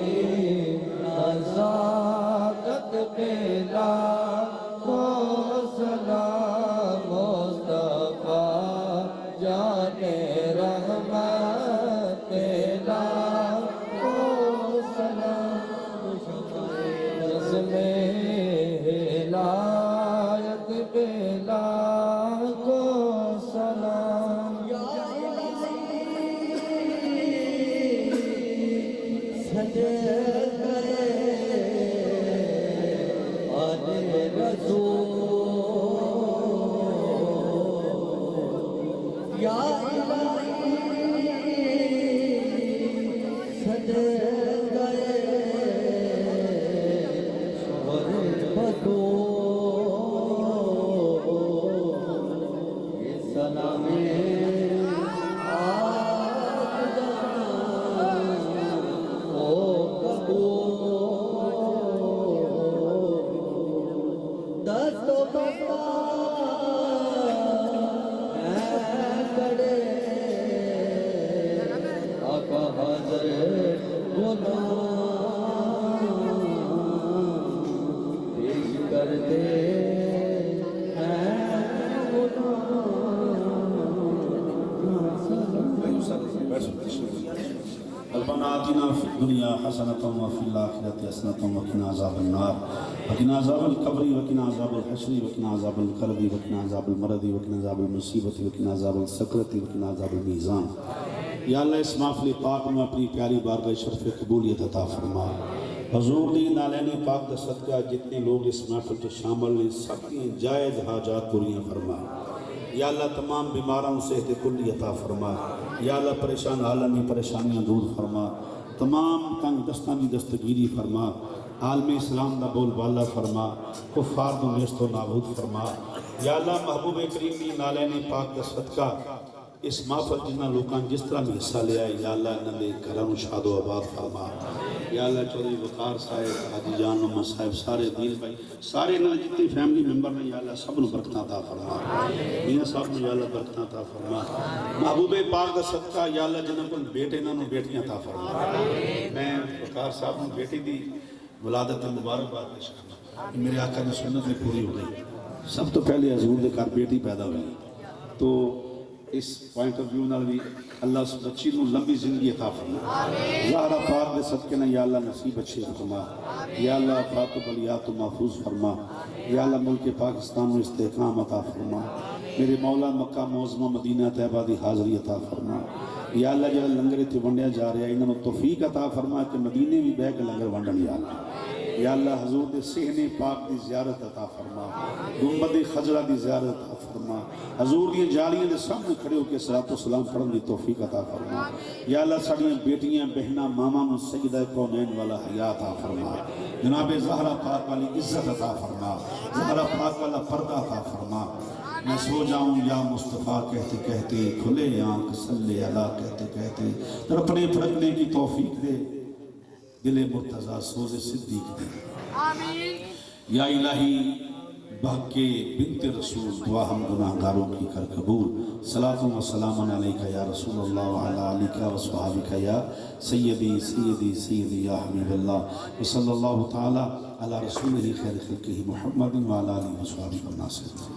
نزاکت پہ لاکھوں سلام مصطفیٰ جانے رحمت پہ لاکھوں سلام شمع میں ہدایت پہ لاکھوں سلام سجے گئے آج رسول یا الہی سجے گئے شور بدو یہ سلام دستو بستا کڑے آقا حاضر غلام پیش کرتے ہیں ربنا آتنا فی الدنیا حسنۃ وفی الآخرۃ حسنۃ وقنا عذاب النار وقنا عذاب القبر وقنا عذاب الحشر وقنا عذاب القرب وقنا عذاب المرض وقنا عذاب المصیبت وقنا عذاب السکرۃ وقنا عذاب المیزان یا اللہ اس محفل پاک میں اپنی پیاری بارگاہ شرف قبولیت عطا فرما حضور دی نالین پاک دا صدقہ جتنے لوگ اس محفل سے شامل ہیں سب کی جائز حاجات پوریاں فرما یا اللہ تمام بیماروں سے صحت کلی عطا فرما یا اللہ پریشان عالمی پریشانیاں دور فرما تمام تنگ دستان کی دستگیری فرما عالم اسلام دا بول بالا فرما کفار دو نیست و نابود فرما یا اللہ محبوب کریم دی نالین پاک دا صدقہ اس محفل جنہ لوکاں جس طرح میں حصہ لیا ہے یا اللہ انہوں نے گھروں شاد و آباد فرما یا اللہ چودھری وقار صاحب حاجی جان نما صاحب سارے دین بھائی سارے انہوں جتنی فیملی ممبر نے یا اللہ سب نے برکتاں عطا فرما میاں صاحب نے یا اللہ برکتاں عطا فرما محبوب پاک دا صدقہ یا اللہ جنہوں کو بیٹے انہوں نے بیٹیاں عطا فرما میں وقار صاحب نے بیٹی دی ولادت مبارکباد پیش کرنا میرے آقا کی سنت میں پوری ہو گئی سب تو پہلے حضور دے گھر بیٹی پیدا ہوئی تو اس پوائنٹ آف ویو نال بھی اللہ بچی نو لمبی زندگی عطا فرما زہرا پاک دے صدقے نہ یا اللہ نصیب اچھے فرما یا اللہ فاتح بلیات محفوظ فرما یا اللہ ملک پاکستان میں استحکام عطا فرما میرے مولا مکہ معظمہ مدینہ طیبہ دی حاضری عطا فرما یا اللہ جب لنگر تے ونڈیا جا رہا ہے انہوں توفیق عطا فرما کہ مدینے بھی بہ کے لنگر ونڈن یا اللہ یا اللہ حضور دے صحن پاک دی زیارت عطا فرما گنبد خضرہ دی زیارت عطا فرما حضور دی جالیاں دے سامنے کھڑے ہو کے صلاۃ و سلام پڑھن دی توفیق عطا فرما یا اللہ ساڑیاں بیٹیاں بہناں ماما نو سجدہ کونین والا حیا عطا فرما جناب زہرا پاک والی عزت عطا فرما زہرا پاک والا پردہ عطا فرما میں سو جاؤں یا مصطفیٰ کہتے کہتے، کھلے آنکھ صلی اللہ کہتے کہتے، تڑپنے پھڑکنے کی توفیق دے، دل مرتضیٰ سوز صدیق دے۔ یا الہی باقی بنت رسول دعا ہم گناہگاروں کی کر قبول، صلاۃ و سلام علیکہ یا رسول اللہ وعلی آلکہ و صحابکہ یا سیدی سیدی سیدی یا حبیب اللہ، وصلی اللہ تعالی علی رسولہ خیر خلقہ محمد وعلی آلہ و صحابہ الناصر۔